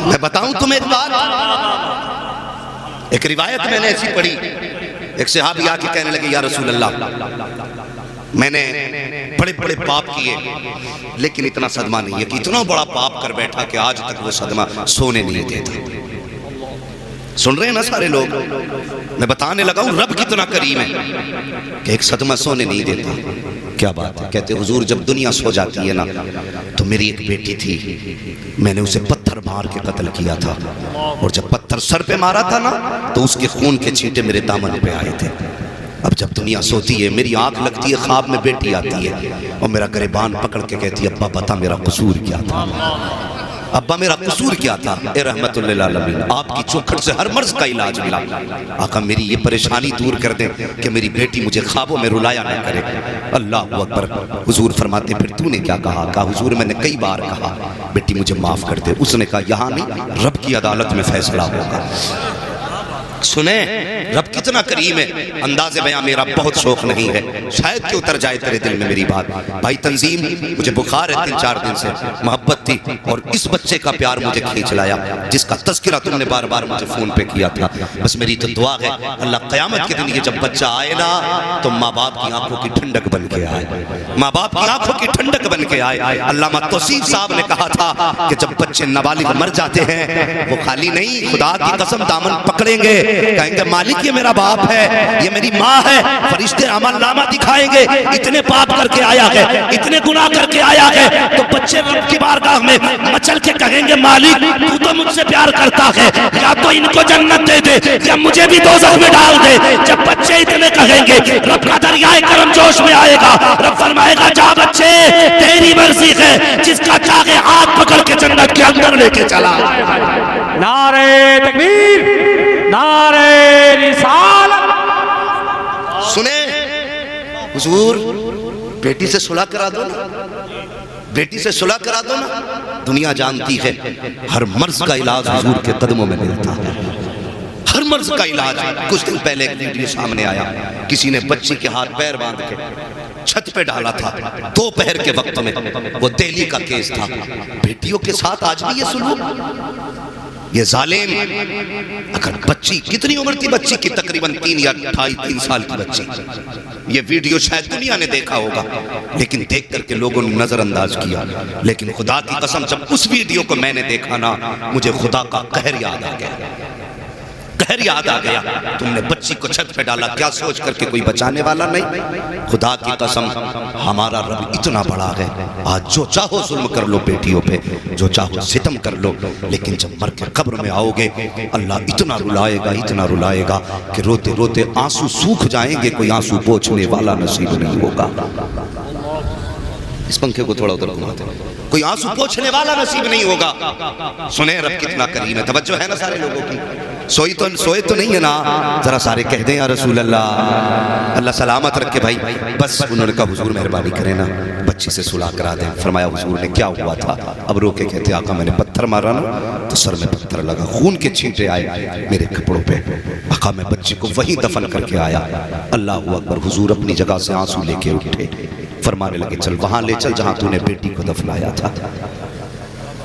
मैं बताऊं तुम्हें एक बात, एक रिवायत मैंने ऐसी पढ़ी, एक सहाबी आके कहने लगे या रसूल अल्लाह, मैंने बड़े बड़े पाप किए लेकिन इतना सदमा नहीं है कि इतना बड़ा पाप कर बैठा कि आज तक वो सदमा सोने नहीं देता। सुन रहे हैं ना सारे लोग, मैं बताने लगा हूं रब कितना करीम है कि एक सदमा सोने नहीं देता। क्या बात है? कहते हुजूर जब दुनिया सो जाती है ना तो मेरी एक बेटी थी, मैंने उसे पत्थर मार के कत्ल किया था, और जब पत्थर सर पे मारा था ना तो उसके खून के छींटे मेरे दामन पे आए थे। अब जब दुनिया सोती है मेरी आंख लगती है, ख्वाब में बेटी आती है और मेरा गिरबान पकड़ के कहती है अब्बा बता मेरा कसूर क्या था, अब्बा मेरा कसूर क्या था। ए रहमतुल लिल आलमीन, आपकी चौखट से हर मर्ज का इलाज मिला। आका मेरी ये परेशानी दूर कर दें कि मेरी बेटी मुझे ख्वाबों में रुलाया ना करे। अल्लाह अकबर। हुजूर फरमाते फिर तूने क्या कहा? कहा हुजूर मैंने कई बार कहा बेटी मुझे माफ कर दे। उसने कहा यहाँ नहीं, रब की अदालत में फैसला होगा। सुने रब कितना करीम है। अंदाज़े बयां मेरा बहुत शौक नहीं है, शायद कि उतर जाए तेरे दिल में मेरी बात। भाई तंजीम, मुझे बुखार है 3-4 दिन से, मोहब्बत थी और इस बच्चे का प्यार मुझे खींच लाया जिसका तज़किरा तुमने बार बार मुझे फ़ोन पे किया था। बस मेरी तो दुआ है अल्लाह क़यामत के दिन ये जब बच्चा आए ना तो माँ बाप की आंखों की ठंडक बन के आए, माँ बाप की आंखों की ठंडक बन के आए। अल्लामा तौसीफ साहब ने कहा था कि जब बच्चे नाबालिग मर जाते हैं वो खाली नहीं, खुदा की कसम दामन पकड़ेंगे, कहेंगे मालिक ये मेरा बाप है, ये मेरी माँ है। फरिश्ते अमलनामा दिखाएंगे इतने पाप करके आया है, इतने गुनाह करके आया है, तो बच्चे रब की बारगाह में मचल के कहेंगे मालिक तू तो मुझसे प्यार करता है, या तो इनको जन्नत दे दे या मुझे भी दोज़ख में डाल दे। जब बच्चे इतने कहेंगे रब का दरियाए करम जोश में आएगा। रब फरमाएगा जा बच्चे तेरी मर्जी है, जिसका चाहे हाथ पकड़ के जन्नत के अंदर लेके चला। नारे तकबीर, नारे रिसालत। सुने हुजूर बेटी से सुलह करा दो ना, बेटी से सुलह करा दो ना। दुनिया जानती है हर मर्ज का इलाज हुजूर के कदमों में मिलता है, हर मर्ज का इलाज। कुछ दिन पहले एक वीडियो सामने आया, किसी ने बच्ची के हाथ पैर बांध के छत पे डाला था दोपहर के वक्त में। वो दिल्ली का केस था। बेटियों के साथ आज भी ये सुलूक, ये जालिम। अगर बच्ची, कितनी उम्र थी बच्ची की? तकरीबन 3 या 2.5-3 साल की बच्ची। ये वीडियो शायद दुनिया ने देखा होगा लेकिन देख करके लोगों ने नजरअंदाज किया। लेकिन खुदा की कसम जब उस वीडियो को मैंने देखा ना मुझे खुदा का कहर याद आ गया, कहर याद आ गया। तुमने बच्ची को छत पे डाला, क्या सोच करके कोई बचाने वाला नहीं। खुदा की कसम हमारा रब इतना बड़ा है, आज जो चाहो जुल्म कर लो बेटियों पे, जो चाहो सितम कर लो, लेकिन जब मर के कब्र में आओगे अल्लाह इतना रुलाएगा, इतना रुलाएगा कि रोते रोते आंसू सूख जाएंगे, कोई आंसू पोंछने वाला नसीब नहीं होगा। इस पंखे को थोड़ा उधर घुमाते, कोई आंसू पोंछने वाला नसीब नहीं होगा। सुने रब कितना करीम है। तवज्जो है ना सारे लोगों की? सोए तो नहीं है ना? जरा सारे कह दें या रसूल अल्लाह, अल्लाह सलामत रखे भाई। बस उन्होंने कहा हुजूर मेहरबानी करें ना बच्ची से सुलह करा दें। फरमाया हुजूर ने क्या हुआ था? अब रो के कहते आका मैंने पत्थर मारा ना तो सर में पत्थर लगा, खून के छींटे आए मेरे कपड़ों पे। आका मैं बच्ची को वहीं दफन करके आया। अल्लाह अकबर। हुजूर अपनी जगह से आंसू लेके उठे, फरमाने लगे चल वहां ले चल जहां तूने बेटी को दफनाया था,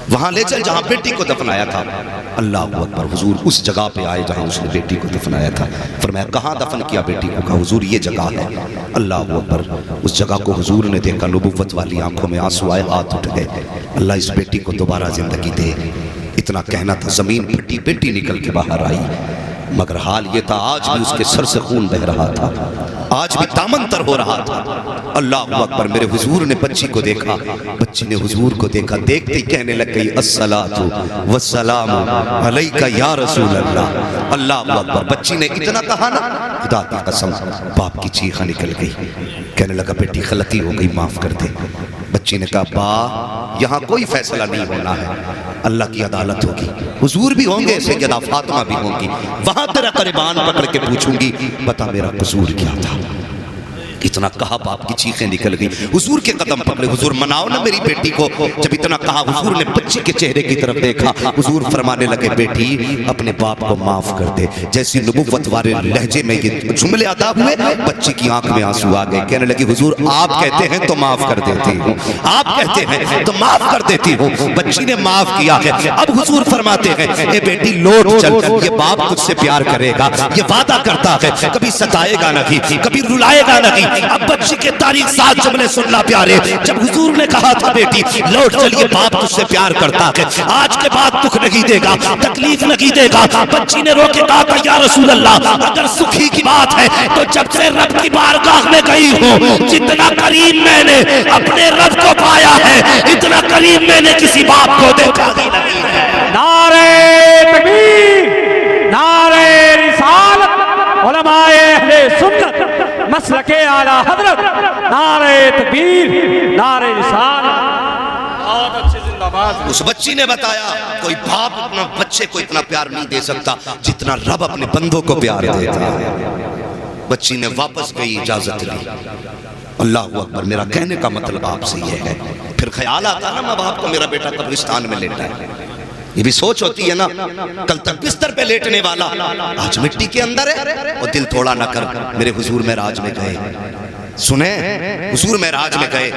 वहां ले चल जहां बेटी को दफनाया था। अल्लाह अकबर। हुजूर उस जगह पे आए जहां उसने बेटी को दफनाया था। फरमाया कहां दफन किया बेटी को? कहा हुजूर ये जगह है। अल्लाह अकबर। उस जगह को हुजूर ने देखा, नबुव्वत वाली आंखों में आंसू आए, हाथ उठ गए। अल्लाह इस बेटी को दोबारा जिंदगी दे। इतना कहना था, जमीन फटी, बेटी निकल के बाहर आई। मगर हाल ये था आज भी उसके सर से खून बह रहा था, आज भी दामन तर हो रहा था। अल्लाह अकबर। मेरे हुजूर ने बच्ची को देखा, बच्ची ने हुजूर को देखा, देखते ही कहने लग गई अस्सलातु वस्सलामु अलैका या रसूल अल्लाह। अल्लाह अकबर। बच्ची ने इतना कहा ना, खुदा की कसम बाप की चीख निकल गई। कहने लगा बेटी गलती हो गई, माफ कर दे। बच्ची ने कहा बा यहाँ कोई फैसला नहीं होना है, अल्लाह की अदालत होगी, हुजूर भी होंगे, सैयदा फातिमा भी होंगी, वहां तेरा गिरबान पकड़ के पूछूंगी बता मेरा कसूर क्या था। इतना कहा बाप की चीखें निकल गई, हुजूर के कदम पकड़े, हुजूर मनाओ ना मेरी बेटी को। जब इतना कहा हुजूर ने बच्ची के चेहरे की तरफ देखा, हुजूर फरमाने लगे बेटी अपने बाप को माफ कर दे। जैसी नबुव्वत वाले लहजे में ये जुमले अदा हुए, बच्ची की आंख में आंसू आ गए। कहने लगी हुजूर आप कहते हैं तो माफ कर देती हूँ, आप कहते हैं तो माफ कर देती हूँ। बच्ची ने माफ किया है। अब हुजूर फरमाते हैं ए बेटी लौट चल, ये बाप तुझसे प्यार करेगा, ये वादा करता है, कभी सताएगा नहीं, कभी रुलाएगा नहीं। अब बच्ची के तारीख 7 जुमले सुनना प्यारे। जब हुजूर ने कहा था बेटी लौट चलिए बाप तुझसे प्यार करता है, आज के बाद दुख नहीं देगा, तकलीफ नहीं देगा। बच्ची ने रो के कहा था या रसूल अल्लाह अगर सुखी की बात है तो जब से रब की बारगाह में गई हूँ, जितना करीब मैंने अपने रब को पाया है, इतना करीब मैंने किसी बाप को देखा ही नहीं है। नारे तकबीर, नारे रिसालत, उलमाए अहले सुन्नत, मसलके आला हजरत, नारे तकबीर, नारे रिसालत। बहुत अच्छे जिंदाबाद। उस बच्ची ने बताया कोई बाप अपना बच्चे को इतना प्यार नहीं दे सकता जितना रब अपने बंदों को प्यार देता है। बच्ची ने वापस गई, इजाजत ली। अल्लाह अकबर। मेरा कहने का मतलब आपसे यह है, फिर ख्याल आता ना माँ बाप को मेरा बेटा कब्रिस्तान में लेटा है, ये भी सोच होती है ना। कल तक बिस्तर पे लेटने वाला आज मिट्टी के अंदर है। और दिल थोड़ा न कर, मेरे हुजूर मेराज में गए, सुने हुजूर मेराज में गए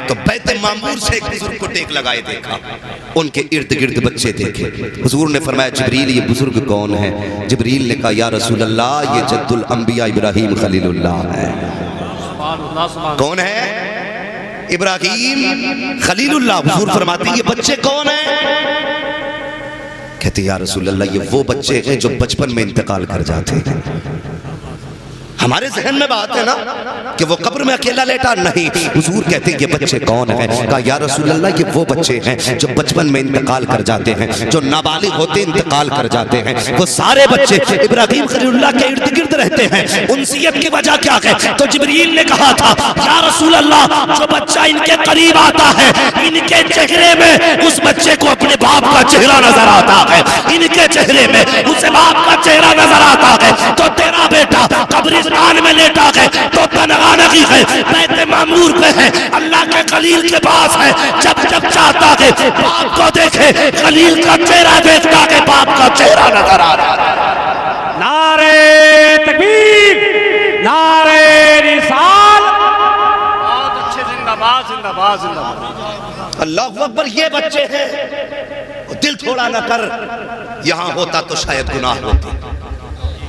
तो बैते मामूर से एक बुजुर्ग को टेक लगाए देखा, उनके इर्द गिर्द बच्चे देखे। हुजूर ने फरमाया जिब्रील ये बुजुर्ग कौन है? जिब्रील ने कहा या रसूल अल्लाह ये जद्दुल अंबिया इब्राहिम खलीलुल्लाह है। कौन है? इब्राहिम खलीलुल्लाह। हुजूर फरमाते ये बच्चे कौन है? कहते या रसूल अल्लाह ये वो बच्चे हैं जो बचपन में इंतकाल कर जाते हैं। हमारे जहन में बात है ना कि वो कब्र में अकेला लेटा, नहीं। हुजूर कहते हैं ये बच्चे कौन हैं? कहा या रसूल अल्लाह ये वो बच्चे हैं जो बचपन में इंतकाल कर जाते हैं, जो नाबालिग होते इंतकाल कर जाते हैं। वो सारे बच्चे इब्राहिम खलीलुल्लाह के इर्द गिर्द रहते हैं। उनसियत की वजह क्या है? तो जिब्रील ने कहा था या रसूल अल्लाह जो बच्चा इनके करीब आता है, इनके चेहरे में उस बच्चे को अपने बाप का चेहरा नजर आता है, इनके चेहरे में उस बाप का चेहरा नजर आता है। तो तेरा बेटा कब्रिस्तान में लेटा है तो तनहा नहीं है, बैत मामूर पे है, अल्लाह के खलील के पास है। जब जब चाहता है बाप को देखे, खलील का चेहरा देखता है, बाप का चेहरा नजर आ रहा है। नारे तकबीर, नारे रिसालत। बहुत अच्छे जिंदाबाद, जिंदाबाद, जिंदाबाद। अल्लाह अकबर। ये बच्चे हैं, दिल थोड़ा न कर। यहां होता तो शायद गुनाह होता,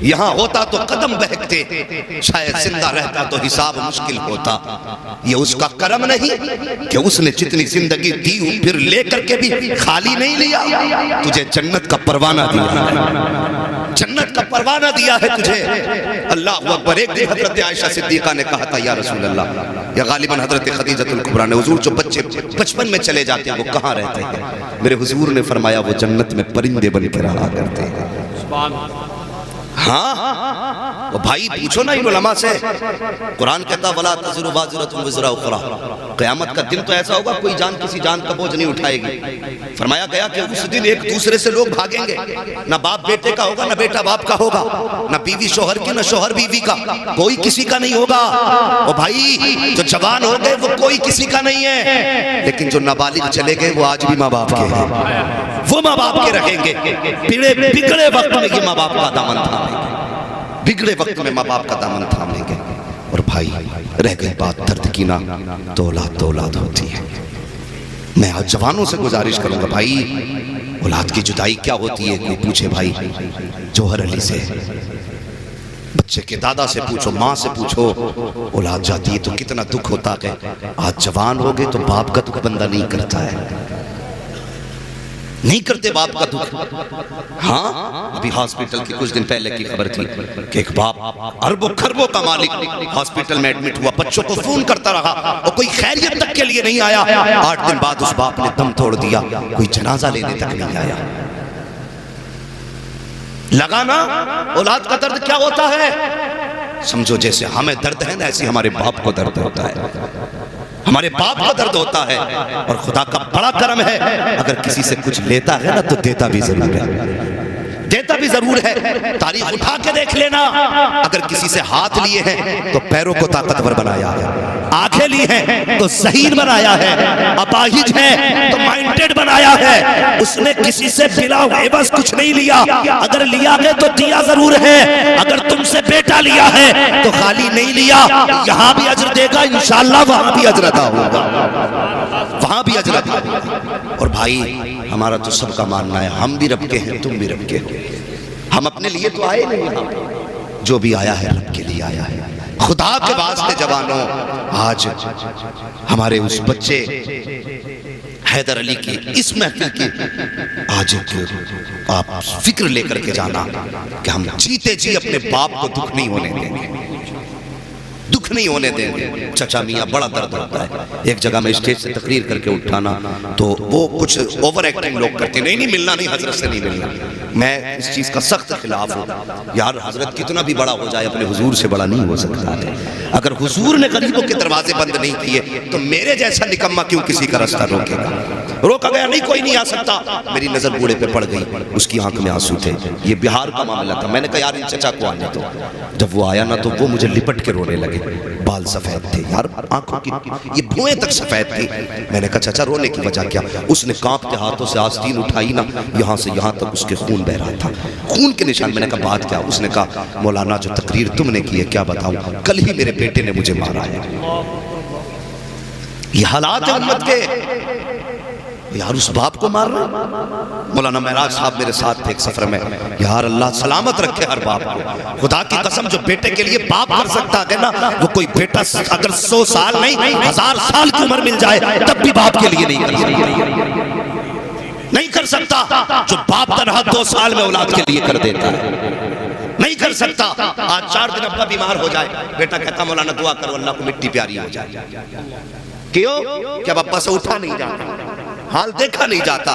यहाँ होता तो कदम बहकते, शायद जिंदा रहता तो हिसाब मुश्किल होता। ये उसका करम नहीं कि उसने जितनी जिंदगी दी फिर लेकर के भी खाली नहीं लिया। तुझे जन्नत का परवाना दिया, जन्नत का परवाना दिया है तुझे। अल्लाह अकबर। एक दिन हजरत आयशा सिद्दीका ने कहा था या रसूल अल्लाह, या गालिबन हजरत खदीजतुल कुबरा ने, हुजूर जो बच्चे बचपन में चले जाते हैं वो कहाँ रहते हैं? मेरे हुजूर ने फरमाया वो जन्नत में परिंदे बन के रहा करते हैं। हाँ, वो भाई पूछो ना इन उलमा से। कुरान कहता वला तज़िरु वाज़िरतुन विज़रा उख़रा। क़यामत का दिन तो ऐसा होगा कोई जान किसी जान का बोझ नहीं उठाएगी। फरमाया गया कि उस दिन एक दूसरे से लोग भागेंगे, ना बाप बेटे का होगा, ना बेटा बाप का होगा, ना बीवी शोहर की, ना शोहर बीवी का, कोई किसी का नहीं होगा। वो भाई जो जवान हो गए वो कोई किसी का नहीं है, लेकिन जो नाबालिग चले गए वो आज भी माँ बाप के हैं, वो माँ बाप के रहेंगे। बिगड़े वक्त में ये माँ बाप का दामन थामेंगे, बिगड़े वक्त में माँ बाप का दामन थामेंगे। और भाई रह गई बात दर्द की ना, तो औलाद होती है। मैं आज जवानों से गुजारिश करूंगा भाई, औलाद की जुदाई क्या होती है? कोई पूछे भाई जौहर अली से, बच्चे के दादा से पूछो, माँ से पूछो, औलाद जाती है तो कितना दुख होता है। आज जवान हो गए तो बाप का दुख बंदा नहीं करता है, नहीं करते बाप का दुख। हाँ, अभी हॉस्पिटल की कुछ दिन पहले की खबर थी कि एक बाप अरबों खरबों का मालिक हॉस्पिटल में एडमिट हुआ, बच्चों को फोन करता रहा और कोई खैरियत तक के लिए नहीं आया। 8 दिन बाद उस बाप ने दम तोड़ दिया, कोई जनाजा लेने तक नहीं आया। लगा ना औलाद का दर्द क्या होता है? समझो जैसे हमें दर्द है ना, ऐसे हमारे बाप को दर्द होता है, हमारे बाप का दर्द होता है। और खुदा का बड़ा करम है, अगर किसी से कुछ लेता है ना तो देता भी जरूर है, देता भी जरूर है, तारीख उठा के देख लेना। अगर किसी से हाथ लिए हैं तो पैरों को ताकतवर बनाया है, आंखें ली हैं तो ज़हीन बनाया है, अपाहिज है तो माइंडेड बनाया है। उसने किसी से बिला एवज कुछ नहीं लिया, अगर लिया है तो दिया जरूर है। अगर तुमसे बेटा लिया है तो खाली नहीं लिया, यहां भी अजर देगा इंशाअल्लाह, वहां भी अजर अता होगा, वहां भी अजर अता होगा। और भाई हमारा तो सबका मानना है, हम भी रब के हैं, तुम भी रब के हो। हम अपने लिए तो आए नहीं, यहाँ जो भी आया है रब के लिए आया है। खुदा के वास्ते जवानों, आज हमारे उस बच्चे हैदर अली की इस महफिल की आज एक आप फिक्र लेकर के जाना कि हम जीते जी अपने बाप को दुख नहीं होने देंगे, दुख नहीं होने देंगे। चचा मियाँ बड़ा दर्द होता है। एक जगह में स्टेज से तकरीर करके उठाना तो वो कुछ ओवर एक्टिंग लोग करते, नहीं नहीं मिलना नहीं, हजरत से नहीं मिलना। मैं इस चीज़ का सख्त खिलाफ हूँ यार। हजरत कितना भी बड़ा हो जाए अपने हुजूर से बड़ा नहीं हो सकता है। अगर हुजूर ने गरीबों के दरवाजे बंद नहीं किए तो मेरे जैसा निकम्मा क्यों किसी का रास्ता रोकेगा? रोका गया नहीं, कोई नहीं आ सकता। मेरी नजर बूढ़े पे पड़ गई, उसकी आंख में आंसू थे। ये बिहार का मामला था। मैंने कहा यार इन चचा को आने दो। जब वो आया ना तो वो मुझे लिपट के रोने लगे। बाल सफेद थे यार, आंखों की ये भुएं तक सफेद थी। मैंने कहा चाचा रोने की वजह क्या? उसने कांपते हाथों से आस्तीन उठाई ना, यहाँ से यहाँ तक उसके खून बह रहा था, खून के निशान। मैंने कहा बात क्या? उसने कहा मौलाना जो तकरीर तुमने की है क्या बताऊं, कल ही मेरे बेटे ने मुझे मारा है। ये हालात है उम्मत के यार, उस बाप को मार रहा। मौलाना महराज साहब मेरे साथ थे एक सफर में। यार अल्लाह सलामत रखे हर बाप को। खुदा की कसम जो बेटे के लिए बाप कर सकता है ना, वो कोई बेटा अगर 100 साल नहीं 1000 साल की उम्र मिल जाए तब भी बाप के लिए नहीं कर सकता, नहीं कर सकता। जो बाप तनहा 2 साल में औलाद के लिए कर देता है, नहीं कर सकता। आज 4 दिन अब्बा बीमार हो जाए, बेटा कहता मौलाना दुआ करो अल्लाह को मिट्टी प्यारी हो जाए। क्यों? क्या अब्बा से उठा नहीं जाता, हाल देखा नहीं जाता,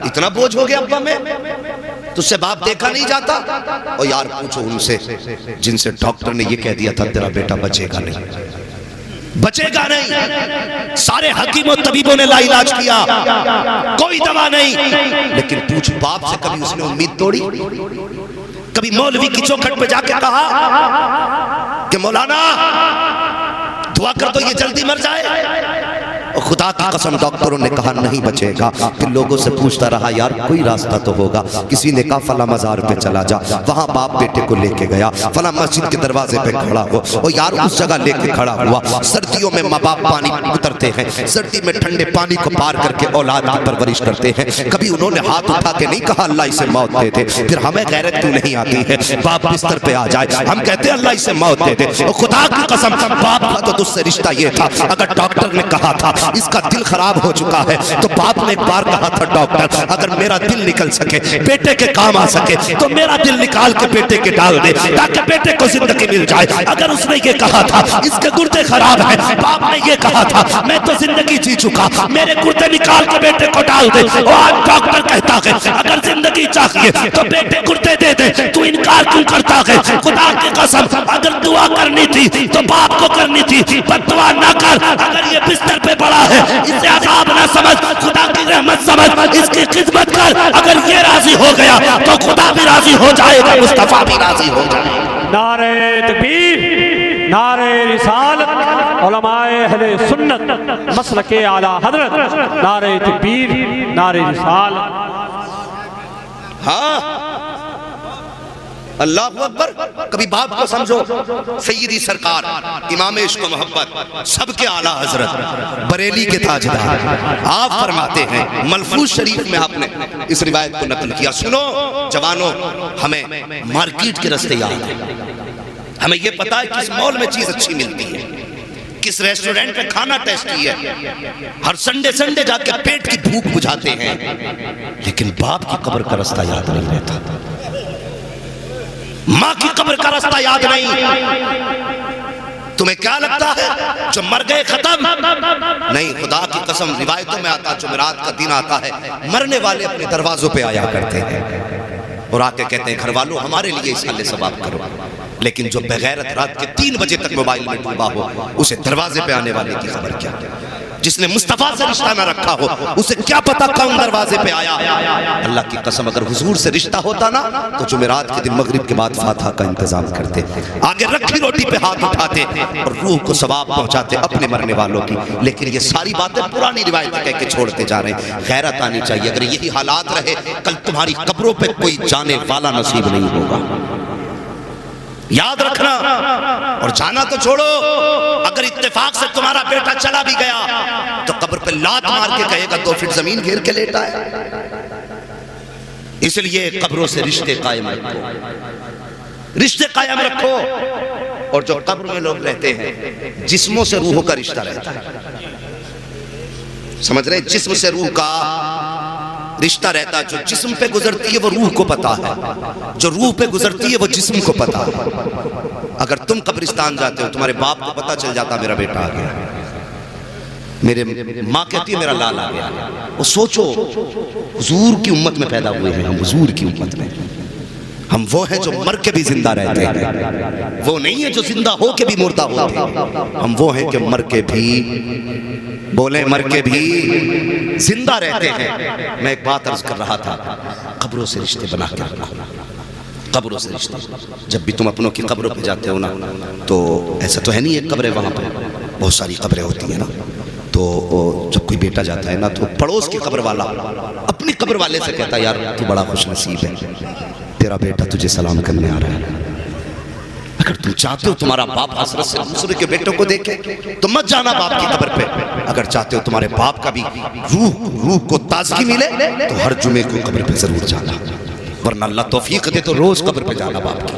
इतना बोझ हो गया अब्बा में, तुझसे बाप देखा नहीं जाता। और यार पूछो उनसे जिनसे डॉक्टर ने ये कह दिया था तेरा बेटा बचेगा नहीं, बचेगा नहीं। सारे हकीमों तबीबों ने लाइलाज किया, कोई दवा नहीं। लेकिन पूछ बाप से कभी उसने उम्मीद तोड़ी? कभी मौलवी की चौखट पे जाके कहा कि मौलाना दुआ कर दो ये जल्दी मर जाए? और खुदा की कसम डॉक्टरों ने कहा नहीं बचेगा। फिर लोगों से पूछता रहा यार कोई रास्ता तो होगा। किसी ने कहा फला मजार पे चला जा, वहां बाप बेटे को लेके गया। फला मस्जिद के दरवाजे पे खड़ा हो, और यार उस जगह लेके खड़ा हुआ। सर्दियों में माँ बाप पानी उतरते हैं, सर्दी में ठंडे पानी को पार करके औलाद की परवरिश करते हैं। कभी उन्होंने हाथ उठा के नहीं कहा अल्लाह इसे मौत दे दे? फिर हमें गैरत क्यों नहीं आती है? बाप बिस्तर पे आ जाए हम कहते हैं अल्लाह इसे मौत दे दे। और खुदा की कसम बाप का तो तुझसे रिश्ता ये था, अगर डॉक्टर ने कहा था इसका दिल खराब हो चुका है तो बाप ने एक बार कहा था डॉक्टर अगर मेरा दिल निकल सके, बेटे के काम आ सके तो मेरा दिल निकाल के बेटे के डाल दे ताकि बेटे को जिंदगी मिल जाए। अगर उसने ये कहा था इसके गुर्दे खराब है, बाप ने ये कहा था मैं तो जिंदगी जी चुका, मेरे गुर्दे निकाल के बेटे को डाल दे। और आज डॉक्टर कहता है अगर जिंदगी चाहिए तो बेटे गुर्दे दे दे, तू इनकार क्यों करता है? खुदा की कसम अगर दुआ करनी थी तो बाप को करनी थी, बददुआ ना कर। अगर ये बिस्तर पे पड़ा है इसे अज़ाब ना समझ, खुदा की रहमत समझ, इसकी खिदमत कर। अगर ये राजी हो गया तो खुदा भी राजी हो जाएगा, मुस्तफा भी राजी हो जाएगा। नारे तकबीर, नारे रिसालत, उलमाए अहले सुन्नत मसलके आला हजरत, नारे तकबीर, नारे रिसालत। हाँ अल्लाह अकबर। कभी बाप को समझो, सैयदी सरकार इमाम इश्क मोहब्बत सबके आला हजरत बरेली के ताजदार आप फरमाते हैं, मलफूज शरीफ में आपने इस रिवायत को नकल किया। सुनो जवानों, हमें मार्केट के रास्ते याद है, हमें यह पता है किस मॉल में चीज अच्छी मिलती है, किस रेस्टोरेंट में खाना टेस्टी है, हर संडे संडे जाके पेट की भूख बुझाते हैं। लेकिन बाप की कब्र का रास्ता याद नहीं रहता, माँ की कब्र का रास्ता याद नहीं। तुम्हें क्या लगता है जो मर गए खत्म? नहीं, खुदा की कसम रिवायतों में आता जुमेरात का दिन आता है, मरने वाले अपने दरवाजों पे आया करते हैं और आके कहते हैं घर वालों हमारे लिए इस साले सवाब करो। लेकिन जो बगैरत रात के 3 बजे तक मोबाइल में डूबा हो उसे दरवाजे पे आने वाले की खबर क्या? जिसने मुस्तफा से रिश्ता ना रखा हो उसे क्या पता कौन दरवाजे पे आया। अल्लाह की कसम अगर हुजूर से रिश्ता होता ना तो जुमेरात के दिन मगरिब के बाद फातिहा का इंतजाम करते, आगे रखी रोटी पे हाथ उठाते और रूह को सवाब पहुंचाते अपने मरने वालों की। लेकिन ये सारी बातें पुरानी रिवायतें कह के छोड़ते जा रहे हैं। गैरत आनी चाहिए। अगर यही हालात रहे कल तुम्हारी कब्रों पे कोई जाने वाला नसीब नहीं होगा, याद रखना। और जाना तो छोड़ो, अगर इत्तेफाक से तुम्हारा बेटा चला भी गया तो कब्र पे लात मार के कहेगा 2 फीट जमीन घेर के लेटा है। इसलिए कब्रों से रिश्ते कायम रखो, रिश्ते कायम रखो। और जो कब्र में लोग रहते हैं जिस्मों से रूहों का रिश्ता रहता है, समझ रहे हैं? जिस्म से रूह का रिश्ता रहता है। जो जिस्म पे गुजरती है वो रूह को पता है, जो रूह पे गुजरती है वो जिस्म को पता है। अगर तुम कब्रिस्तान जाते हो तुम्हारे बाप को पता चल जाता मेरा बेटा आ गया, मेरे माँ कहती है मेरा लाल आ गया। वो सोचो हुजूर की उम्मत में पैदा हुए हैं हम, हुजूर की उम्मत में हम वो हैं जो मर के भी जिंदा रहते हैं, वो नहीं है जो जिंदा हो के भी मुर्दा होते हैं। हम वो हैं कि मर के भी, बोले मर के भी जिंदा रहते हैं। मैं एक बात अर्ज कर रहा था, कब्रों से रिश्ते बना के रखना, कब्रों से रिश्ते। जब भी तुम अपनों की कब्रों पे जाते हो ना तो ऐसा तो है नहीं एक कब्र है वहाँ पे, बहुत सारी कब्रें होती हैं ना। तो जब कोई बेटा जाता है ना तो पड़ोस की कब्र वाला अपनी कब्र वाले से कहता है यार तू बड़ा खुश नसीब है, तेरा बेटा तुझे सलाम करने आ रहा है। अगर तुम चाहते हो तुम्हारा बाप हसरत से दूसरे के बेटों को देखे तो मत जाना बाप की कब्र पे। अगर चाहते हो तुम्हारे बाप का भी रूह को ताजगी मिले तो हर जुमे को कब्र पे जरूर जाना, वरना अल्लाह तौफीक दे तो रोज कब्र पे जाना बाप की,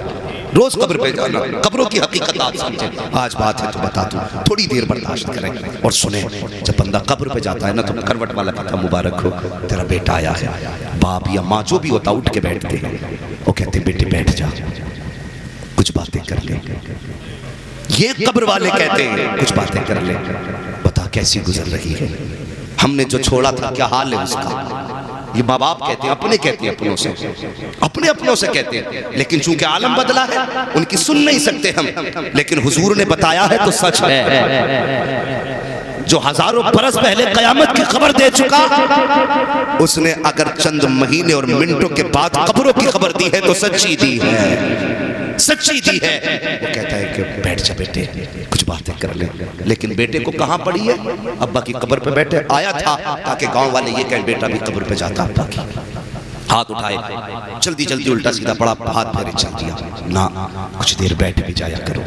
रोज कब्र पे जाना। कब्रों की हकीकत आप समझे। आज बात है तो बता दूं, थोड़ी देर बर्दाश्त करें और सुने। जब बंदा कब्र पे जाता है ना तो करवट वाला कहता मुबारक हो तेरा बेटा आया है। बाप या माँ जो भी होता उठ के बैठते हैं, वो कहते बेटे बैठ जा कुछ बातें कर ले। ये कब्र वाले कहते हैं कुछ बातें कर ले, बता कैसी गुजर रही है, हमने जो छोड़ा था क्या हाल है उसका। ये माँ बाप कहते हैं, अपने कहते हैं अपनों से, अपने अपनों से कहते हैं। लेकिन चूंकि आलम बदला है उनकी सुन नहीं सकते हम, लेकिन हुजूर ने बताया है तो सच है। जो हजारों बरस पहले कयामत की खबर दे चुका, उसने अगर चंद महीने और मिनटों के बाद कब्रों की खबर दी है तो सच्ची दी है, सच्ची दी है। वो कहता है कि बैठ जा बेटे कुछ बातें कर ले। लेकिन बेटे को कहाँ पड़ी है? अब्बा की कब्र पे बैठे आया था ताकि गांव वाले ये कहें बेटा भी कब्र पे जाता अब्बा की। हाथ उठाए, जल्दी जल्दी उल्टा सीधा पड़ा, हाथ फेरे चल दिया ना, कुछ देर बैठ भी जाया करो,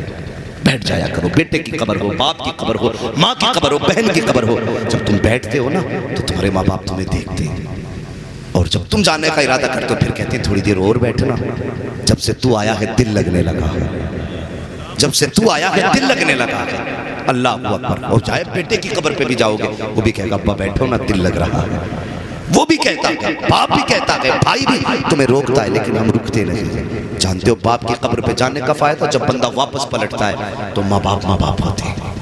बैठ जाया करो। बेटे की कब्र हो, बाप की कब्र हो, माँ की कब्र हो, बहन की कब्र हो, जब तुम बैठते हो ना तो तुम्हारे माँ बाप तुम्हें देखते हैं। और जब तुम जाने का इरादा करते हो फिर कहते थोड़ी देर और बैठना, जब से तू आया है दिल लगने लगा है, जब से तू आया है दिल लगने लगा है। अल्लाह अकबर। और चाहे बेटे की कब्र पे भी जाओगे वो भी कहेगा अब्बा बैठो ना दिल लग रहा है, वो भी कहता है, बाप भी कहता है, भाई भी तुम्हें रोकता है, लेकिन हम रुकते नहीं। जानते हो बाप की कब्र पे जाने का फायदा, जब बंदा वापस पलटता है तो माँ बाप होते हैं,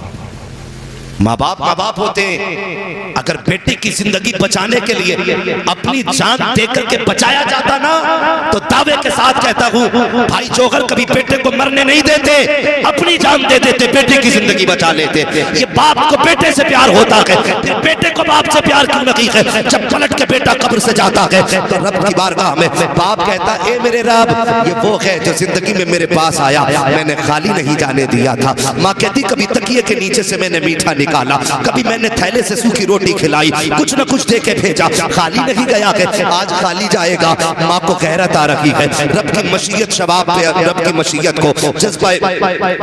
माँ बाप होते हैं। अगर बेटे की जिंदगी बचाने के लिए अपनी जान देकर के बचाया जाता ना तो दावे के साथ कहता हूँ भाई जोहर कभी बेटे को मरने नहीं देते, अपनी जान दे देते, बेटे की जिंदगी बचा लेते। ये बाप को बेटे से प्यार होता है, फिर बेटे को बाप से प्यार क्यों नहीं है? जब पलट के बेटा कब्र से जाता है तो रब की बारगाह में बाप कहता ए मेरे रब ये वो है जो जिंदगी में मेरे पास आया, मैंने खाली नहीं जाने दिया था। माँ कहती कभी तकिए के नीचे से मैंने मीठा निकाला, कभी मैंने थैले से सूखी रोटी खिलाई, कुछ न कुछ दे के भेजा, खाली नहीं गया है, आज खाली जाएगा। माँ को गैरत आ रही है, रब की मशीयत शबाब पे, रब की मशीयत को जज्बा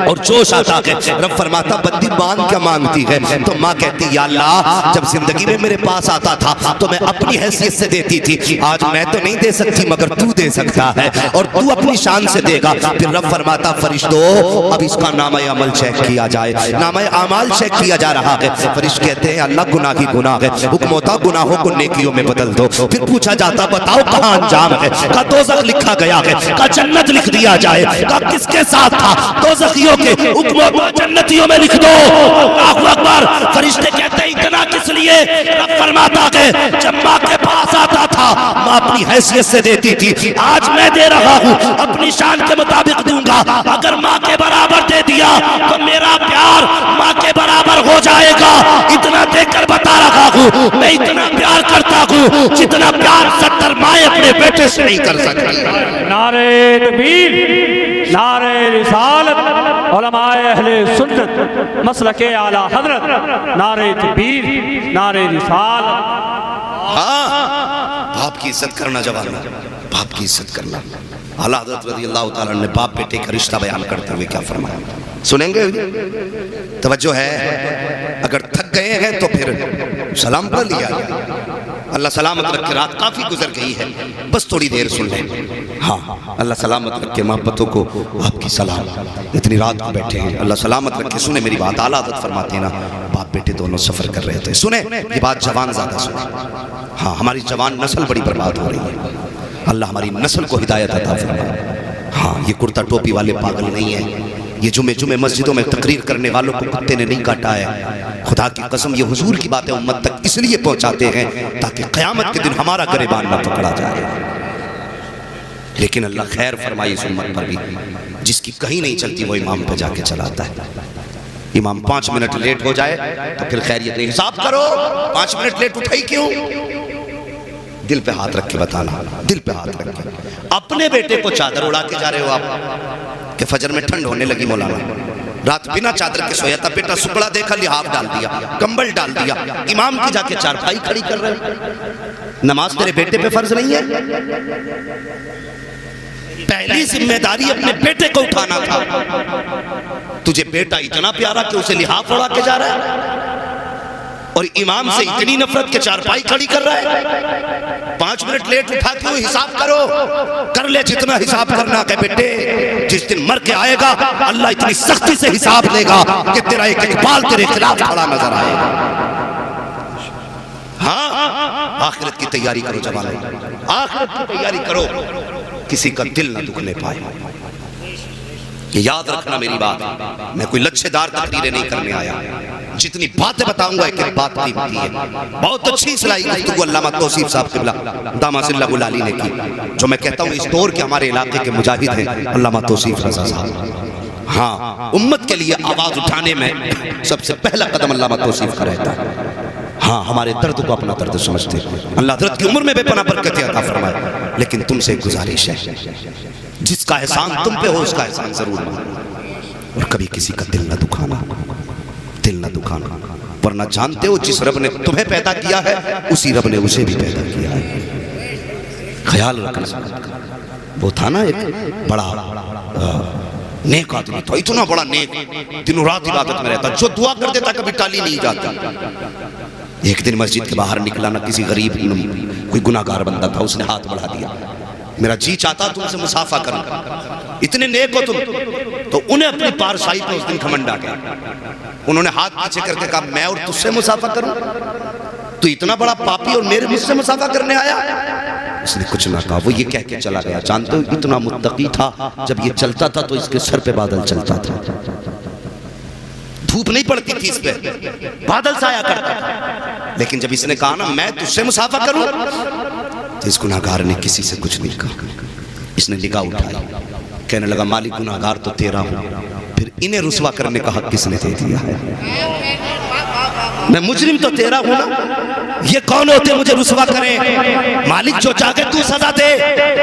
और जोश आता है। रब फरमाता बंदी मांग क्या मांगती है? तो माँ कहती या अल्लाह जब जिंदगी में मेरे पास आता था तो मैं अपनी हैसियत से देती थी, आज मैं तो नहीं दे सकती मगर तू दे सकता है और तू अपनी शान से देगा। फिर रब फरमाता फरिश्तों अब इसका नामा अमल चेक किया जाए, नामा अमाल चेक किया जा रहा है। फरिश्ते कहते हैं अल्लाह गुनाह की गुनाह है, हुक्म होता गुनाहों को नेकियों में बदल दो। फिर पूछा जाता बताओ कहाँ अंजाम है? कहा दोज़ख लिखा लिखा गया है, का जन्नत लिख दिया जाए, का किसके साथ था, दोज़खियों के हुक्मों को जन्नतियों में लिख दो। अल्लाहु अकबर। फरिश्ते कहते हैं इतना किस लिए? रब फरमाता है जब माँ के पास आता था माँ अपनी हैसियत से देती थी, आज मैं दे रहा हूँ अपनी शान के मुताबिक दूंगा। अगर माँ के बराबर दे दिया तो मेरा प्यार माँ के बराबर हो जाएगा। इतना देकर बता रहा हूँ मैं इतना प्यार करता हूँ जितना प्यार 70 माएँ अपने बेटे से नहीं कर सकती। नारे तकबीर, नारे रिसालत, उलमाए अहले सुन्नत मसलके आला हजरत, नारे तकबीर, नारे रिसालत। हाँ, बाप की इज्जत करना जवान, बाप की इज्जत करना। आला हज़रत रज़ियल्लाहु ताला ने बाप बेटे का रिश्ता बयान करते हुए क्या फरमाया, सुनेंगे? तवज्जो है। अगर थक गए हैं तो फिर सलाम पढ़ लिया, अल्लाह सलामत रखे। रात काफी गुजर गई है, बस थोड़ी देर सुन लें। हाँ, अल्लाह सलामत रखे मोहब्बतों को, आपकी सलाम। इतनी रात को बैठे हैं, अल्लाह सलामत रखे। सुने मेरी बात, आला हज़रत फरमाते हैं ना, बाप बेटे दोनों सफर कर रहे थे। सुने ये बात, जवान ज्यादा सुने। हाँ, हमारी जवान नस्ल बड़ी बर्बाद हो रही है, अल्लाह हमारी नस्ल को हिदायत अता फरमाए। हाँ, ये कुर्ता टोपी वाले पागल नहीं है, ये जुमे जुमे मस्जिदों में तकरीर करने वालों को कुत्ते ने नहीं काटा है। खुदा की कसम ये हुजूर की बातें उम्मत तक इसलिए पहुंचाते हैं ताकि क़यामत के दिन हमारा गिरबान न पकड़ा जाए। लेकिन अल्लाह खैर फरमाई इस उम्मत पर भी, जिसकी कहीं नहीं चलती वो इमाम पे जाके चलाता है। इमाम 5 मिनट लेट हो जाए तो फिर खैरियत नहीं, हिसाब करो 5 मिनट लेट उठाई क्यों? दिल पे हाथ रख के बताना, दिल पे हाथ रख के। अपने बेटे को चादर उड़ा के जा रहे हो आप कि फजर में ठंड होने लगी, मौलाना रात बिना चादर के सोया था, बेटा सुकड़ा देखा लिहाफ डाल दिया, कंबल डाल दिया, इमाम की जाके चारपाई खड़ी कर रहे हो। नमाज तेरे बेटे पे फर्ज नहीं है? पहली जिम्मेदारी अपने बेटे को उठाना था। तुझे बेटा इतना प्यारा कि उसे लिहाफ उड़ा के जा रहा है और इमाम से इतनी नफरत के चारपाई खड़ी कर रहा है। 5 मिनट लेट उठा क्यों? हिसाब करो, कर ले जितना हिसाब करना है बेटे। जिस दिन मर के आएगा अल्लाह इतनी सख्ती से हिसाब लेगा कि तेरा एक एक बाल तेरे खिलाफ खड़ा नजर आएगा। हाँ, आखिरत की तैयारी करो जवानों, आखिरत की तैयारी करो, किसी का दिल ना दुखने पाए। ये याद रखना मेरी बात, मैं कोई लच्छेदार तकरीरें नहीं करने आया। जितनी बातें बताऊंगा एक एक बात कीमती है। बहुत अच्छी इस्लाही गुफ्तगू अल्लामा तौसीफ साहब क़िबला दामसिल्लाह गुलाली ने की। जो मैं कहता हूँ इस दौर के हमारे इलाके के मुजाहिद हैं अल्लामा तौसीफ रज़ा साहब। हाँ, उम्मत के लिए आवाज उठाने में सबसे पहला कदम अल्लामा तौसीफ का रहता है। हाँ, हमारे दर्द को अपना दर्द समझते। अल्लाह हज़रत की उम्र में बेपनाह बरकत अता फरमाए। लेकिन तुमसे एक गुजारिश है, जिसका एहसान तुम पे हो उसका एहसान जरूर मानो, और कभी किसी का दिल न दुखाना, दिल न दुखाना। वरना जानते हो जिस रब ने तुम्हें पैदा किया है उसी रब ने उसे भी पैदा किया है। ख्याल रखना। वो था ना एक बड़ा नेक आदमी था, इतना बड़ा नेक, दिनों रात इबादत में रहता, जो दुआ कर देता कभी टाली नहीं जाती। एक दिन मस्जिद के बाहर निकला ना, किसी गरीब कोई गुनाहगार बंदा था, उसने हाथ बढ़ा दिया, मेरा जी चाहता तुमसे मुसाफा करूं, इतने नेक हो तुम। तो उन्हें अपनी पारसाई पे उस दिन घमंड आ गया। उन्होंने हाथ पीछे करके कहा मैं और तुझसे मुसाफा करूं? तू इतना बड़ा पापी और मेरे मुझसे मुसाफा करने आया? उसने कुछ ना कहा, वो ये कह के चला गया। जानते हो इतना मुत्तकी था, जब ये चलता था तो इसके सर पे बादल चलता था। धूप नहीं पड़ती थी इस पे, बादल साया करता था। लेकिन जब इसने कहा ना मैं तुझसे मुसाफा करूं, तो इस गुनाहगार ने किसी से कुछ नहीं कहा। इसने निगाह उठाई, कहने लगा मालिक गुनाहगार तो तेरा हूं, फिर इन्हें रुसवा करने का हक किसने दे दिया है? मैं मुजरिम तो तेरा हूं ना, ये कौन होते मुझे रुसवा करें? मालिक जो चाहे तू सजा दे,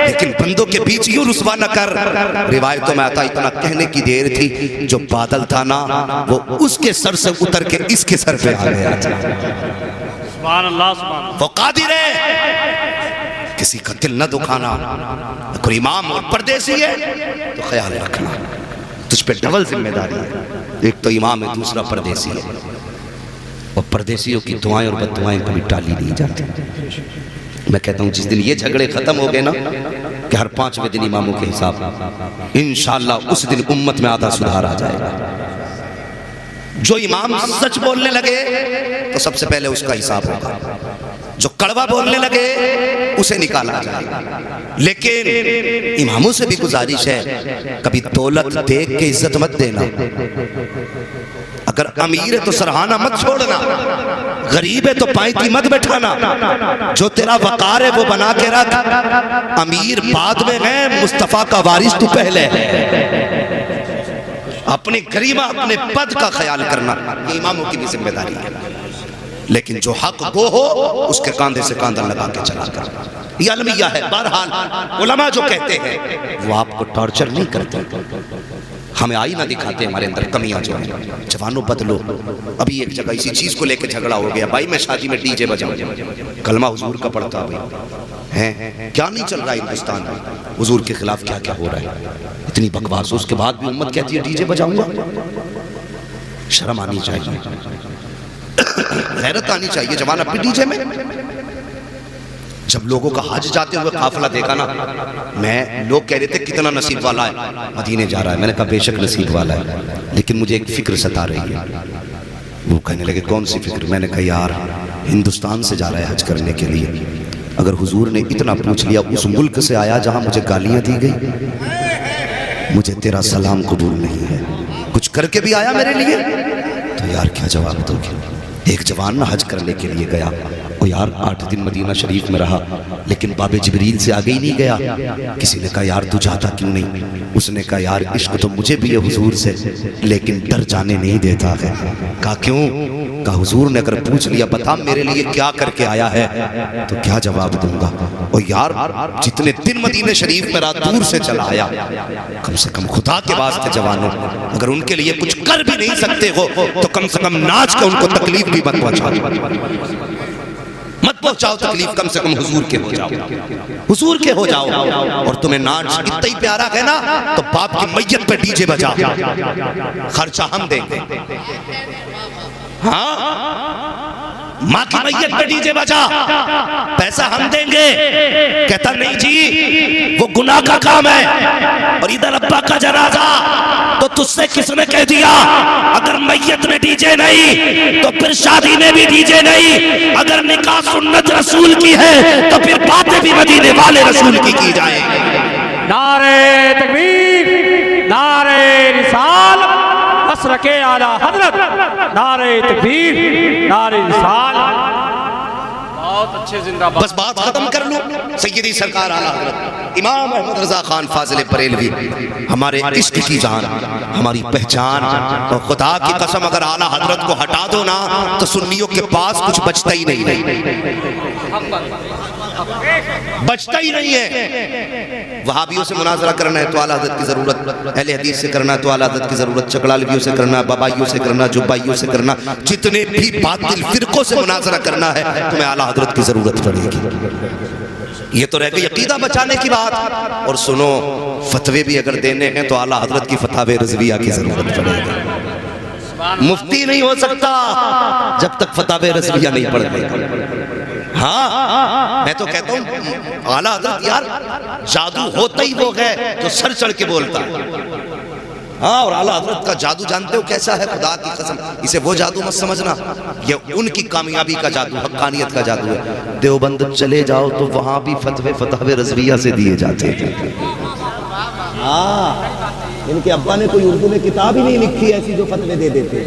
लेकिन बंदों के बीच यूं रुसवा न कर। रिवायतों में आता इतना कहने की देर थी, जो बादल था ना वो उसके सर से उतर के इसके सर पे आ गया। सुभान अल्लाह, सुभान अल्लाह। वो कादिर है, किसी का दिल न दुखाना। कोई इमाम और परदेसी है तो ख्याल रखना, तुझ पे डबल जिम्मेदारी है। एक तो इमाम है, दूसरा परदेसी है। और परदेसियों की दुआएं और बद्दुआएं कभी टाली नहीं जाती। मैं कहता हूं जिस दिन ये झगड़े खत्म हो गए ना कि हर 5वें दिन इमामों के हिसाब, इंशाअल्लाह उस दिन उम्मत में आधा सुधार आ जाएगा। जो इमाम सच बोलने लगे तो सबसे पहले उसका हिसाब होगा। जो कड़वा बोलने लगे उसे निकाला जाएगा। लेकिन इमामों से भी गुजारिश है, कभी दौलत देख के इज्जत मत देना। अगर अमीर है तो सरहाना मत छोड़ना, गरीब है तो पायती मत बैठाना। जो तेरा वकार है वो बना के रख। अमीर बाद में है, मुस्तफा का वारिस तू पहले है। अपनी गरिमा, अपने पद का ख्याल करना ये इमामों की भी जिम्मेदारी है। लेकिन जो हक वो हो उसके कांधे से कांधा लगा के चला कर, ये अलमिया है। बहरहाल उलमा जो कहते हैं वो आपको टॉर्चर नहीं करते, हमें आईना दिखाते हमारे अंदर कमियां जो हैं। जवानों बदलो। अभी एक जगह इसी चीज को लेकर झगड़ा हो गया, भाई मैं शादी में डीजे बजाऊं, कलमा हुजूर का पढ़ता भाई है, क्या नहीं चल रहा है हिंदुस्तान में, हुजूर के खिलाफ क्या क्या हो रहा है, इतनी बकवास। उसके बाद भी उम्मत कहती है डीजे बजाऊंगा। शर्म आनी चाहिए, गैरत आनी चाहिए। जवान अब भी डीजे में। जब लोगों का हज जाते हुए काफिला देखा ना, मैं लोग कह रहे थे कितना नसीब वाला है मदीने जा रहा है। मैंने कहा बेशक नसीब वाला है, लेकिन मुझे एक फिक्र सता रही है। वो कहने लगे कौन सी फिक्र? मैंने कहा यार हिंदुस्तान से जा रहा है हज करने के लिए, अगर हुजूर ने इतना पूछ लिया, उस मुल्क से आया जहां मुझे गालियां दी गई, मुझे तेरा सलाम कबूल नहीं है, कुछ करके भी आया मेरे लिए, तो यार क्या जवाब दोगे? एक जवान ना हज करने के लिए गया, वो यार 8 दिन मदीना शरीफ में रहा, लेकिन बाबे जिब्रील से आगे ही नहीं गया। किसी ने कहा यार तू जाता क्यों नहीं? उसने कहा यार इश्क तो मुझे भी है हुजूर से, लेकिन डर जाने नहीं देता है। कहा क्यों? कहा हुजूर ने अगर पूछ लिया बता मेरे लिए क्या करके आया है, तो क्या जवाब दूंगा? और यार जितने दिन मदीने शरीफ में रहा, दूर से चला आया, कम से कम खुदा के वास्ते जवानों, अगर उनके लिए कुछ कर भी नहीं सकते हो तो कम से कम नाच के उनको तकलीफ भी मत पहुंचाओ तकलीफ, कम से कम हुजूर के हो जाओ, हुजूर के हो जाओ। और तुम्हें नाच इतना ही प्यारा है ना, तो बाप की मैयत पे डीजे बजा, खर्चा हम देंगे। हाँ, माँ की मैयत पे डीजे बजा, पैसा हम देंगे। कहता नहीं जी वो गुनाह का काम है, और इधर अब्बा का जनाजा, तो तुझसे किसने कह दिया अगर मैयत में डीजे नहीं तो फिर शादी में भी डीजे नहीं? अगर निकाह सुन्नत रसूल की है तो फिर बातें भी मदीने वाले रसूल की जाएंगी। नारे तकबीर, नारे रिसालत, मसलके आला हजरत, नारे तकबीर, नारे रिसालत। बहुत अच्छे जिंदाबाद। बस बात खत्म कर लूं। सैयदी सरकार आला हजरत इमाम अहमद रजा खान फाजिल बरेलवी हमारे इश्क की जान, हमारी पहचान, और खुदा की कसम अगर आला हजरत को हटा दो ना तो सुन्नियों के पास कुछ बचता ही नहीं, बचता ही नहीं है। वहाबियों से मुनाजरा करना है तो आला हजरत की जरूरत, अहले हदीस से करना है तो आला हजरत की जरूरत, चकलालवियों से करना, बाबाइयों से करना, जुब्बाइयों से करना, जितने भी बातिल फिरकों से मुनाजरा करना है तुम्हें आला हजरत की जरूरत पड़ेगी। ये तो रह गई अकीदा बचाने की बात। और सुनो, फतवे भी अगर देने हैं तो आला हजरत की फतावे रज़विया की जरूरत पड़ेगी। मुफ्ती नहीं हो सकता जब तक फतावे रज़विया नहीं पढ़ लेगा। हाँ, मैं तो कहता हूँ आला हजरत यार जादू होता ही वो है जो सर चढ़ के बोलता है। हाँ, और आला हजरत का जादू जानते हो कैसा है? खुदा की कसम, इसे वो जादू मत समझना, ये उनकी कामयाबी का जादू, हक्कानियत का जादू है। देवबंद चले जाओ तो वहां भी फतवे फतावे रज़विया से दिए जाते हैं। हाँ, इनके अब्बा ने कोई उर्दू में किताब ही नहीं लिखी ऐसी जो फतवे दे देते।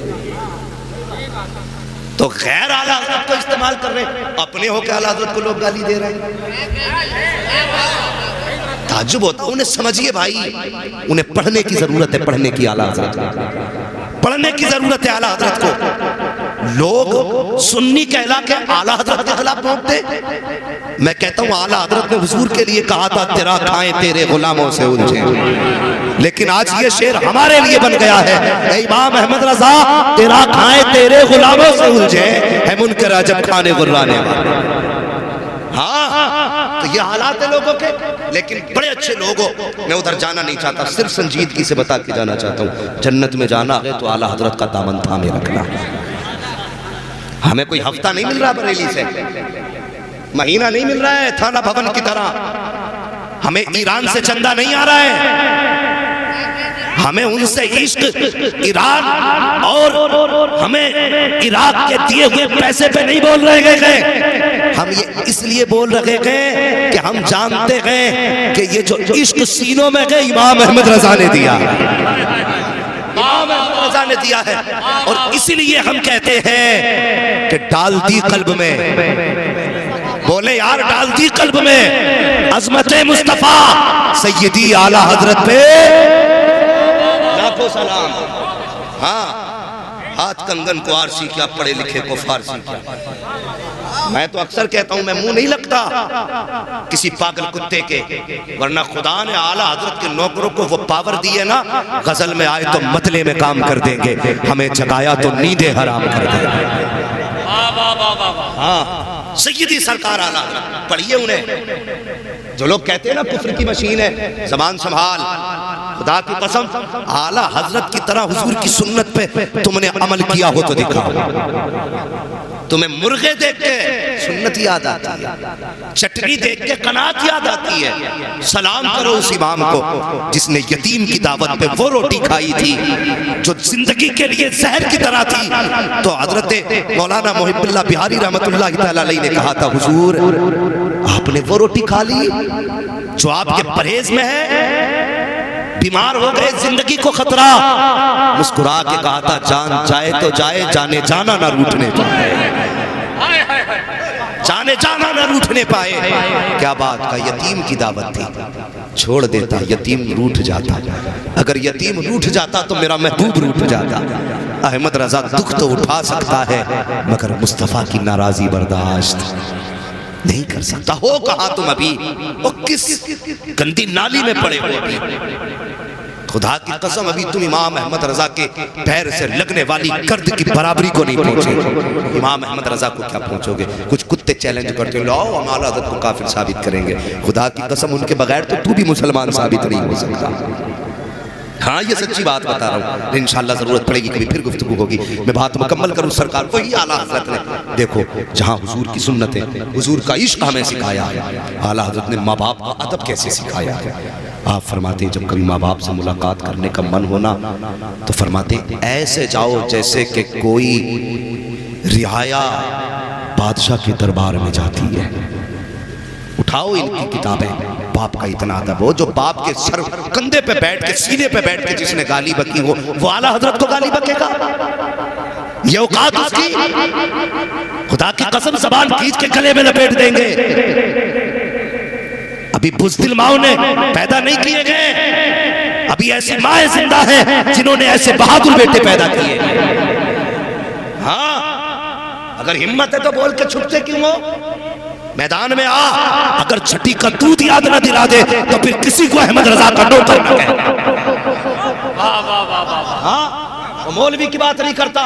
तो खैर आला हजरत को इस्तेमाल कर रहे, अपने हो के आला हजरत को लोग गाली दे रहे हैं। ताज्जुब होता, उन्हें समझिए भाई, उन्हें पढ़ने की जरूरत है, पढ़ने की आला हजरत को, पढ़ने की जरूरत है आला हजरत को। लोग सुन्नी कहला के आला हजरत के खिलाफ बोलते। मैं कहता हूँ आला हजरत ने हुजूर के लिए कहा था तेरा खाएं तेरे गुलामों से उलझे, लेकिन आज ये शेर हमारे लिए बन गया है, इमाम अहमद रजा तेरा खाएं तेरे गुलामों से उलझे है मुनकर अजब खाने गुर्राने वाले। हाँ, तो ये हालात है लोगों के, लेकिन बड़े अच्छे लोग हो। मैं उधर जाना नहीं चाहता, सिर्फ संजीदगी से बता के जाना चाहता हूँ। जन्नत में जाना है तो आला हजरत का दामन थामे रखना। हमें कोई हफ्ता नहीं मिल रहा बरेली से, महीना नहीं मिल रहा है थाना भवन की तरह, हमें ईरान से चंदा नहीं आ रहा है, हमें उनसे इश्क ईरान और हमें इराक के दिए हुए पैसे पे नहीं बोल रहे गए, हम ये इसलिए बोल रहे गए कि हम जानते हैं कि ये जो इश्क सीनों में गए इमाम अहमद रजा ने दिया, इमाम अहमद रजा ने दिया है। और इसीलिए हम कहते हैं कि डाल दी कल्ब में, बोले यार डाल दी कल्ब में अजमत मुस्तफा सैयदी आला हजरत पे लाखों सलाम। हाँ, हाथ कंगन को आरसी क्या, पढ़े लिखे को फारसी क्या। मैं तो अक्सर कहता हूं मैं मुंह नहीं लगता किसी पागल कुत्ते के, वरना खुदा ने आला हजरत के नौकरों को वो पावर दी है ना, गजल में आए तो मतले में काम कर देंगे, हमें जगाया तो नींदें हराम कर देंगे। हाँ, सैयदी सरकार आला हजरत, पढ़िए उन्हें। जो लोग कहते हैं ना कुफ्र की मशीन है, जबान संभाल, खुदा की कसम आला हजरत की तरह हुजूर की सुन्नत पे तुमने अमल किया हो तो दिखाओ। तुम्हें मुर्गे देख के सुन्नत याद आती है, चटनी देख के कनात याद आती है। सलाम करो उस इमाम को जिसने यतीम की दावत पे वो रोटी खाई थी जो जिंदगी के लिए जहर की तरह थी। तो हजरत मौलाना मोहिब्बुल्लाह बिहारी रहमतुल्लाह तआला अलैहि ने कहा था, हुजूर आपने वो रोटी खा ली जो आपके परहेज में है, बीमार हो गए, जिंदगी को खतरा, मुस्कुरा के कहा था जान जाए तो जाए, जाने जाना ना रूठने पाए, जाने जाना ना रूठने पाए। क्या बात का, यतीम की दावत थी, छोड़ देता यतीम रूठ जाता, अगर यतीम रूठ जाता तो मेरा महबूब रूठ जाता। अहमद रजा दुख तो उठा सकता है मगर मुस्तफा की नाराजी बर्दाश्त नहीं कर सकता। हो कहां तुम अभी, वो किस गंदी नाली में पड़े हो अभी। खुदा की कसम अभी तुम इमाम अहमद रजा के पैर से लगने वाली गर्द की बराबरी को नहीं पहुंचे। इमाम अहमद रजा को क्या पहुंचोगे? कुछ कुत्ते चैलेंज करते हो, लाओ हम आला हज़रत को काफिर साबित करेंगे। खुदा की कसम उनके बगैर तो तू भी मुसलमान साबित नहीं हो सकता। हाँ, ये सच्ची बात बता रहा हूँ, इंशाअल्लाह जरूरत पड़ेगी कभी फिर गुफ्तगू होगी, मैं बात मुकम्मल करूँ। सरकार वही आला हज़रत ने, देखो जहाँ हुजूर की सुन्नत है, हुजूर का इश्क हमें सिखाया है, आला हज़रत ने माँ बाप का अदब कैसे सिखाया है। आप फरमाते हैं जब कभी माँ बाप से मुलाकात करने का मन होना तो फरमाते ऐसे जाओ जैसे कि कोई रियाया बादशाह के दरबार में जाती है। उठाओ इनकी किताबें, बाप का इतना अदब हो, जो बाप के सर कंधे पे बैठ के, सीने पे बैठ के जिसने गाली बकी हो वो आला हजरत को गाली बकेगा? ये औकात उसकी? खुदा की कसम जबान खींच के गले में लपेट देंगे। अभी बुज़दिल माओ ने पैदा नहीं किए गए, अभी ऐसी माएं जिंदा हैं जिन्होंने ऐसे बहादुर बेटे पैदा किए। हाँ, अगर हिम्मत है तो बोल के छुपते क्यों हो? मैदान में आ, अगर छठी का दूध याद ना दिला दे तो फिर किसी को अहमद रजा का नौकर न कहे। हाँ, मौलवी की बात नहीं करता।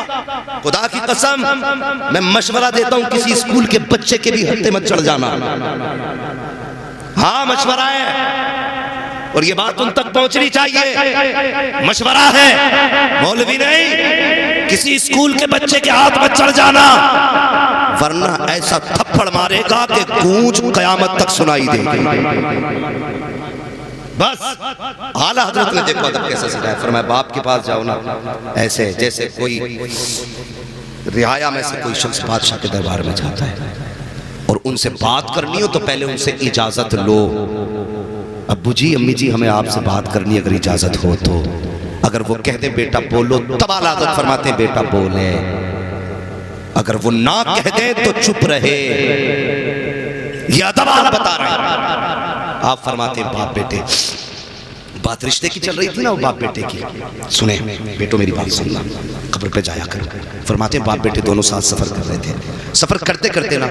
खुदा की कसम मैं मशवरा देता हूं, किसी स्कूल के बच्चे के भी हत्थे मत चढ़ जाना। हाँ, मशवरा है और ये बात उन तक पहुंचनी चाहिए। मशवरा है, मौलवी नहीं। किसी स्कूल के बच्चे के हाथ मत चढ़ जाना, वरना ऐसा थप्पड़ मारेगा कि गूंज कयामत तक सुनाई देगी। बस आला हजरत ने देखो अदब कैसे सिखाया। फरमाया बाप के पास जाओ ना ऐसे जैसे कोई रियाया में से कोई शख्स बादशाह के दरबार में जाता है और उनसे बात करनी हो तो पहले उनसे इजाजत लो। अब्बू जी, अम्मी जी, हमें आपसे बात करनी, अगर इजाजत हो तो। अगर वो कह दे बेटा बोलो, तब आला हज़रत फरमाते हैं बेटा बोले। अगर वो ना कह दे तो चुप रहे। ये अदब आला बता रहे हैं। आप फरमाते हैं बाप बेटे, बात रिश्ते की चल रही थी ना, वो बाप बेटे की। सुने बेटो मेरी बात सुनना, कब्र पे जाया कर। फरमाते हैं बाप बेटे दोनों साथ सफर कर रहे थे। सफर करते करते ना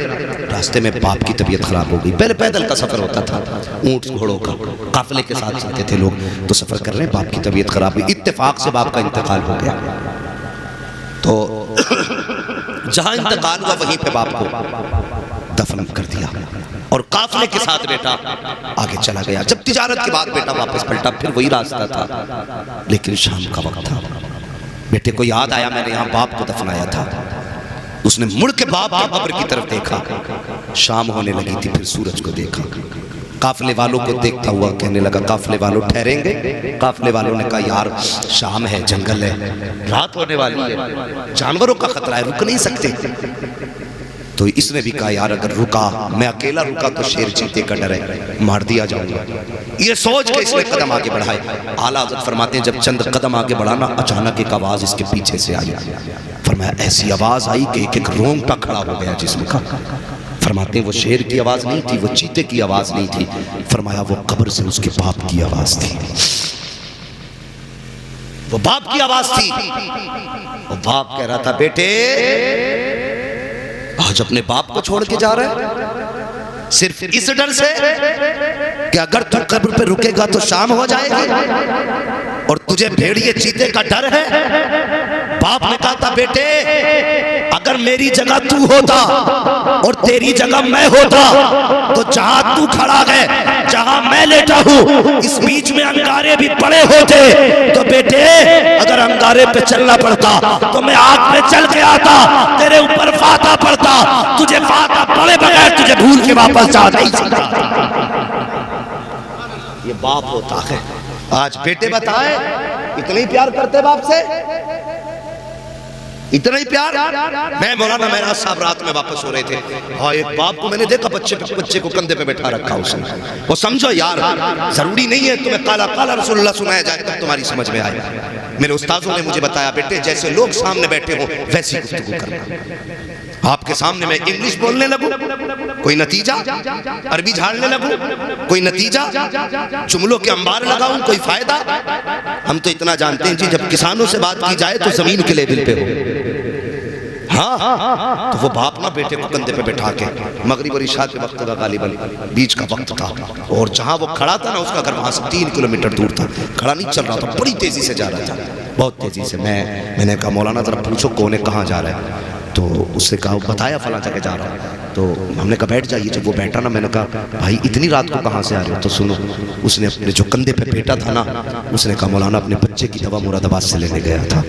रास्ते में बाप की तबीयत खराब हो गई। पहले पैदल का सफर होता था, ऊंट घोड़ों का, काफिले के साथ चलते थे लोग। तो सफर कर रहे हैं, बाप की तबीयत खराब हुई। इत्तेफाक से बाप का इंतकाल हो गया। तो जहां इंतकाल हुआ वहीं पे बाप को दफन कर दिया और काफिले के साथ बेटा आगे चला गया। जब तिजारत के बाद बेटा वापस पलटा, फिर वही रास्ता था, लेकिन शाम का वक्त था। बेटे को याद आया मैंने यहाँ बाप को दफनाया था। उसने मुड़ के बाप की कब्र की तरफ देखा। शाम होने लगी थी, फिर सूरज को देखा। काफिले वालों को देखता हुआ कहने लगा, काफिले वालों ठहरेंगे? काफिले वालों ने कहा यार शाम है, जंगल है, रात होने वाली है, जानवरों का खतरा है, रुक नहीं सकते। तो इसने भी कहा यार अगर रुका, मैं अकेला रुका तो शेर चीते का डर है, मार दिया जाऊंगा। ये सोच के इसने कदम आगे बढ़ाए। आला हज़रत फरमाते हैं जब चंद कदम आगे बढ़ाना, अचानक एक आवाज इसके पीछे से आई। फरमाया ऐसी आवाज आई कि एक एक रोंगटा खड़ा हो गया जिस्म का। फरमाते हैं वो शेर की आवाज नहीं थी, वो चीते की आवाज नहीं थी, फरमाया वो कब्र से उसके बाप की आवाज थी। वो बाप की आवाज थी। वो बाप कह रहा था बेटे आज अपने बाप को छोड़ के जा रहा है सिर्फ इस डर से कि अगर तू कब्र पे रुकेगा तो शाम हो जाएगी, और तुझे भेड़िए चीते का डर है। बाप ने कहा था बेटे अगर मेरी जगह तू होता और तेरी जगह मैं होता तो जहां तू खड़ा है, जहां मैं लेटा हूं, इस बीच में अंगारे भी पड़े होते तो बेटे अगर अंगारे पे चलना पड़ता तो मैं आग पे चल के आता, तेरे ऊपर फाता पड़ता, तुझे फाता पड़े बगैर तुझे भूल के वापस जा नहीं सकता। ये बाप होता है। आज बेटे बताए इतना ही प्यार करते बाप से, इतना ही प्यार। मैं मौलाना महराज साहब रात में वापस हो रहे थे, हाँ एक बाप को मैंने देखा बच्चे को कंधे पे बैठा रखा उसने। वो समझो यार जरूरी नहीं है तुम्हें काला काला रसूलुल्लाह सुनाया जाए तब तुम्हारी समझ में आए। मेरे उस्तादों ने मुझे बताया बेटे जैसे लोग सामने बैठे हो वैसी गुफ्तगू करना। आपके सामने मैं इंग्लिश बोलने लगूं कोई नतीजा, अरबी झाड़ने लगूं कोई नतीजा, जुमलों के अंबार लगाऊं कोई फायदा। हम तो इतना जानते हैं जी जब किसानों से बात की जाए तो जमीन के लेवल पे हो। हाँ तो वो बाप ना बेटे को कंधे पे बैठा के, मगरिब और इशा के वक्त का गालिबन बीच का वक्त था, और जहां वो खड़ा था ना उसका घर वहां से 3 किलोमीटर दूर था, खड़ा नहीं चल रहा था, बड़ी तेजी से जा रहा था, बहुत तेजी से। मैंने कहा मौलाना जरा पूछो कौन है, कहाँ जा रहा है? तो उससे कहा बताया फला जगह जा रहा है। तो हमने कहा बैठ जाइए। जब वो बैठा ना मैंने कहा भाई इतनी रात को कहाँ से आ रहे हो? तो सुनो, उसने अपने जो कंधे पे बैठा था ना, उसने कहा मौलाना अपने बच्चे की दवा मुरादाबाद से लेने गया था।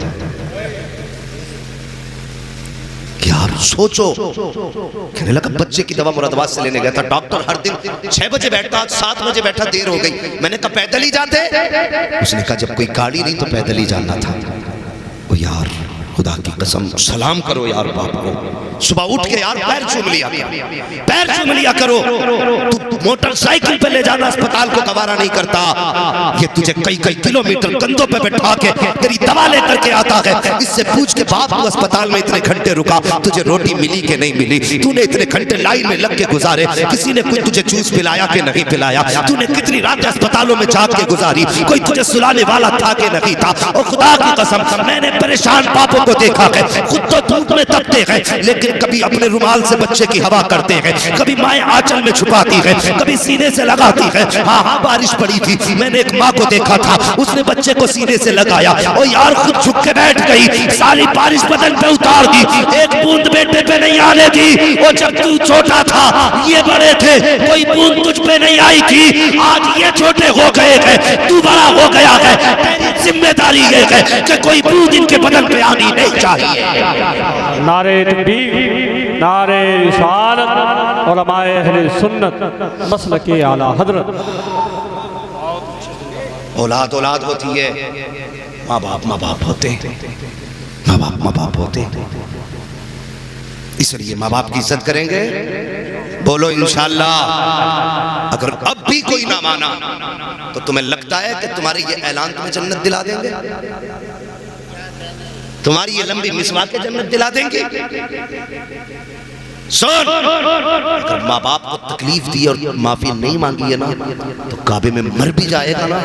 यार सोचो, कहने लगा बच्चे की दवा मुरादाबाद से लेने गया था। डॉक्टर हर दिन 6 बजे बैठता, 7 बजे बैठा, देर हो गई। मैंने कहा पैदल ही जाते? उसने कहा जब कोई गाड़ी नहीं तो पैदल ही जाना था। ओ यार खुदा की कसम सलाम करो यार बाप को, सुबह उठ के यार पैर चूम लिया, पैर चूम लिया करो। तू मोटरसाइकिल पे ले जाना अस्पताल को गवारा नहीं करता, ये तुझे कई कई किलोमीटर कंधों पे बैठा के तेरी दवा लेकर के आता है। इससे पूछ के बाप तू अस्पताल में इतने घंटे रुका, तुझे रोटी मिली कि नहीं मिली? तूने इतने घंटे लाइन में लग के गुजारे, किसी ने कोई तुझे जूस पिलाया कि नहीं पिलाया? तूने कितनी रात अस्पतालों में जाग के गुजारी, कोई तुझे सुलाने वाला था कि नहीं था? और खुदा की कसम मैंने परेशान पापों को देखा है, खुद तो धूप में तपते हैं लेकिन कभी अपने रुमाल से बच्चे की हवा करते हैं, कभी माएं आंचल में छुपाती है, कभी सीने से लगाती है। हाँ हाँ बारिश पड़ी थी, मैंने एक माँ को देखा था, उसने बच्चे को सीने से लगाया और यार खुद झुक के बैठ गई, सारी बारिश बदन पे उतार दी, एक बूंद बेटे पे नहीं आने दी। और जब तू छोटा था ये बड़े थे, कोई बूंद तुझ पे नहीं आई थी, आज ये छोटे हो गए हैं, तू बड़ा हो गया है, तेरी जिम्मेदारी ये है कि कोई बूंद इनके बदन पे आनी नहीं चाहिए। नारे तकबीर, नारे रिसालत, उलमाए अहले सुन्नत मसलके आला हजरत। औलाद औलाद होती है, माँ बाप होते, माँ बाप होते। इसलिए माँ बाप की इज्जत करेंगे। बोलो इंशाअल्लाह। अगर अब भी कोई ना माना तो तुम्हें लगता है कि तुम्हारे ये ऐलान तुम्हें जन्नत दिला देंगे? तुम्हारी ये लंबी मिसवाक के जन्नत दिला देंगे? सुन, अगर माँ बाप को तकलीफ दी और माफी नहीं मांगी है ना तो काबे में मर भी जाएगा ना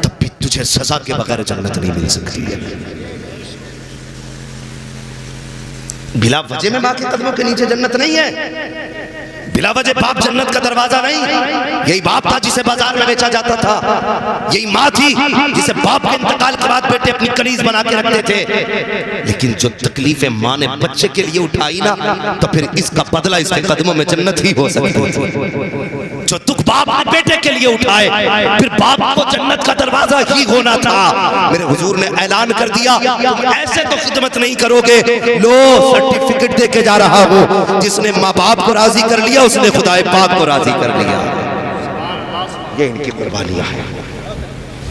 तब भी तुझे सजा के बगैर जन्नत नहीं मिल सकती है। बिला वजह में माँ के कदमों के नीचे जन्नत नहीं है, बिला वजह बाप जन्नत का दरवाजा नहीं। यही बाप था जिसे बाजार में बेचा जाता था, यही माँ थी जिसे बाप के इंतकाल के बाद बेटे अपनी कनीज बना के रखते थे। लेकिन जो तकलीफें माँ ने बच्चे के लिए उठाई ना तो फिर इसका बदला इसके कदमों में जन्नत ही हो सकती है। जो दुख बाप ने बेटे के लिए उठाए फिर बाप को जन्नत का दरवाजा ही होना था। मेरे हुजूर ने ऐलान कर दिया तुम ऐसे तो खिदमत नहीं करोगे, लो सर्टिफिकेट दे के जा रहा हूँ, जिसने माँ बाप को राजी कर लिया उसने खुदाए पाक को राजी कर लिया। ये इनकी कुर्बानियाँ हैं।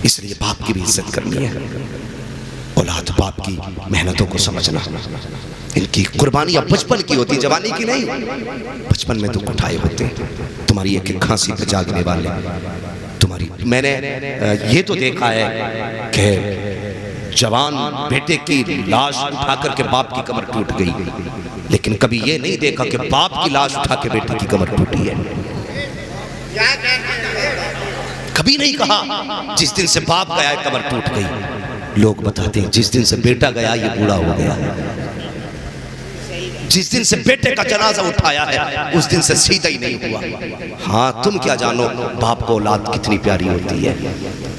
इसलिए बाप की भी इज्जत करनी है, औलाद बाप की मेहनतों को समझना। इनकी कुर्बानियाँ बचपन की होती, जवानी की नहीं। बचपन में दुख उठाए होते, तुम्हारी एक खांसी पे जागने वाले, तुम्हारी मैंने ये तो देखा है कि जवान बेटे की लाश उठा करके बाप की कमर टूट गई, लेकिन कभी ये नहीं देखा कि बाप की लाश उठा के बेटे की कमर टूटी है। कभी नहीं कहा जिस दिन से बाप गया है कमर टूट गई। लोग बताते हैं जिस दिन से बेटा गया ये बूढ़ा हो गया, जिस दिन से बेटे का जनाजा उठाया है उस दिन से सीधा ही नहीं हुआ। हाँ, तुम क्या जानो बाप को औलाद कितनी प्यारी होती है।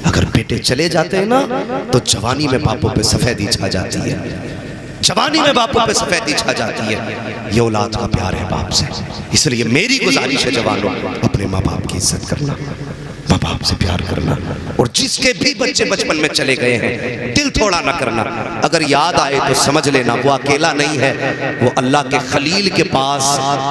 अगर बेटे चले जाते हैं ना तो जवानी में बापों पे सफेदी छा जाती है, जवानी में बापों पे सफेदी छा जाती है। ये औलाद का प्यार है बाप से। इसलिए मेरी गुजारिश है जवानों, अपने माँ बाप की इज्जत करना, माँ बाप से प्यार करना। और जिसके भी बच्चे बचपन में चले गए हैं दिल थोड़ा ना करना। अगर याद आए तो समझ लेना वो अकेला नहीं है, वो अल्लाह के खलील के पास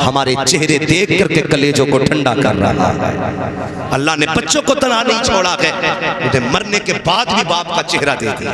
हमारे चेहरे देख करके कलेजों को ठंडा कर रहा है। अल्लाह ने बच्चों को तना नहीं छोड़ा है, उन्हें मरने के बाद भी बाप का चेहरा दे दिया,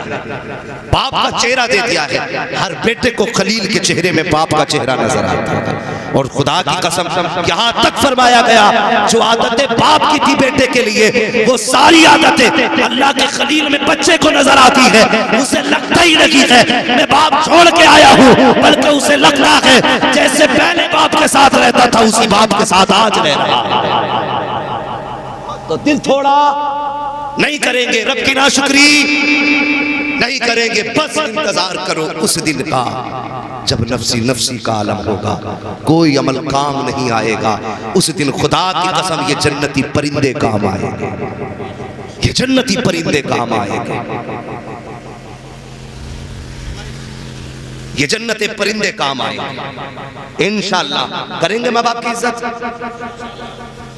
बाप का चेहरा दे दिया है। हर बेटे को खलील के चेहरे में बाप का चेहरा नजर आता है। और खुदा की कसम यहाँ तक फरमाया गया जो आदतें बाप की थी बेटे के लिए वो सारी आदतें अल्लाह के खलील में बच्चे को नजर आती है। उसे लगता ही नहीं है मैं बाप छोड़ के आया हूँ, बल्कि उसे लगता है जैसे पहले बाप के साथ रहता था उसी बाप के साथ आज रह रहा है। तो दिल थोड़ा नहीं करेंगे, रब की नाशुक्री नहीं करेंगे। बस इंतजार करो उस दिन का जब नफ्सी नफ्सी का आलम होगा, कोई अमल काम नहीं आएगा। उस दिन खुदा की कसम ये जन्नती परिंदे काम आएंगे, ये जन्नती परिंदे काम आएंगे, ये जन्नते परिंदे काम आएंगे। इंशाअल्लाह करेंगे माँ बाप की इज्जत।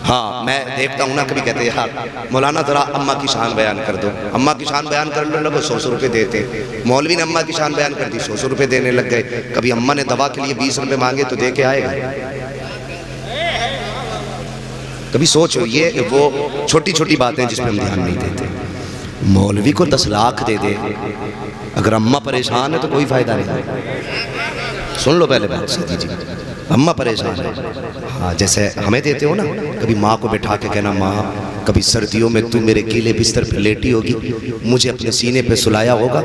हाँ, मैं देखता हूँ ना कभी कहते हैं यार मौलाना जरा अम्मा की शान बयान कर दो, अम्मा की शान बयान करने लगो 100 रुपये देते। मौलवी ने अम्मा की शान बयान कर दी 100 रुपये देने लग गए। कभी अम्मा ने दवा के लिए 20 रुपये मांगे तो दे के आएगा? कभी सोचो, ये वो छोटी छोटी बातें जिसमें हम ध्यान नहीं देते। मौलवी को 10 लाख दे दे, अगर अम्मा परेशान है तो कोई फायदा नहीं। सुन लो पहले बात सीधी जी, अम्मा परेशान है। हाँ, जैसे हमें देते हो ना, कभी माँ को बैठा के कहना माँ कभी सर्दियों में तू मेरे गीले बिस्तर पर लेटी होगी, मुझे अपने सीने पे सुलाया होगा,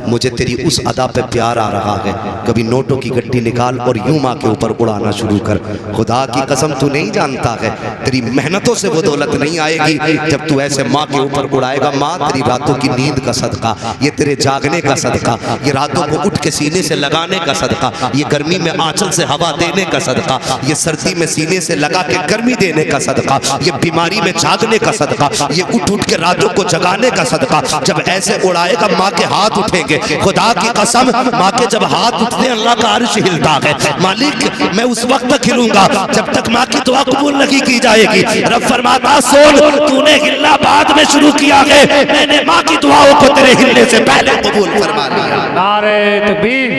मुझे तेरी उस अदा पे प्यार आ रहा है। कभी नोटों की गड्डी निकाल और यूं माँ के ऊपर उड़ाना शुरू कर। खुदा की कसम तू नहीं जानता है तेरी मेहनतों से वो दौलत नहीं आएगी जब तू ऐसे माँ के ऊपर उड़ाएगा। माँ तेरी रातों की नींद का सदका, ये तेरे जागने का सदका, ये रातों को उठ के सीने से लगाने का सदका, ये गर्मी में आंचल से हवा देने का सदका, ये सर्दी में सीने से लगा के गर्मी देने का सदका, ये बीमारी में जागने का सदका, ये उठ उठ के रातों को जगाने का सदका। जब ऐसे उड़ाएगा माँ के हाथ उठेंगे। खुदा की कसम माँ के जब हाथ उठते अल्लाह का अर्श हिलता है। मालिक मैं उस वक्त तक हिलूंगा जब तक माँ की दुआ कबूल नहीं की जाएगी। रब फरमाता सुन, तूने हिलना बाद में शुरू किया है, मैंने माँ की दुआओं को तेरे हिलने से पहले कबूल फरमा लिया। नारे तकबीर,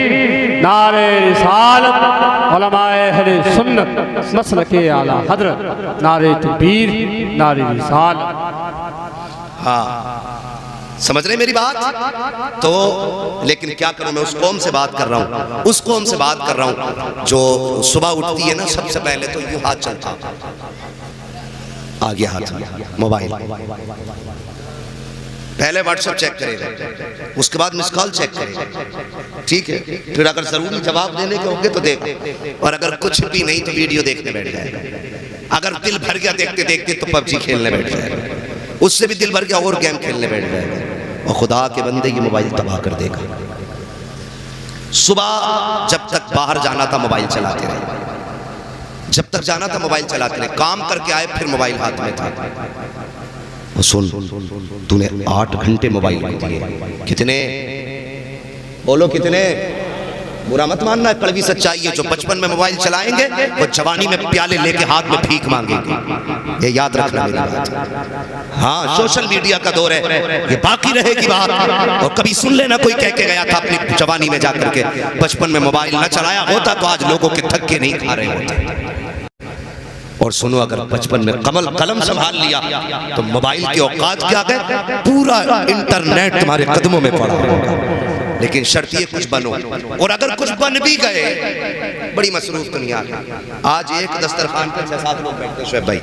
नारे रिसालत, उलमाए अहले सुन्नत मसलके आला हजरत, नारे तकबीर, नारे रिसालत। हाँ, समझ रहे मेरी बात? तो लेकिन क्या करूं, मैं उस कौम से बात कर रहा हूं, उस कौम से बात कर रहा हूं जो सुबह उठती है ना, सबसे पहले तो यूं हाथ चलता, आ गया हाथ मोबाइल, पहले व्हाट्सएप चेक करेगा, उसके बाद मिस कॉल चेक करेगा, ठीक है। फिर अगर जरूरी जवाब देने के होंगे तो देगा, और अगर कुछ भी नहीं तो वीडियो देखने बैठ जाएगा। अगर दिल भर गया देखते देखते तो पबजी खेलने बैठ जाएगा, उससे भी दिल भर गया और गेम खेलने बैठ जाएगा। और खुदा के बंदे ये मोबाइल तबाह कर देगा। सुबह जब तक बाहर जाना था मोबाइल चलाते रहे, जब तक जाना था मोबाइल चलाते रहे, काम करके आए फिर मोबाइल हाथ में था। सुन, तूने 8 घंटे मोबाइल को दिए, कितने बोलो कितने? बुरा मत मानना, कड़वी सच्चाई है। जो बचपन में मोबाइल चलाएंगे वो जवानी में प्याले लेके हाथ में भीख मांगेंगे, ये याद रखना मेरी बात। हाँ, सोशल मीडिया का दौर है, ये बाकी रहेगी बात। और कभी सुन लेना कोई कह के गया था अपनी जवानी में जाकर के बचपन में मोबाइल न चलाया होता तो आज लोगों के धक्के नहीं खा रहे होते। और सुनो, अगर बचपन में कलम संभाल लिया तो मोबाइल की औकात क्या गए, पूरा इंटरनेट तुम्हारे कदमों में पड़ा होगा। लेकिन शर्त ये कुछ बनो, और अगर कुछ बन भी गए, बड़ी मसरूफ दुनिया है। आज एक दस्तरखान पे 6-7 लोग बैठते हैं शुएब भाई,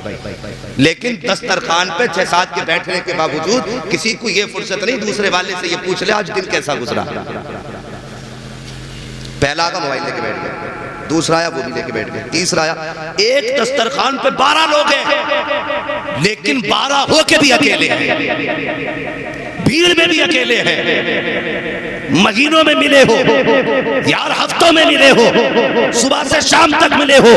लेकिन दस्तरखान पे 6-7 के बैठने के बावजूद किसी को ये फुर्सत नहीं दूसरे वाले से ये पूछ ले आज दिन कैसा गुजरा। पहला का मोबाइल लेके बैठ गया, दूसरा आया वो भी लेके बैठ गया, तीसरा आया। एक दस्तरखान पे 12 लोग हैं, लेकिन 12 होके भी अकेले हैं, भीड़ में भी अकेले हैं। महीनों में मिले हो यार, हफ्तों में मिले हो, सुबह से शाम तक मिले हो,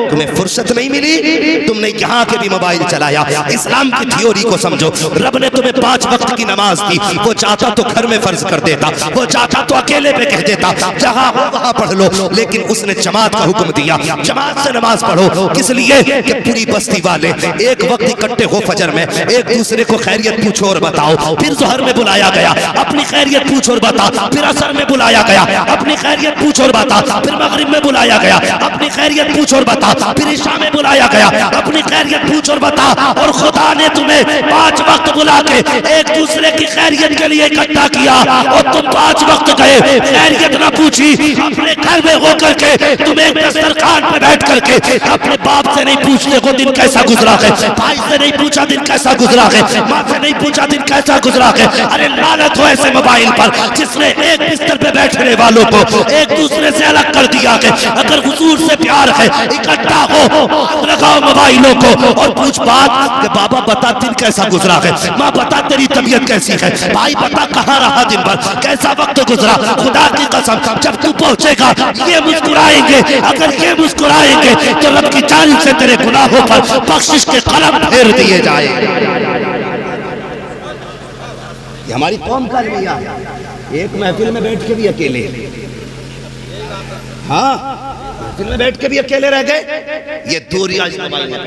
तुम्हें फुर्सत नहीं मिली, तुमने यहाँ के भी मोबाइल चलाया। इस्लाम की थ्योरी को समझो, रब ने तुम्हें 5 वक्त की नमाज दी, वो चाहता तो घर में फर्ज कर देता, वो चाहता तो अकेले पे कह देता जहाँ हो वहाँ पढ़ लो, लेकिन उसने जमात का हुक्म दिया, जमात से नमाज पढ़ो। किस लिए कि पूरी बस्ती वाले एक वक्त इकट्ठे हो फजर में, एक दूसरे को खैरियत पूछो और बताओ। फिर जोहर में बुलाया गया, अपनी खैरियत पूछो और बता। फिर असर में बुलाया गया, अपनी खैरियत पूछो और बता। फिर मगरिब में बुलाया गया, अपनी खैरियत पूछो और बता। फिर इशा में बुलाया गया, अपनी खैरियत पूछो और बता। और खुदा ने तुम्हें 5 वक्त बुला के एक दूसरे की खैरियत के लिए इकट्ठा किया, और तुम 5 वक्त गए, खैरियत ना पूछी। अपने घर में होकर के तुम एक दस्तरखान पे बैठ करके अपने बाप से नहीं पूछते हो दिन कैसा गुजरा है, भाई से नहीं पूछा दिन कैसा गुजरा है, माँ से नहीं पूछा दिन कैसा गुजरा है। अरे लानत हो ऐसे मोबाइल पर जिसने एक बिस्तर पे बैठने वालों को एक दूसरे से अलग कर दिया है। अगर हुजूर से प्यार है, इकट्ठा हो, लगाओ मोबाइलों को और पूछ बात कि बाबा बता दिन कैसा गुजरा है, माँ बता तेरी तबीयत कैसी है, भाई बता कहाँ रहा दिन भर, कैसा वक्त गुजरा। खुदा की कसम जब तू पहुंचेगा ये मुस्कुराएंगे, अगर ये मुस्कुराएंगे तो रब की जानिब से तेरे गुनाहों पर बख्शिश के कलम फेर दिए जाएंगे। हमारी कौम का रवैया, एक महफिल में बैठ के भी अकेले, हाँ महफिल में बैठ के भी अकेले रह गए। ये दो रियाज मोबाइल है,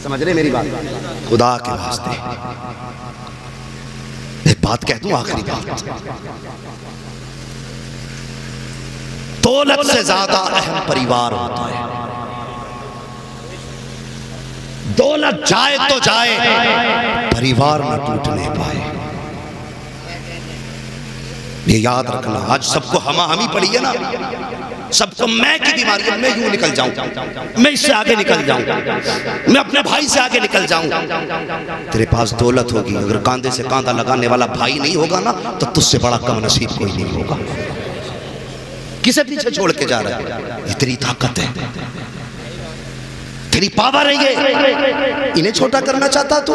समझ रहे मेरी बात? खुदा के वास्ते एक बात कह दूं, आखिरी बात, दौलत से ज्यादा अहम परिवार होता है। दौलत जाए तो जाए, परिवार न टूटने पाए, ये याद रखना। आज सबको हमी पड़ी है ना, सबको मैं की बीमारी है, मैं यूं निकल जाऊं, मैं इससे आगे निकल जाऊं, मैं अपने भाई से आगे निकल जाऊं। तेरे पास दौलत होगी, अगर कांधे से कांधा लगाने वाला भाई नहीं होगा ना, तो तुझसे बड़ा कम नसीब कोई नहीं होगा। किसे पीछे छोड़ के जा रहा है? ये तेरी ताकत है, तेरी पावर है, ये इन्हें छोटा करना चाहता तू?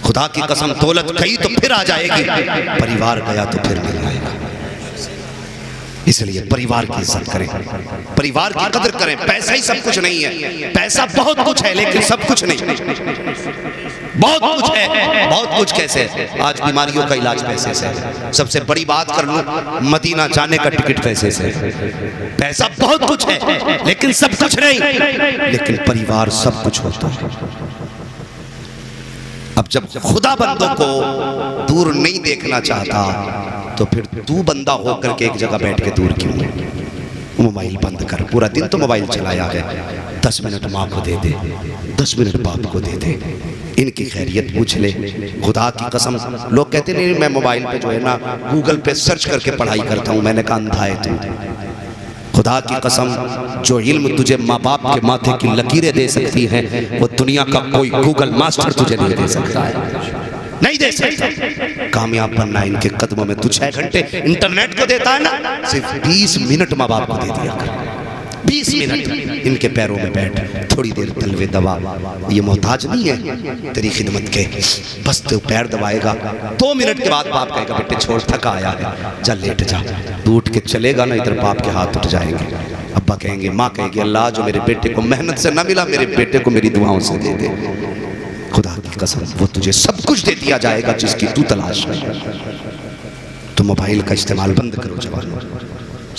खुदा की कसम, दौलत गई तो फिर आ जाएगी, परिवार गया तो फिर नहीं आएगा। इसलिए परिवार की इज्जत करें, परिवार की कदर करें। पैसा ही सब कुछ नहीं है, पैसा बहुत कुछ है लेकिन सब कुछ नहीं। बहुत कुछ है, बहुत कुछ कैसे है? आज बीमारियों का इलाज पैसे से है। सबसे बड़ी बात कर लूं, मदीना जाने का टिकट पैसे से। पैसा बहुत कुछ है लेकिन सब कुछ नहीं, लेकिन परिवार सब कुछ होता है। अब जब खुदा बंदों को दूर नहीं देखना चाहता तो फिर तू बंदा होकर के एक जगह बैठ के दूर क्यों? मोबाइल बंद कर, पूरा दिन तो मोबाइल चलाया है, 10 मिनट माँ को दे दे, 10 मिनट बाप को दे दे, इनकी खैरियत पूछ ले। खुदा की कसम, लोग कहते नहीं मैं मोबाइल पे जो है ना गूगल पे सर्च करके पढ़ाई करता हूँ। मैंने कहा अंधा है तू। खुदा की कसम, जो इल्म तुझे माँ बाप के माथे की लकीरें दे सकती है, वो दुनिया का कोई गूगल मास्टर तुझे नहीं दे सकता है, नहीं दे सकता। कामयाब बनना इनके कदमों में। तू 6 घंटे इंटरनेट को देता है ना, सिर्फ 20 मिनट माँ बाप को दे दिया कर। 20 मिनट इनके पैरों में बैठ, थोड़ी देर तलवे दबा। ये मोहताज नहीं है तेरी खिदमत के, बस तू पैर दबाएगा, 2 मिनट के बाद बाप कहेगा बेटे छोड़, थका आया है, जा लेट जा। तू उठ के चलेगा ना, इधर बाप के हाथ उठ जाएंगे। अब्बा कहेंगे, माँ कहेगी अल्लाह जो मेरे बेटे को मेहनत से ना मिला, मेरे बेटे को मेरी दुआओं से दे दे। खुदा की कसम, वो तुझे सब कुछ दे दिया जाएगा जिसकी तू तलाश है। तो मोबाइल का इस्तेमाल बंद करो जवानों।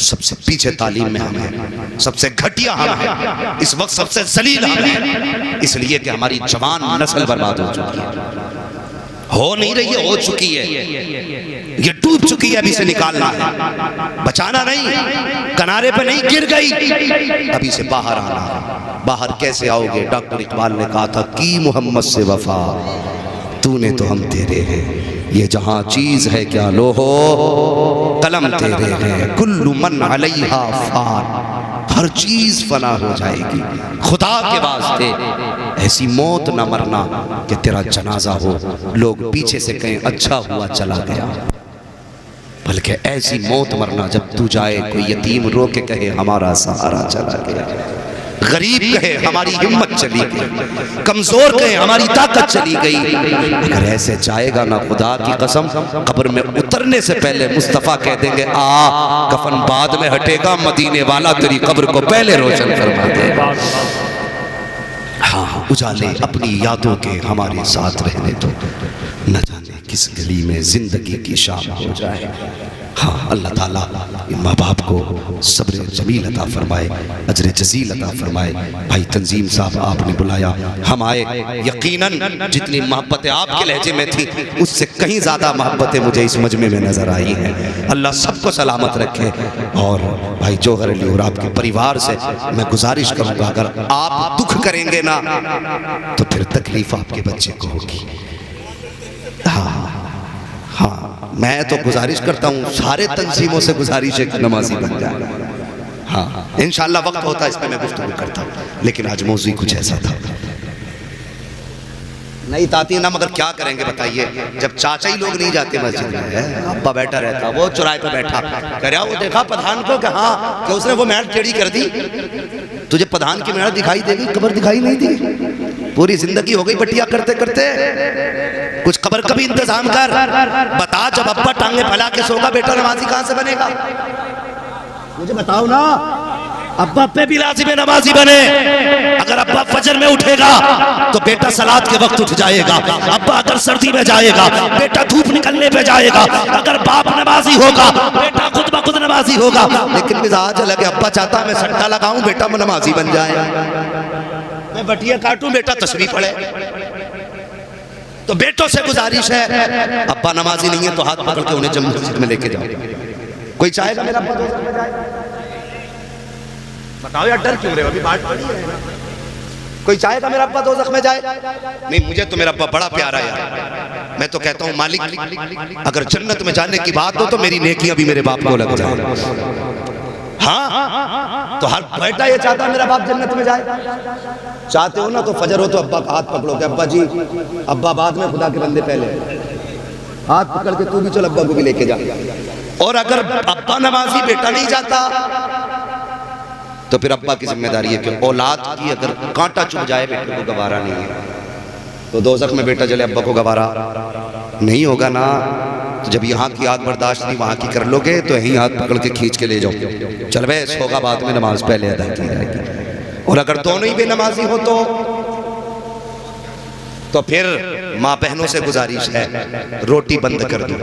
सबसे पीछे तालीम में हम हैं, सबसे घटिया हम हैं, इस वक्त सबसे जलील हम हैं, इसलिए कि हमारी जवान नस्ल बर्बाद हो चुकी है। हो नहीं रही है, हो चुकी है, ये डूब चुकी है, अभी से निकालना है, बचाना नहीं, किनारे पे नहीं, गिर गई, अभी से बाहर आना है। बाहर कैसे आओगे? डॉक्टर इकबाल ने कहा था कि मोहम्मद से वफा, तूने तो हम तेरे हैं, ये जहां चीज है क्या लो हो कलम तेरे हैं, कुल्लु मन अलैहा फान, हर चीज फना हो जाएगी, खुदा के वास्ते ऐसी मौत न मरना कि तेरा जनाजा हो लोग पीछे से कहें अच्छा हुआ चला गया, बल्कि ऐसी मौत मरना जब तू जाए कोई यतीम रो के कहे हमारा सहारा चला गया, गरीब कहे हमारी हिम्मत चली गई, कमजोर कहे हमारी ताकत चली गई। अगर ऐसे जाएगा ना, खुदा की कसम कब्र में उतरने से पहले मुस्तफ़ा कह देंगे आ कफन बाद में हटेगा, मदीने वाला तेरी कब्र को पहले रोशन करवा देगा। हाँ, उजाले अपनी यादों के हमारे साथ रहने दो, न जाने किस गली में जिंदगी की शाम हो जाए। हाँ, अल्लाह ताला माँ बाप को सब्र जमील अता फरमाए, अजर जजील अता फरमाए। भाई तंजीम साहब आपने बुलाया, हम आए, यकीनन जितनी मोहब्बतें आपके लहजे में थी उससे कहीं ज़्यादा मोहब्बतें मुझे इस मजमे में नज़र आई हैं। अल्लाह सबको सलामत रखे। और भाई जौहर अली और आपके परिवार से मैं गुजारिश करूँगा, अगर आप दुख करेंगे ना तो फिर तकलीफ आपके बच्चे को होगी। हाँ हाँ, मैं तो गुजारिश करता हूँ, सारे तंजीमों से गुजारिश है कि नमाजी बन जाए। हाँ, इंशाल्लाह वक्त होता है इस पर मैं गुफ्तगू करता हूँ, लेकिन आज मौजू कुछ ऐसा था। नहीं ताती ना, मगर क्या करेंगे बताइए, जब चाचा ही लोग नहीं जाते मस्जिद में, अब्बा बैठा रहता, वो चौराहे पे बैठा कह रहा, वो देखा प्रधान को कि हाँ कि उसने वो मेहनत टेढ़ी कर दी, तुझे प्रधान की मेहनत दिखाई देगी, कब्र दिखाई नहीं दी, पूरी जिंदगी हो गई बटिया करते करते, कुछ खबर का भी इंतजाम कर, बता जब अब्बा टांगे फैला के सोगा बेटा नमाजी कहां से बनेगा? मुझे बताओ ना, अब्बा पे भी लाजिम नमाजी बने। अगर अब्बा फजर में उठेगा तो बेटा सलात के वक्त उठ जाएगा, अब्बा अगर सर्दी में जाएगा बेटा धूप निकलने पे जाएगा, अगर बाप नमाजी होगा बेटा खुद ब खुद नमाजी होगा। लेकिन मिजाज अलग है, अब्बा चाहता मैं सट्टा लगाऊं बेटा नमाजी बन जाए, मैं बटिया काटूं बेटा तस्बीह पढ़े। तो बेटों से गुजारिश है, अब्बा नमाजी नहीं है तो हाथ पकड़ के उन्हें जब मस्जिद में लेके जाओ। कोई चाहेगा मेरा अब्बा दोस्त में जाए? बताओ यार, डर क्यों रहे हो? अभी बात पड़ी है, कोई चाहेगा मेरा अब्बा दोज़ख में जाए? नहीं, मुझे तो मेरा अब्बा बड़ा प्यारा है यार। मैं तो कहता हूँ मालिक, अगर जन्नत में जाने की बात हो तो मेरी नेकियां भी मेरे बाप को लग जाए। हाँ, तो हर बेटा ये चाहता है मेरा बाप जन्नत में जाए। चाहते हो ना तो फजर हो तो अब्बा का हाथ पकड़ो कि अब्बा जी, अब्बा बाद में, खुदा के बंदे पहले, हाथ पकड़ के तू भी चल अब्बा को भी लेके जा। और अगर अब्बा नमाजी बेटा नहीं जाता तो फिर अब्बा की जिम्मेदारी है कि औलाद की अगर कांटा चुभ जाए बेटे को गवारा नहीं है, तो दोज़ख में बेटा जले अब्बा को गवारा नहीं होगा ना। तो जब यहाँ की आग बर्दाश्त नहीं वहाँ की कर लोगे तो यहीं हाथ पकड़ के खींच के ले जाओ, चल भाई सोगा बाद में नमाज पहले अदा की जाएगी। और अगर दोनों ही बेनमाजी हो तो फिर माँ बहनों से गुजारिश है, रोटी बंद कर दो,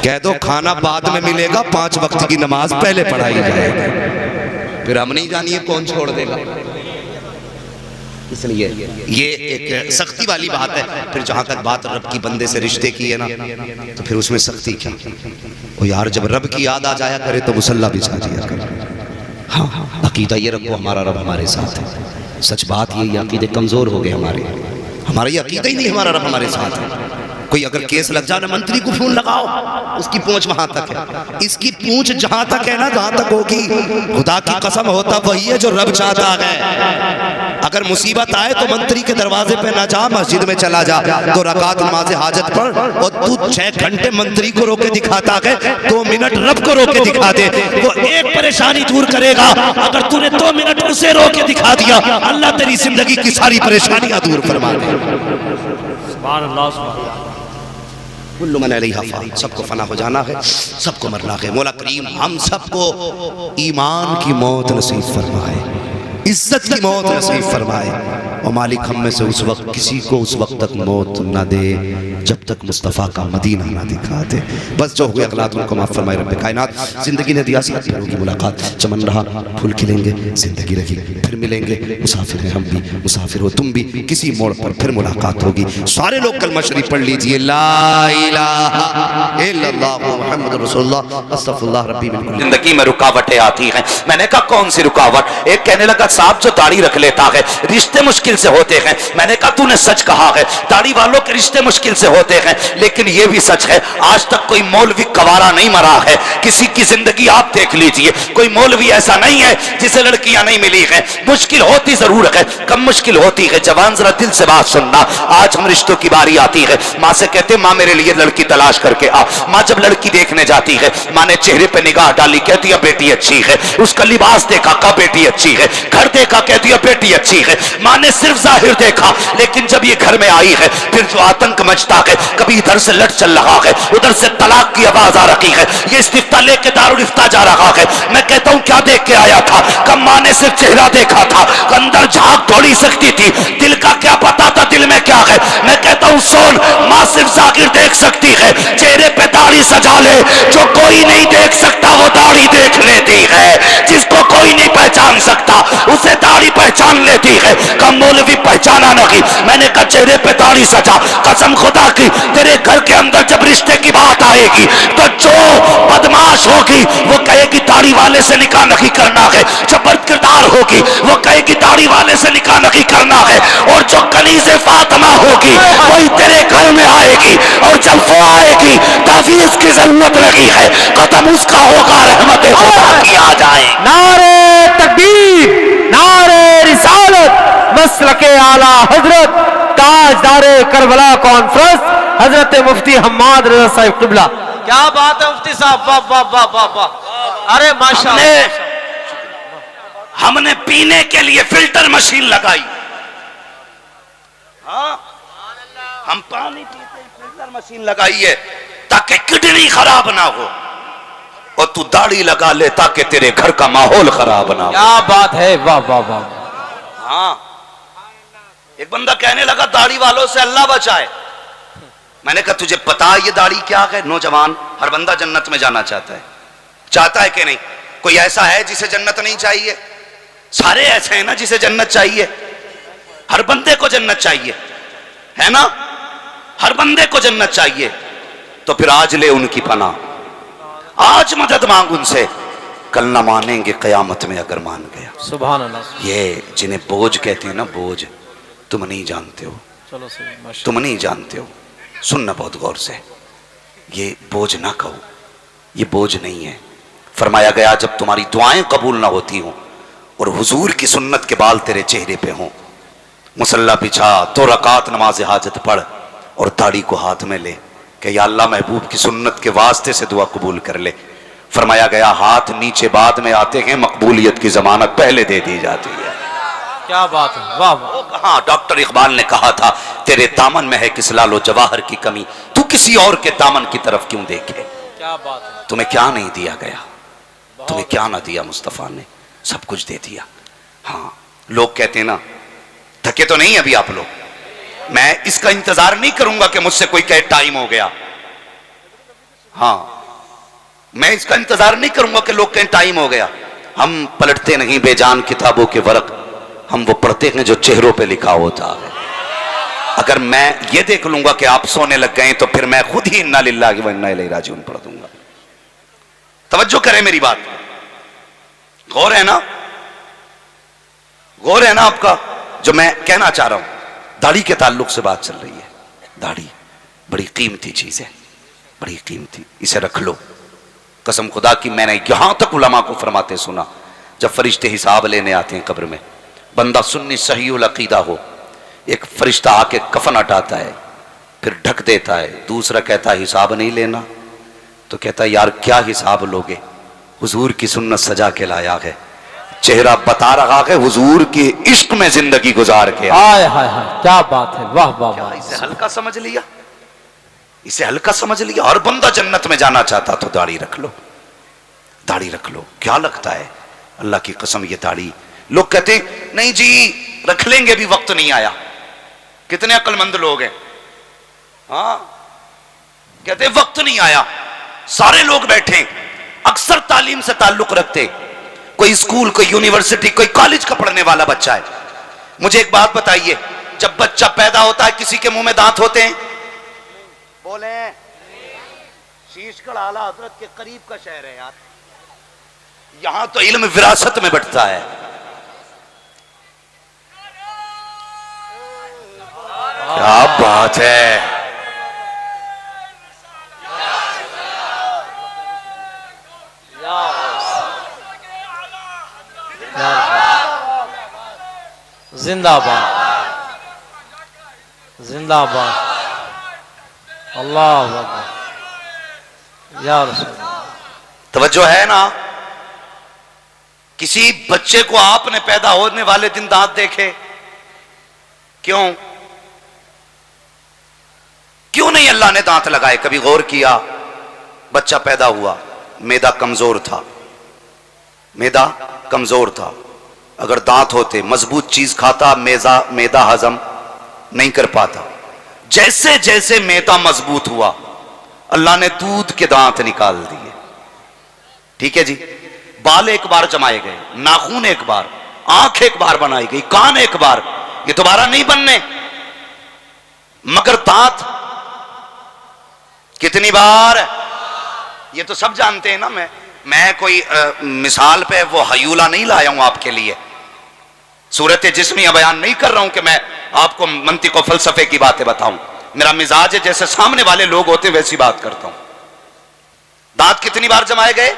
कह दो खाना बाद में मिलेगा, 5 वक्त की नमाज पहले पढ़ाई जाएगी। फिर हम नहीं जानिए कौन छोड़ देगा। इसलिए ये एक सख्ती वाली बात है। फिर जहां तक बात रब की बंदे से रिश्ते की है ना, तो फिर उसमें सख्ती क्या? ओ यार, जब रब की याद आ जाया करे तो मुसल्ला बिछा दिया करे। हाँ, अकीदा ये रखो हमारा रब हमारे साथ है। सच बात ये अकीदे कमजोर हो गए हमारा ये अकीदा ही नहीं हमारा रब हमारे साथ है। कोई अगर केस लग जाए ना, मंत्री को फोन लगाओ, उसकी पूंछ वहां तक है, इसकी पूंछ जहां तक है ना, जहां तक होगी, खुदा की कसम होता वही है जो रब चाहता है। अगर मुसीबत आए तो मंत्री के दरवाजे पे ना जा, मस्जिद में चला जा, 2 रकात नमाज हाजत पढ़, और तू 6 घंटे मंत्री को रोके दिखाता है, 2 मिनट रब को रोके दिखा दे, वो एक परेशानी दूर करेगा। अगर तूने 2 मिनट उसे रोके दिखा दिया, अल्लाह तेरी जिंदगी की सारी परेशानियां दूर फरमा दे। सुभान अल्लाह। कुल्लु मन अलैहा फ़ान, सबको फना हो जाना है, सबको मरना है। मौला करीम हम सबको ईमान की मौत नसीब फरमाए। इज्जत की मौत नसीब फरमाए। और मालिक हम में से उस वक्त किसी को उस वक्त तक मौत न दे जब तक मुस्तफ़ा का मदीना ना दिखा दे। बस जो हुए अगलात उनको माफ़ फरमाए रब्बे कायनात। ज़िंदगी ने दिया सिर्फ फिर होगी मुलाकात, चमन रहा फूल खिलेंगे, ज़िंदगी रही फिर मिलेंगे। मुसाफिर हैं हम भी, मुसाफिर हो तुम भी, किसी मोड़ पर फिर मुलाकात होगी। सारे लोग कलमा शरीफ पढ़ लीजिए, ला इलाहा इल्लल्लाह मुहम्मदुर रसूलुल्लाह अस्तगफिरुल्लाह रब्बी मिन कुल्ली। जिंदगी में रुकावटें आती हैं। मैंने कहा कौन सी रुकावट? एक कहने लगा साहब जो दाढ़ी रख लेता है रिश्ते मुश्किल से होते हैं। मैंने कहा तूने सच कहा है, दाढ़ी वालों के रिश्ते मुश्किल से होते हैं, लेकिन यह भी सच है आज तक कोई मौलवी कवारा नहीं मरा है। किसी की जिंदगी आप देख लीजिए, कोई मौलवी ऐसा नहीं है जिसे लड़कियां नहीं मिली हैं। मुश्किल होती जरूर है, कम मुश्किल होती है। जवान जरा दिल से बात सुनना, आज हम रिश्तों की बारी आती है। माँ से कहते माँ मेरे लिए लड़की तलाश करके आ। माँ जब लड़की देखने जाती है, माँ ने चेहरे पे निगाह डाली, कहती है बेटी अच्छी है। उसका लिबास देखा, कहा बेटी अच्छी है। घर देखा, कहती है बेटी अच्छी है। माँ ने सिर्फ जाहिर देखा, लेकिन जब ये घर में आई है फिर जो आतंक मचता है, कभी इधर से लट चल रहा है, उधर से तलाक की आवाज आ रही है, ये इस्तिफ्ता लेके दारुल इफ्ता जा रहा है। मैं कहता हूँ क्या देख के आया था? कब माँ ने सिर्फ चेहरा देखा था, अंदर झांक थोड़ी सकती थी, दिल का क्या पता था दिल में क्या है। मैं कहता हूँ सोन, माँ सिर्फ जाहिर देख सकती है, चेहरे पे दाढ़ी सजा ले। जो कोई नहीं देख सकता वो दाढ़ी देख लेती है, जिसको कोई नहीं पहचान सकता उसे दाढ़ी पहचान लेती है। कम मौलवी पहचाना नहीं। मैंने कहा चेहरे पे दाढ़ी सजा, कसम खुदा की तेरे घर के अंदर जब रिश्ते की बात आएगी तो जो बदमाश होगी वो कहेगी दाढ़ी वाले से निकाह नहीं करना है, जो बदकिरदार होगी वो कहेगी दाढ़ी वाले से निकाह नहीं करना है, और जो कनीज़े फातिमा होगी वही तेरे घर में आएगी। और जब वो आएगी तावीज़ की जरूरत नहीं है, कदम उसका होगा, रहमत खुदा की आ जाए। नारे तकबीर, नारे रिसालत, मसलके आला हजरत, ताजदारे करबला कॉन्फ्रेंस हजरत मुफ्ती हम्माद रज़ा साहिब किबला। क्या बात है मुफ्ती साहब, वाह वाह वाह वाह वाह। अरे माशाअल्लाह। हमने पीने के लिए फिल्टर मशीन लगाई। हाँ, हम पानी पीते फिल्टर मशीन लगाई है ताकि किडनी खराब ना हो, और तू दाढ़ी लगा ले ताकि तेरे घर का माहौल खराब ना हो। क्या बात है, वाह वाह वाह। हाँ, एक बंदा कहने लगा दाढ़ी वालों से अल्लाह बचाए। मैंने कहा तुझे पता है ये दाढ़ी क्या है? नौजवान, हर बंदा जन्नत में जाना चाहता है कि नहीं? कोई ऐसा है जिसे जन्नत नहीं चाहिए? सारे ऐसे हैं ना जिसे जन्नत चाहिए। हर बंदे को जन्नत चाहिए, है ना? हर बंदे को जन्नत चाहिए। तो फिर आज ले उनकी पनाह, आज मदद मांग उनसे, कल ना मानेंगे कयामत में अगर मान गया। सुभान अल्लाह। ये जिन्हें बोझ कहते हैं ना, बोझ, तुम नहीं जानते हो, चलो सही, तुम नहीं जानते हो। सुनना बहुत गौर से, ये बोझ ना कहो, ये बोझ नहीं है। फरमाया गया जब तुम्हारी दुआएं कबूल ना होती हों और हुजूर की सुन्नत के बाल तेरे चेहरे पे हों, मुसल्ला बिछा, 2 रकात नमाज हाजत पढ़ और दाढ़ी को हाथ में ले कि या अल्लाह महबूब की सुन्नत के वास्ते से दुआ कबूल कर ले। फरमाया गया हाथ नीचे बाद में आते हैं, मकबूलियत की जमानत पहले दे दी जाती है। क्या बात है, वाह वाह। हाँ, डॉक्टर इकबाल ने कहा था तेरे दामन में है किस लालो जवाहर की कमी, तू किसी और के दामन की तरफ क्यों देखे। क्या बात है। तुम्हें क्या नहीं दिया गया, तुम्हें क्या ना दिया मुस्तफा ने, सब कुछ दे दिया। हाँ, लोग कहते हैं ना थके तो नहीं अभी आप लोग, मैं इसका इंतजार नहीं करूंगा कि मुझसे कोई कहे टाइम हो गया। हाँ, मैं इसका इंतजार नहीं करूंगा कि लोग कहें टाइम हो गया। हम पलटते नहीं बेजान किताबों के वर्क, हम वो पढ़ते हैं जो चेहरों पे लिखा होता है। अगर मैं ये देख लूंगा कि आप सोने लग गए तो फिर मैं खुद ही इन्ना लिल्लाहि व इन्ना इलैहि राजिऊन पढ़ दूंगा। तवज्जो करें मेरी बात, गौर है ना, गौर है ना आपका जो मैं कहना चाह रहा हूं। दाढ़ी के ताल्लुक से बात चल रही है। दाढ़ी बड़ी कीमती चीज है, बड़ी कीमती, इसे रख लो। कसम खुदा की मैंने यहां तक उलमा को फरमाते सुना, जब फरिश्ते हिसाब लेने आते हैं कब्र में, बंदा सुन्नी सहीउल अकीदा हो, एक फरिश्ता आके कफन हटाता है, फिर ढक देता है, दूसरा कहता है हिसाब नहीं लेना, तो कहता है यार क्या हिसाब लोगे, हुजूर की सुन्नत सजा के लाया है, चेहरा बता रहा है हुजूर के इश्क में जिंदगी गुजार के। हाय हाय हाय, क्या बात है, वाह वाह वाह। इसे हल्का समझ लिया, इसे हल्का समझ लिया। हर बंदा जन्नत में जाना चाहता तो दाढ़ी रख लो, दाढ़ी रख लो। क्या लगता है, अल्लाह की कसम ये दाढ़ी लोग कहते नहीं जी रख लेंगे, भी वक्त नहीं आया। कितने अक्लमंद लोग हैं, हाँ, कहते वक्त नहीं आया। सारे लोग बैठे, अक्सर तालीम से ताल्लुक रखते, कोई स्कूल, कोई यूनिवर्सिटी, कोई कॉलेज का पढ़ने वाला बच्चा है। मुझे एक बात बताइए, जब बच्चा पैदा होता है किसी के मुंह में दांत होते हैं? बोले, शीशगढ़ आला हजरत के करीब का शहर है यार, यहां तो इल्म विरासत में बढ़ता है। क्या बात है, जिंदाबाद जिंदाबाद, अल्लाह अकबर या रसूल। तवज्जो है ना? किसी बच्चे को आपने पैदा होने वाले दिन दांत देखे? क्यों क्यों नहीं अल्लाह ने दांत लगाए? कभी गौर किया? बच्चा पैदा हुआ, मैदा कमजोर था, मैदा कमजोर था। अगर दांत होते, मजबूत चीज खाता, मैदा हजम नहीं कर पाता। जैसे जैसे मैदा मजबूत हुआ, अल्लाह ने दूध के दांत निकाल दिए। ठीक है जी, बाल एक बार जमाए गए, नाखून एक बार, आंख एक बार बनाई गई, कान एक बार, ये दोबारा नहीं बनने। मगर दांत कितनी बार? ये तो सब जानते हैं ना। मैं कोई मिसाल पे वो हयूला नहीं लाया हूं आपके लिए, सूरत जिस्मिया बयान नहीं कर रहा हूं कि मैं आपको मंतिक और फलसफे की बातें बताऊं। मेरा मिजाज है जैसे सामने वाले लोग होते हैं वैसी बात करता हूं। दांत कितनी बार जमाए गए?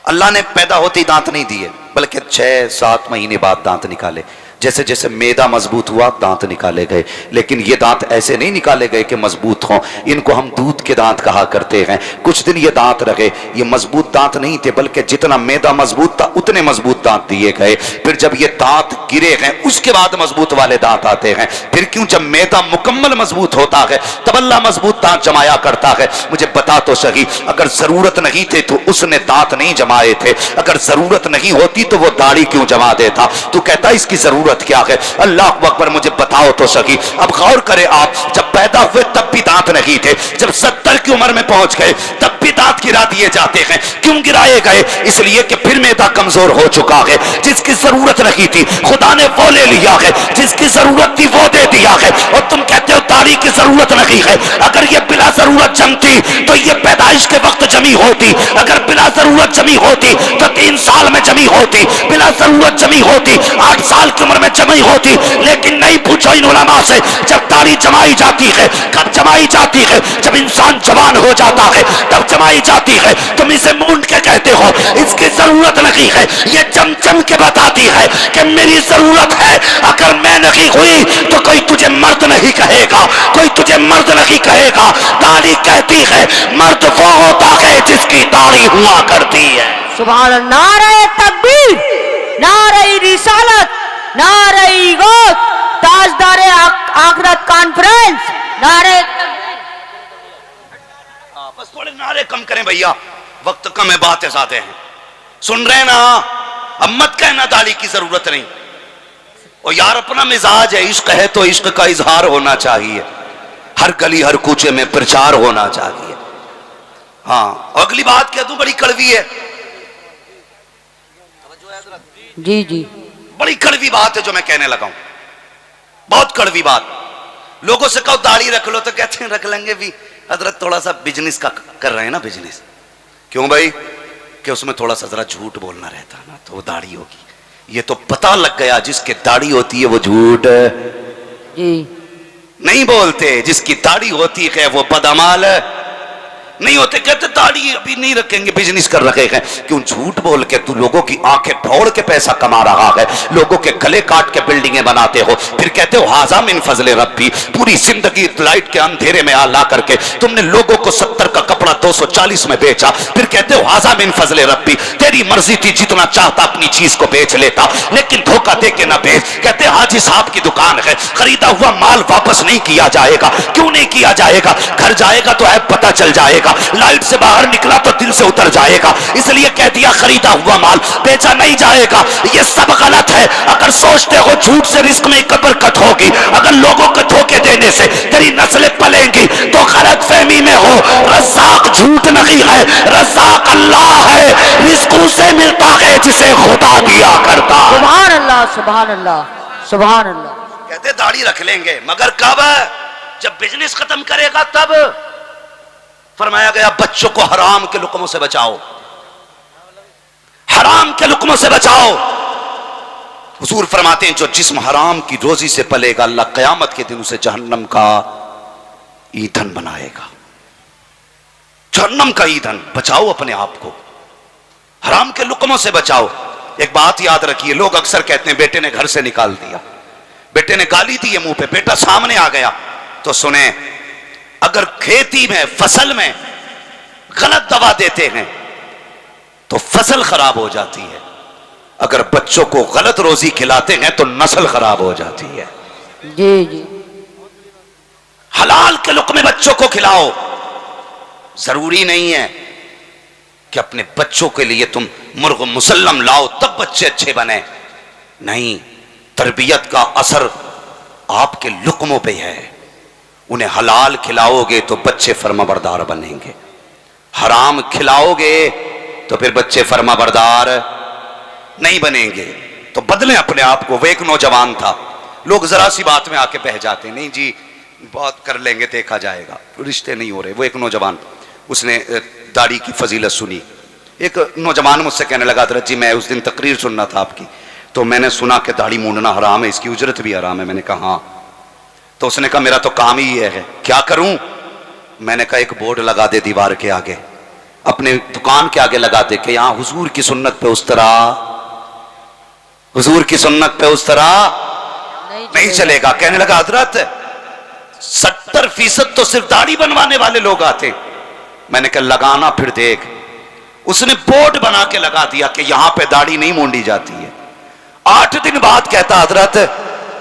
अल्लाह ने पैदा होते ही दांत नहीं दिए, बल्कि 6-7 महीने बाद दांत निकाले। जैसे जैसे मैदा मजबूत हुआ दांत निकाले गए। लेकिन ये दांत ऐसे नहीं निकाले गए कि मजबूत हों, इनको हम दूध के दांत कहा करते हैं। कुछ दिन ये दांत रहे, ये मजबूत दांत नहीं थे, बल्कि जितना मैदा मजबूत था उतने मजबूत दांत दिए गए। फिर जब ये दांत गिरे हैं उसके बाद मजबूत वाले दांत आते हैं। फिर क्यों? जब मैदा मुकम्मल मजबूत होता है तब अल्लाह मजबूत दांत जमाया करता है। मुझे बता तो सही, अगर जरूरत नहीं थे तो उसने दांत नहीं जमाए थे, अगर जरूरत नहीं होती तो वो दाढ़ी क्यों जमा देता? तू कहता इसकी जरूरत क्या है? अल्लाह अकबर, मुझे बताओ तो सही। अब गौर करें आप, जब पैदा हुए तब भी दांत नहीं थे, जब 70 की उम्र में पहुंच गए तब भी दांत गिरा दिए जाते हैं। क्यों गिराए गए? इसलिए कि फिर मैदा कमजोर हो चुका है। जिसकी जरूरत नहीं थी खुदा ने वो ले लिया है, जिसकी जरूरत थी वो दे दिया है। और तुम कहते हो दाढ़ी की जरूरत नहीं है। अगर ये बिला जरूरत जमती तो ये पैदाइश के वक्त जमी होती, अगर बिला जरूरत जमी होती तो 3 साल में जमी होती, बिला जरूरत जमी होती 8 साल की उम्र में जमी होती। लेकिन नहीं, पूछो इन उलमा से, जब दाढ़ी जमाई जाती है, कब जमाई जाती है? जब इंसान जवान हो जाता है तब जमाई जाती है। तुम इसे मूंड के कहते हो, इसकी जरूरत नहीं है। ये चमचम के बताती है कि मेरी जरूरत है। अगर मैं नहीं हुई तो कोई तुझे मर्द नहीं कहेगा, कोई तुझे मर्द नहीं कहेगा। दाढ़ी कहती है मर्द वो होता है जिसकी दाढ़ी हुआ करती है। सुभान अल्लाह। नारे तकबीर, नारे रिसालत, नारे गौस, ताजदारे आखिरत कॉन्फ्रेंस, नारे। बस थोड़े नारे कम करें भैया, वक्त कम है, बातें ज्यादा हैं। सुन रहे ना? अब मत कहना दाढ़ी की जरूरत नहीं। और यार अपना मिजाज है, इश्क है तो इश्क का इजहार होना चाहिए, हर गली हर कूचे में प्रचार होना चाहिए। हाँ, अगली बात कह दूं, बड़ी कड़वी है जी जी, बड़ी कड़वी बात है जो मैं कहने लगा हूं, बहुत कड़वी बात। लोगों से कहो दाढ़ी रख लो तो कहते हैं रख लेंगे भी, हजरत थोड़ा सा बिजनेस का कर रहे हैं ना, बिजनेस। क्यों भाई? कि उसमें थोड़ा सा जरा झूठ बोलना रहता है ना, तो वो दाढ़ी होगी। ये तो पता लग गया, जिसके दाढ़ी होती है वो झूठ जी नहीं बोलते, जिसकी दाढ़ी होती है वो बदअमाल नहीं होते। कहते दाढ़ी अभी नहीं रखेंगे, बिजनेस कर रखे हैं। क्यों? झूठ बोल के तू लोगों की आंखें फोड़ के पैसा कमा रहा है, लोगों के गले काट के बिल्डिंगें बनाते हो, फिर कहते हो हाजा मिन फजले रब्बी। पूरी जिंदगी लाइट के अंधेरे में ला करके तुमने लोगों को 70 का कपड़ा 240 में बेचा, फिर कहते हो हाजा मिन फजले रब्बी। तेरी मर्जी थी, जितना चाहता अपनी चीज को बेच लेता, लेकिन धोखा दे के ना बेच। कहते हाजी साहब की दुकान है, खरीदा हुआ माल वापस नहीं किया जाएगा। क्यों नहीं किया जाएगा? घर जाएगा तो ऐप पता चल जाएगा। जाएगा, लाइट से बाहर निकला तो दिल से उतर जाएगा, इसलिए कह दिया खरीदा हुआ माल बेचा नहीं जाएगा। ये सब गलत है। अगर सोचते हो झूठ से रिस्क में बरकत होगी, अगर लोगों को धोखे देने से तेरी नस्लें पलेंगी, तो गलत फहमी में हो। रज़्ज़ाक झूठ नहीं है, रज़्ज़ाक अल्लाह है, रिस्क उसे मिलता है जिसे खुदा दिया करता। सुभान अल्लाह, सुभान अल्लाह, सुभान अल्लाह। कहते दाढ़ी रख लेंगे, मगर कब? जब बिजनेस खत्म करेगा तब। फरमाया गया बच्चों को हराम के लुकमों से बचाओ, हराम के लुकमों से बचाओ। हुजूर फरमाते हैं जो जिस्म हराम की रोजी से पलेगा, अल्लाह क़यामत के दिन उसे जहन्नम का ईंधन बनाएगा। जहन्नम का ईंधन। बचाओ अपने आप को, हराम के लुकमों से बचाओ। एक बात याद रखिए, लोग अक्सर कहते हैं बेटे ने घर से निकाल दिया, बेटे ने गाली दी है मुंह पे, बेटा सामने आ गया। तो सुने, अगर खेती में फसल में गलत दवा देते हैं तो फसल खराब हो जाती है, अगर बच्चों को गलत रोजी खिलाते हैं तो नस्ल खराब हो जाती है। जी जी। हलाल के लुक़मे बच्चों को खिलाओ। जरूरी नहीं है कि अपने बच्चों के लिए तुम मुर्ग मुसल्लम लाओ तब बच्चे अच्छे बने, नहीं, तरबियत का असर आपके लुक़मों पे है। उन्हें हलाल खिलाओगे तो बच्चे फर्माबरदार बनेंगे, हराम खिलाओगे तो फिर बच्चे फर्माबरदार नहीं बनेंगे। तो बदलें अपने आप को। वो एक नौजवान था, लोग जरा सी बात में आके बह जाते, नहीं जी बात कर लेंगे देखा जाएगा, रिश्ते नहीं हो रहे। वो एक नौजवान, उसने दाढ़ी की फजीलत सुनी। एक नौजवान मुझसे कहने लगा हज़रत जी मैं उस दिन तकरीर सुनना था आपकी, तो मैंने सुना कि दाढ़ी मूंडना हराम है, इसकी उजरत भी हराम है। मैंने कहा हाँ। तो उसने कहा मेरा तो काम ही ये है, क्या करूं? मैंने कहा एक बोर्ड लगा दे दीवार के आगे, अपने दुकान के आगे लगा दे कि यहां हुजूर की सुन्नत पे उस तरह, हुजूर की सुन्नत पे उस तरह नहीं चलेगा। कहने लगा हजरत 70% तो सिर्फ दाढ़ी बनवाने वाले लोग आते। मैंने कहा लगाना फिर देख। उसने बोर्ड बना के लगा दिया कि यहां पे दाढ़ी नहीं मूंडी जाती है। 8 दिन बाद कहता हजरत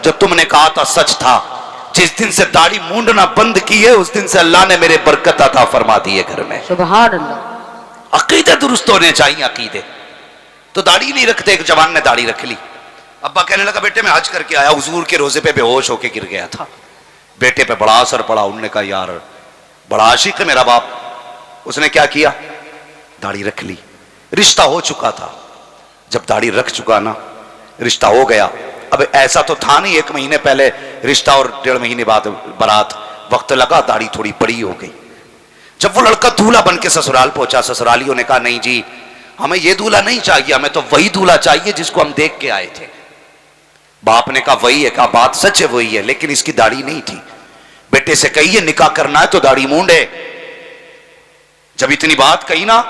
जो तुमने कहा था सच था, जिस दिन से दाढ़ी मूंडना बंद की है उस दिन से अल्लाह ने मेरे बरकत अता फरमा दी है घर में। सुभान अल्लाह। अकीदे दुरुस्त होने चाहिए, अकीदे। तो दाढ़ी नहीं रखते, एक जवान ने दाढ़ी रख ली। अब्बा कहने लगा बेटे मैं हज करके आया, हुजूर के रोजे पे बेहोश होके गिर गया था। बेटे पे बड़ा असर पड़ा। उन्होंने कहा यार बड़ा आशिक है मेरा बाप। उसने क्या किया, दाढ़ी रख ली। रिश्ता हो चुका था, जब दाढ़ी रख चुका ना, रिश्ता हो गया। अब ऐसा तो था नहीं 1 महीने पहले रिश्ता और 1.5 महीने बाद बारात, वक्त लगा, दाढ़ी थोड़ी बड़ी हो गई। जब वो लड़का दूल्हा बन के ससुराल पहुंचा, ससुरालियों ने कहा नहीं जी हमें ये दूल्हा नहीं चाहिए, हमें तो वही दूल्हा चाहिए जिसको हम देख के आए थे। बाप ने कहा वही है, कहा बात सच है वही है, लेकिन इसकी दाढ़ी नहीं थी। बेटे से कहिए निकाह करना है तो दाढ़ी मूंडे। जब इतनी बात कही ना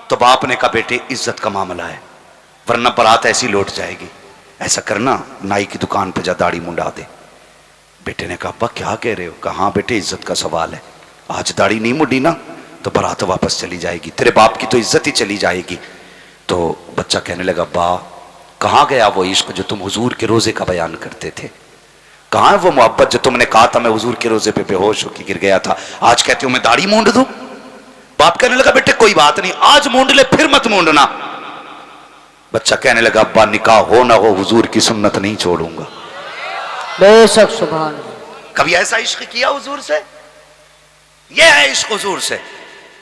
तो बाप ने कहा बेटे इज्जत का मामला है, वरना बारात ऐसी लौट जाएगी, ऐसा करना नाई की दुकान पे जा दाढ़ी मुंडा दे। बेटे ने कहा अब्बा क्या कह रहे हो? कहा हाँ बेटे इज्जत का सवाल है, आज दाढ़ी नहीं मुंडी ना तो बारात वापस चली जाएगी, तेरे बाप की तो इज्जत ही चली जाएगी। तो बच्चा कहने लगा अब्बा कहाँ गया वो इश्क जो तुम हुजूर के रोजे का बयान करते थे? कहाँ है वो मोहब्बत जो तुमने कहा था मैं हुजूर के रोजे पे बेहोश होकर गिर गया था, आज कहते हो मैं दाढ़ी मूंड दूं? बाप कहने लगा बेटे कोई बात नहीं, आज मूंड ले फिर मत मूंडना। बच्चा कहने लगा अब्बा निकाह हो ना हो हुजूर की सुन्नत नहीं छोड़ूंगा। बेशक सुभान अल्लाह। कभी ऐसा इश्क किया हुजूर से? ये है इश्क हुजूर से।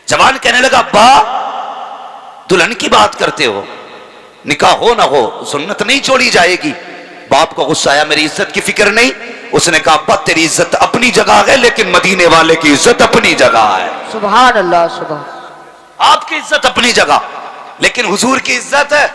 जवान कहने लगा अब्बा दुल्हन की बात करते हो, निकाह हो ना हो सुन्नत नहीं छोड़ी जाएगी। बाप को गुस्सा आया, मेरी इज्जत की फिक्र नहीं? उसने कहा अब्बा तेरी इज्जत अपनी जगह है लेकिन मदीने वाले की इज्जत अपनी जगह है। सुभान अल्लाह। सुभान। आपकी इज्जत अपनी जगह लेकिन हुजूर की इज्जत है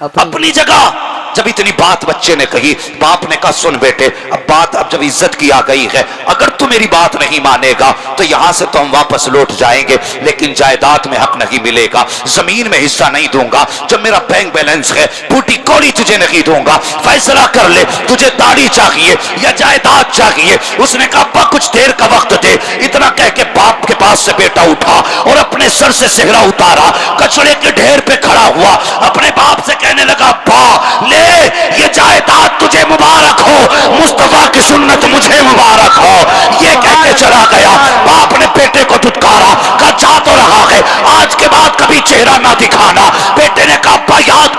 अपनी जगह। जब इतनी बात बच्चे ने कही, बाप ने कहा सुन बेटे अब बात अब जब इज्जत की आ गई है, अगर तू मेरी बात नहीं मानेगा तो यहां से तो हम वापस लौट जाएंगे, लेकिन जायदाद में हक नहीं मिलेगा, जमीन में हिस्सा नहीं दूंगा, जब मेरा बैंक बैलेंस है बूटी कौड़ी तुझे नहीं दूंगा, फैसला कर ले तुझे दाढ़ी चाहिए या जायदाद चाहिए। उसने कहा अब्बा कुछ देर का वक्त दे। इतना कह के बाप के पास से बेटा उठा और अपने सर से सेहरा उतारा, कचड़े के ढेर पे खड़ा हुआ, अपने बाप से कहने लगा अब्बा ले ये जायदाद तुझे मुबारक हो, मुस्तफा की सुन्नत मुझे मुबारक हो। ये कह के चला गया। बाप ने बेटे को धुतकारा, कहा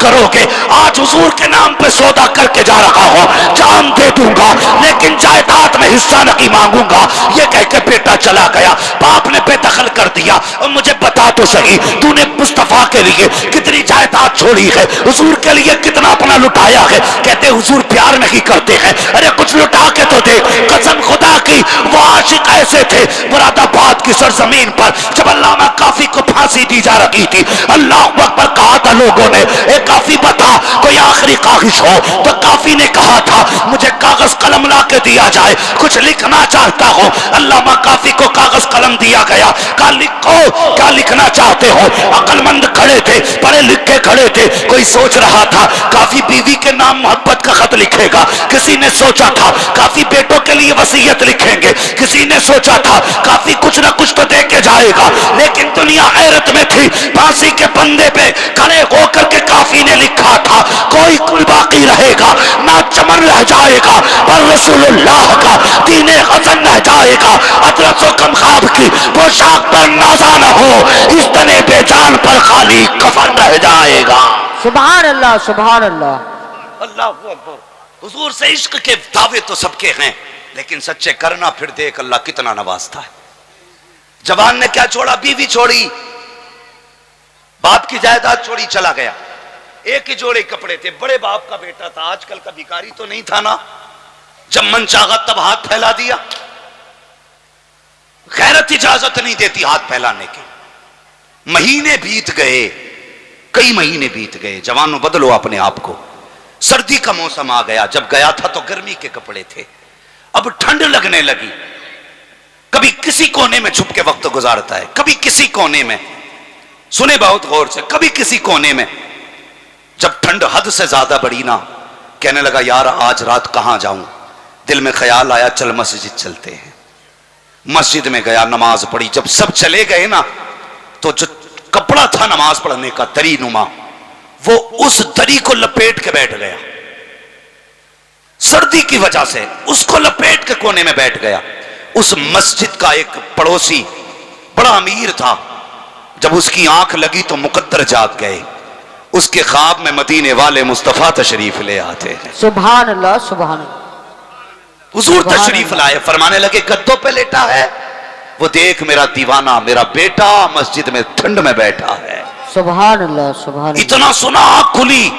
करोगे। आज हुजूर के नाम पे सौदा करके जा रहा हो, जान दे दूंगा लेकिन जायदाद में हिस्सा नहीं मांगूंगा। ये कह के बेटा चला गया, बाप ने बेदखल कर दिया। और मुझे बता तो सही, तूने मुस्तफा के लिए कितनी जायदाद छोड़ी है, हुजूर के लिए कितना अपना लुटाया है। कहते हुजूर प्यार नहीं करते हैं। अरे कुछ लुटा के तो देख। कसम खुदा की, वो आशिक ऐसे थे मुरादाबाद की सरजमीन पर जब अल्लामा काफी को फांसी दी जा रही थी, अल्लाह अकबर कहा था लोगों ने, ए काफी बता कोई आखिरी ख्वाहिश हो। तो काफी ने कहा था मुझे कागज कलम ला के दिया जाए, कुछ लिखना चाहता हूं। अल्लामा काफी को कागज कलम दिया गया। कहा लिखो, क्या लिखना चाहते हो। अक्लमंद खड़े थे, पढ़े लिखे खड़े थे। कोई सोच रहा था काफी बीवी के नाम मोहब्बत का खत लिखेगा, किसी ने सोचा था काफी बेटों के लिए वसीयत लिखेंगे, किसी ने सोचा था काफी कुछ ना कुछ तो दे के जाएगा। लेकिन दुनिया हैरत में थी। फांसी के फंदे पे खड़े होकर के काफी ने लिखा था कोई कुल बाकी रहेगा ना, चमन रह जाएगा पर रसूलुल्लाह का दीने हसन रह जाएगा। अदरसो कम ख्वाब की पोशाक पर नाजा न हो, इस तने बेजान पर खाली कफन रह जाएगा। सुभान अल्लाह, सुभान अल्लाह। अल्लाह अकबर। हुजूर से इश्क के दावे तो सबके हैं, लेकिन सच्चे करना फिर देख अल्लाह कितना नवाजता है। जवान ने क्या छोड़ा, बीवी छोड़ी, बाप की जायदाद छोड़ी, चला गया। एक ही जोड़े कपड़े थे, बड़े बाप का बेटा था, आजकल का भिखारी तो नहीं था ना। जब मन चाहा तब हाथ फैला दिया। गैरत इजाजत नहीं देती हाथ फैलाने की। महीने बीत गए, कई महीने बीत गए। जवानों बदलो अपने आप को। सर्दी का मौसम आ गया। जब गया था तो गर्मी के कपड़े थे, अब ठंड लगने लगी। कभी किसी कोने में छुप के वक्त गुजारता है, कभी किसी कोने में, सुने बहुत गौर से, कभी किसी कोने में। जब ठंड हद से ज्यादा बढ़ी ना, कहने लगा यार आज रात कहां जाऊं। दिल में ख्याल आया चल मस्जिद चलते हैं। मस्जिद में गया, नमाज पढ़ी। जब सब चले गए ना, तो जो कपड़ा था नमाज पढ़ने का दरी नुमा, वो उस दरी को लपेट के बैठ गया। सर्दी की वजह से उसको लपेट के कोने में बैठ गया। उस मस्जिद का एक पड़ोसी बड़ा अमीर था। जब उसकी आंख लगी तो मुकद्दर जाग गए। उसके ख्वाब में मदीने वाले मुस्तफा तशरीफ ले आते हैं। सुभान अल्लाह, सुभान अल्लाह। हुजूर तशरीफ लाए, फरमाने लगे गद्दों पे लेटा है। वो देख मेरा दीवाना, मेरा बेटा मस्जिद में ठंड में बैठा है। सुभान अल्लाह, सुभान अल्लाह। इतना सुना, आंख खुली,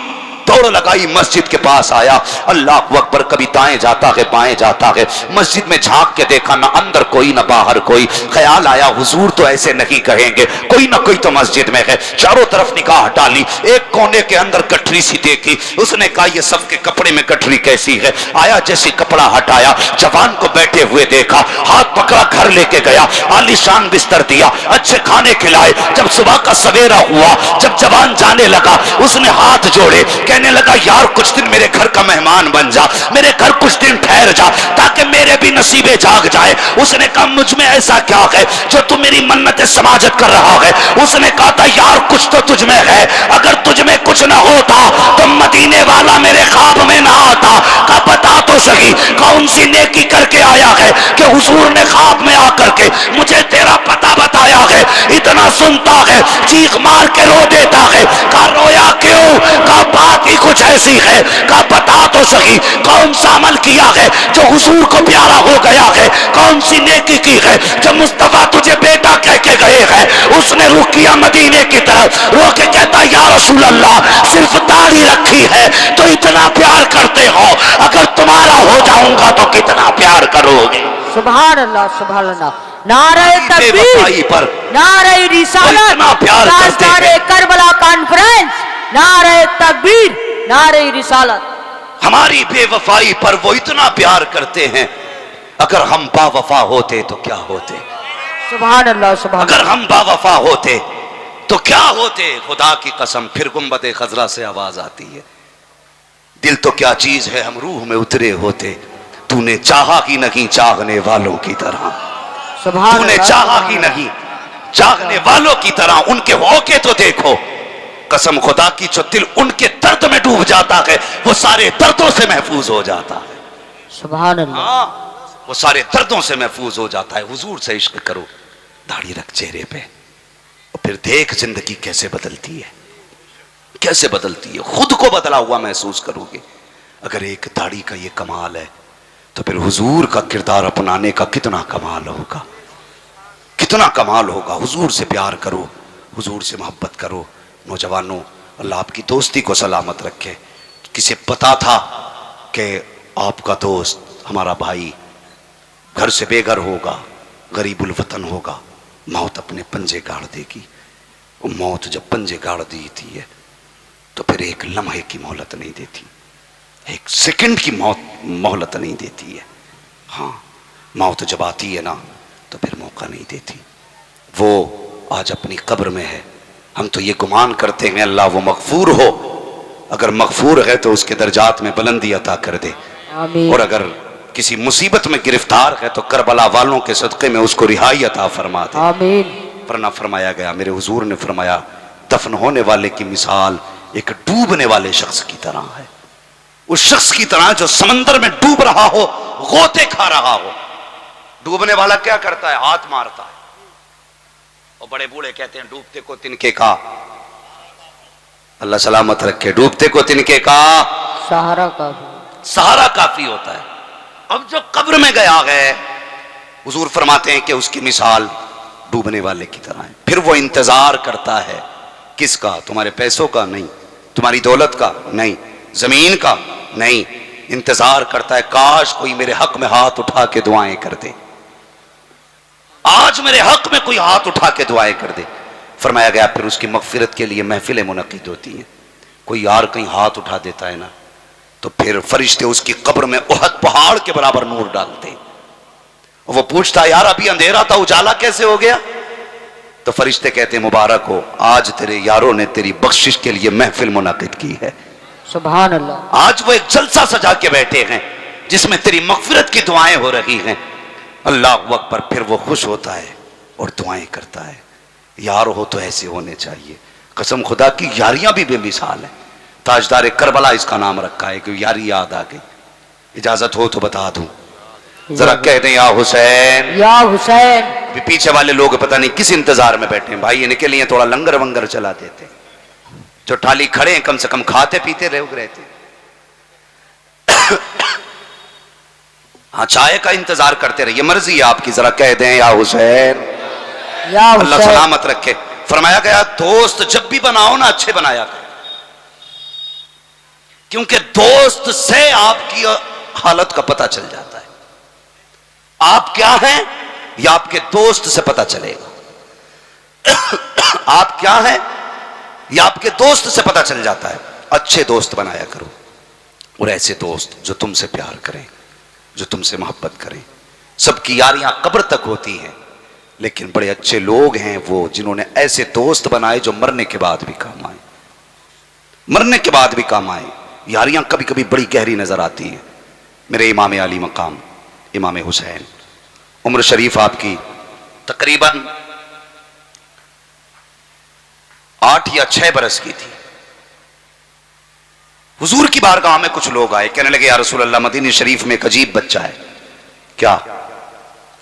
दौड़ लगाई, मस्जिद के पास आया। अल्लाह अकबर। कभी दाएं जाता है, बाएं जाता है। मस्जिद में झांक के देखा, ना अंदर कोई ना बाहर कोई। ख्याल आया हुजूर तो ऐसे नहीं कहेंगे, कोई ना कोई तो मस्जिद में है। चारों तरफ निगाह डाली, एक कोने के अंदर गठरी सी देखी। उसने कहा ये सबके कपड़े में गठरी कैसी है। आया, जैसे कपड़ा हटाया, जवान को बैठे हुए देखा, हाथ पकड़ा, घर लेके गया, आलीशान बिस्तर दिया, अच्छे खाने खिलाए। जब सुबह का सवेरा हुआ, जब जवान जाने लगा, उसने हाथ जोड़े, कहने लगा यार कुछ दिन मेरे घर का मेहमान बन जा, मेरे घर कुछ दिन ठहर जा, ताकि मेरे भी नसीबे जाग जाए। उसने कहा मुझ में ऐसा क्या है जो तू मेरी मन्नतें समाजत कर रहा है। उसने कहा था यार कुछ तो तुझ में है, अगर तुझ में कुछ ना होता तो मदीने वाला मेरे ख्वाब में ना आता। का बता तो सही कौन सी नेकी करके आया है कि हुजूर ने ख्वाब में आकर के मुझे तेरा पता बताया है। इतना सुनता है, चीख मार के रो देता है। का रोया क्यों? का बात ही कुछ ऐसी है। का बता तो सही कौन सा अमल किया है जो हुजूर को प्यारा हो गया है। कौन सी नेकी की है जो मुस्तफा तुझे बेटा कह के गए हैं। उसने रुख किया मदीने की तरफ, रो के कहता या रसूल अल्लाह सिर्फ दाढ़ी रखी है तो इतना प्यार करते हो, अगर तुम्हारा हो जाऊंगा तो कितना प्यार करोगे। सुभान अल्लाह, सुभान अल्लाह। नारे तकबीर पर नारे रिसालत, ताजदारे करबला कॉन्फ्रेंस, नारे तकबीर नारे रिसालत। हमारी बेवफाई पर वो इतना प्यार करते हैं, अगर हम बावफा होते तो क्या होते। सुभान अल्लाह, सुभान। अगर हम बावफा होते तो क्या होते। खुदा की कसम फिर गुंबद खजरा से आवाज आती है, दिल तो क्या चीज है हम रूह में उतरे होते। तूने चाहा कि नहीं चाहने वालों की तरह, तूने चाहा कि नहीं चाहने वालों की तरह। उनके होके तो देखो, कसम खुदा की जो दिल उनके दर्द में डूब जाता है वो सारे दर्दों से महफूज हो जाता है। सुभान अल्लाह। हाँ, वो सारे दर्दों से महफूज हो जाता है। हुजूर से इश्क करो, दाढ़ी रख चेहरे पे, और फिर देख जिंदगी कैसे बदलती है, कैसे बदलती है, खुद को बदला हुआ महसूस करोगे। अगर एक दाढ़ी का ये कमाल है तो फिर हुजूर का किरदार अपनाने का कितना कमाल होगा, कितना कमाल होगा। हुजूर से प्यार करो, हुजूर से मोहब्बत करो। नौजवानों, अल्लाह आपकी दोस्ती को सलामत रखे। किसे पता था कि आपका दोस्त, हमारा भाई घर से बेघर होगा, गरीबुल वतन होगा, मौत अपने पंजे गाड़ देगी। वो मौत जब पंजे गाड़ देती है तो फिर एक लम्हे की मोहलत नहीं देती, एक सेकंड की मोहलत नहीं देती है। हाँ, मौत जब आती है ना तो फिर मौका नहीं देती। वो आज अपनी कब्र में है। हम तो ये गुमान करते हैं अल्लाह वो मगफूर हो, अगर मगफूर है तो उसके दर्जात में बुलंदी अता कर दे। आमीन। और अगर किसी मुसीबत में गिरफ्तार है तो करबला वालों के सदक़े में उसको रिहाई अता फरमा दे। आमीन। वरना फरमाया गया, मेरे हुजूर ने फरमाया, दफन होने वाले की मिसाल एक डूबने वाले शख्स की तरह है। उस शख्स की तरह जो समंदर में डूब रहा हो, गोते खा रहा हो। डूबने वाला क्या करता है? हाथ मारता है। और बड़े बूढ़े कहते हैं डूबते को तिनके का, अल्लाह सलामत रखे, डूबते को तिनके का सहारा काफी, सहारा काफी होता है। अब जो कब्र में गया है, हुजूर फरमाते हैं कि उसकी मिसाल डूबने वाले की तरह है। फिर वो इंतजार करता है, किसका? तुम्हारे पैसों का नहीं, तुम्हारी दौलत का नहीं, जमीन का नहीं। इंतजार करता है काश कोई मेरे हक में हाथ उठा के दुआएं कर दे, आज मेरे हक में कोई हाथ उठा के दुआएं कर दे। फरमाया गया फिर उसकी मगफिरत के लिए महफिलें मुनक्किद होती हैं। कोई यार कहीं हाथ उठा देता है ना तो फिर फरिश्ते उसकी कब्र में उहद पहाड़ के बराबर नूर डालते हैं। वो पूछता है यार अभी अंधेरा था, उजाला कैसे हो गया? तो फरिश्ते कहते हैं मुबारक हो, आज तेरे यारों ने तेरी बख्शिश के लिए महफिल मुनक्किद की है। सुभान अल्लाह। आज वो एक जलसा सजा के बैठे हैं जिसमें तेरी मगफिरत की दुआएं हो रही हैं। अल्लाह अकबर। फिर वो खुश होता है और दुआएं करता है। यार हो तो ऐसे होने चाहिए। कसम खुदा की यारियां भी बेमिसाल है। ताजदार करबला इसका नाम रखा है कि यारी याद आ गई। इजाजत हो तो बता दूं, जरा कह दें या हुसैन। या हुसैन। अभी पीछे वाले लोग पता नहीं किस इंतजार में बैठे हैं। भाई इनके लिए थोड़ा लंगर वंगर चला देते, जो थाली खड़े हैं कम से कम खाते पीते रहते। हाँ, चाय का इंतजार करते रहिए, मर्जी है आपकी। जरा कह दें या हुसैन। या अल्लाह हुसैन। सलामत रखे। फरमाया गया दोस्त जब भी बनाओ ना अच्छे बनाया करो, क्योंकि दोस्त से आपकी हालत का पता चल जाता है। आप क्या हैं यह आपके दोस्त से पता चलेगा। आप क्या हैं यह आपके दोस्त से पता चल जाता है। अच्छे दोस्त बनाया करो, और ऐसे दोस्त जो तुमसे प्यार करें, जो तुमसे मोहब्बत करें। सबकी यारियां कब्र तक होती हैं, लेकिन बड़े अच्छे लोग हैं वो जिन्होंने ऐसे दोस्त बनाए जो मरने के बाद भी काम आए, मरने के बाद भी काम आए। यारियां कभी कभी बड़ी गहरी नजर आती हैं। मेरे इमाम आली मकाम इमाम हुसैन, उम्र शरीफ आपकी तकरीबन 8 या 6 बरस की थी। हुजूर की बारगाह में कुछ लोग आए, कहने लगे या रसूल अल्लाह, मदीने शरीफ में एक अजीब बच्चा है। क्या?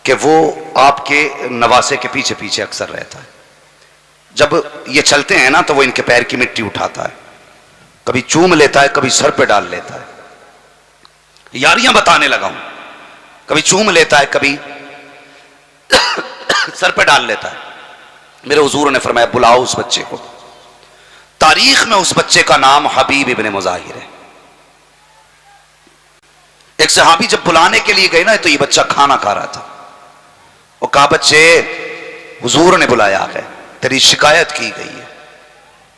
कि वो आपके नवासे के पीछे पीछे अक्सर रहता है। जब ये चलते हैं ना तो वो इनके पैर की मिट्टी उठाता है, कभी चूम लेता है, कभी सर पे डाल लेता है। यारियां बताने लगा हूं, कभी चूम लेता है, कभी सर पे डाल लेता है। मेरे हुजूर ने फरमाया बुलाओ उस बच्चे को। तारीख में उस बच्चे का नाम हबीब इब्ने मुजाहिर है। एक सहाबी जब बुलाने के लिए गए ना तो ये बच्चा खाना खा रहा था। वो कहा बच्चे, हुजूर ने बुलाया है, तेरी शिकायत की गई है।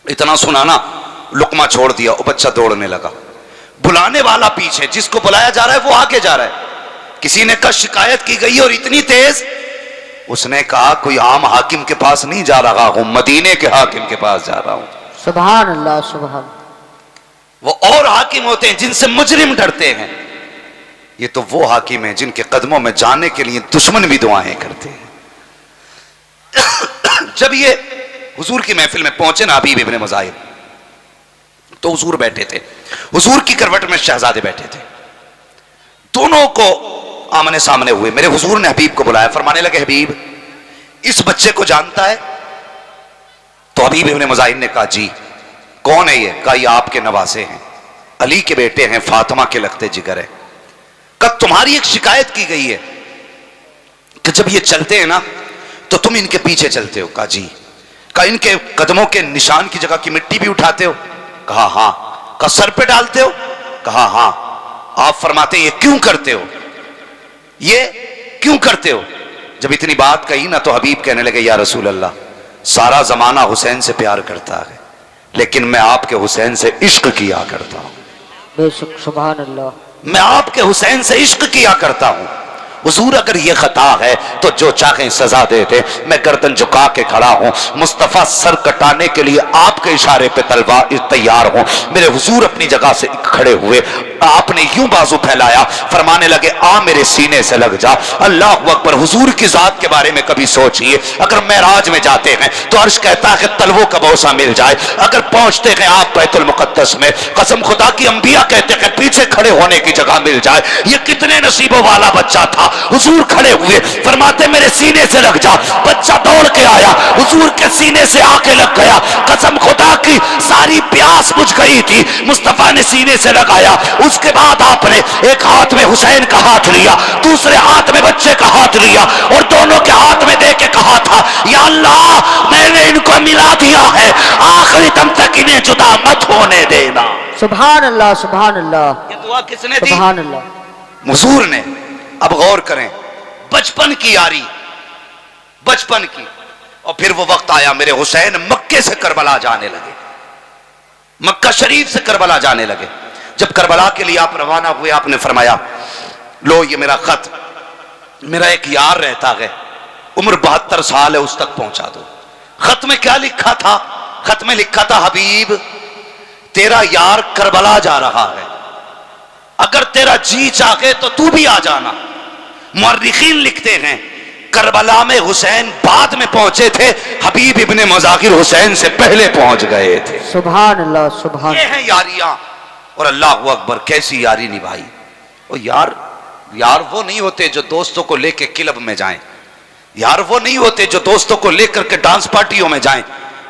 इतना सुना ना, लुकमा छोड़ दिया, वो बच्चा दौड़ने लगा। बुलाने वाला पीछे, जिसको बुलाया जा रहा है वो आगे जा रहा है। किसी ने कहा शिकायत की गई और इतनी तेज। उसने कहा कोई आम हाकिम के पास नहीं जा रहा हूं, मदीने के हाकिम के पास जा रहा हूं। सुभान अल्लाह। सुभान। वो और हाकिम होते हैं जिनसे मुजरिम डरते हैं, ये तो वो हाकिम है जिनके कदमों में जाने के लिए दुश्मन भी दुआएं करते हैं। जब ये हुजूर की महफिल में पहुंचे ना हबीब इब्ने मुजाहिर, तो हुजूर बैठे थे। हुजूर की करवट में शहजादे बैठे थे। दोनों को आमने सामने हुए। मेरे हुजूर ने हबीब को बुलाया, फरमाने लगे हबीब, इस बच्चे को जानता है? तो हबीब इब्ने मुजाहिर ने कहा जी। कौन है ये? कहा ये आपके नवासे हैं, अली के बेटे हैं, फातिमा के लगते जिगर है। कहा तुम्हारी एक शिकायत की गई है कि जब ये चलते हैं ना तो तुम इनके पीछे चलते हो। कहा जी। कहा इनके कदमों के निशान की जगह की मिट्टी भी उठाते हो? कहा हां। कहा सर पे डालते हो? कहा हां। आप फरमाते ये क्यों करते हो, ये क्यों करते हो? जब इतनी बात कही ना तो हबीब कहने लगे या रसूल अल्लाह, सारा जमाना हुसैन से प्यार करता है, लेकिन मैं आपके हुसैन से इश्क किया करता हूं। बेशक सुभान अल्लाह। मैं आपके हुसैन से इश्क किया करता हूं। हुजूर अगर ये खता है तो जो चाहे सजा दे दे, मैं गर्दन झुका के खड़ा हूं। मुस्तफा सर कटाने के लिए आपके इशारे पे तलवार तैयार हूं। मेरे हुजूर अपनी जगह से खड़े हुए, आपने यूं बाजू फैलाया, फरमाने लगे आ मेरे सीने से लग जा। अल्लाह अकबर। हुजूर की जात के बारे में कभी सोचिए, अगर मेराज में जाते हैं तो अर्श कहता है तलवों का बोसा मिल जाए, अगर पहुंचते हैं आप बैतुल मुकद्दस में, कसम खुदा की अंबिया कहते हैं पीछे खड़े होने की जगह मिल जाए। ये कितने नसीबों वाला बच्चा था। हुजूर खड़े हुए, फरमाते मेरे सीने से लग जा। बच्चा दौड़ के आया, हुजूर के सीने से आके लग गया। कसम खुदा की सारी प्यास बुझ गई थी, मुस्तफा ने सीने से लगाया। उसके बाद आपने एक हाथ में हुसैन का हाथ लिया, दूसरे हाथ में बच्चे का हाथ लिया और दोनों के हाथ में दे के कहा था या अल्लाह मैंने इनको मिला दिया है, आखिरी दम तक इन्हें जुदा मत होने देना। सुभान अल्लाह सुभान अल्लाह। ये दुआ किसने दी? सुभान अल्लाह। हुजूर ने। अब गौर करें, बचपन की यारी, बचपन की। और फिर वो वक्त आया मेरे हुसैन मक्के से करबला जाने लगे, मक्का शरीफ से करबला जाने लगे। जब करबला के लिए आप रवाना हुए, आपने फरमाया लो ये मेरा खत, मेरा एक यार रहता है, उम्र 72 साल है, उस तक पहुंचा दो। खत में क्या लिखा था? खत में लिखा था हबीब तेरा यार करबला जा रहा है, अगर तेरा जी चाहे तो तू भी आ जाना। मुअर्रिखीन लिखते हैं करबला में हुसैन बाद में पहुंचे थे, हबीब इब्ने मुज़ाहिर हुसैन से पहले पहुंच गए थे। सुभान अल्लाह सुभान। ये है यारियां। और अल्लाह अकबर कैसी यारी निभाई। और यार वो नहीं होते जो दोस्तों को लेकर क्लब में जाएं, यार वो नहीं होते जो दोस्तों को लेकर के डांस पार्टियों में जाएं।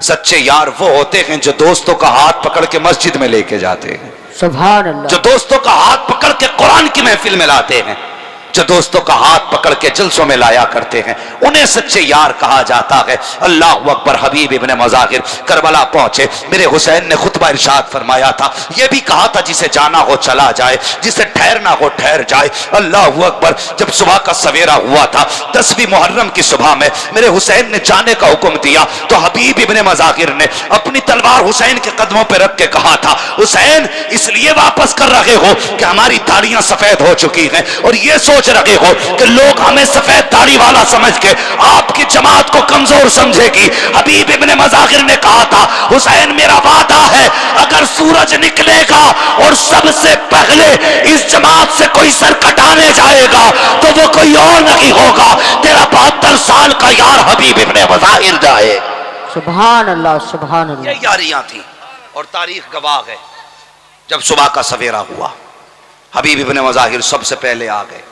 सच्चे यार वो होते हैं जो दोस्तों का हाथ पकड़ के मस्जिद में लेके जाते हैं, सुभान अल्लाह। जो दोस्तों का हाथ पकड़ के कुरान की महफिल में लाते हैं, जो दोस्तों का हाथ पकड़ के जलसों में लाया करते हैं, उन्हें सच्चे यार कहा जाता है। अल्लाह अकबर। हबीब इब्ने मुज़ाहिर करबला पहुंचे, मेरे हुसैन ने खुतबा इरशाद फरमाया था, यह भी कहा था जिसे जाना हो चला जाए, जिसे ठहरना हो ठहर जाए। अल्लाह अकबर। जब सुबह का सवेरा हुआ था, 10वीं मुहर्रम की सुबह में मेरे हुसैन ने जाने का हुक्म दिया तो हबीब इब्ने मुज़ाहिर ने अपनी तलवार हुसैन के कदमों पर रख के कहा था हुसैन इसलिए वापस कर रहे हो कि हमारी दाढ़ियां सफेद हो चुकी हैं और ये सोच रहे हो कि लोग हमें सफेद दाढ़ी वाला समझ के आपकी जमात को कमजोर समझेगी। हबीब इब्ने मुज़ाहिर ने कहा था हुसैन मेरा वादा है अगर सूरज निकलेगा और सबसे पहले इस जमात से कोई सर कटाने जाएगा तो वो कोई और नहीं होगा, तेरा 72 साल का यार हबीब इब्ने मुज़ाहिर जाए। सुभान अल्लाह सुभान अल्लाह। ये यारियां थी और तारीख गवाह है। जब सुबह का सवेरा हुआ, हबीब इब्ने मुज़ाहिर सबसे पहले आ गए।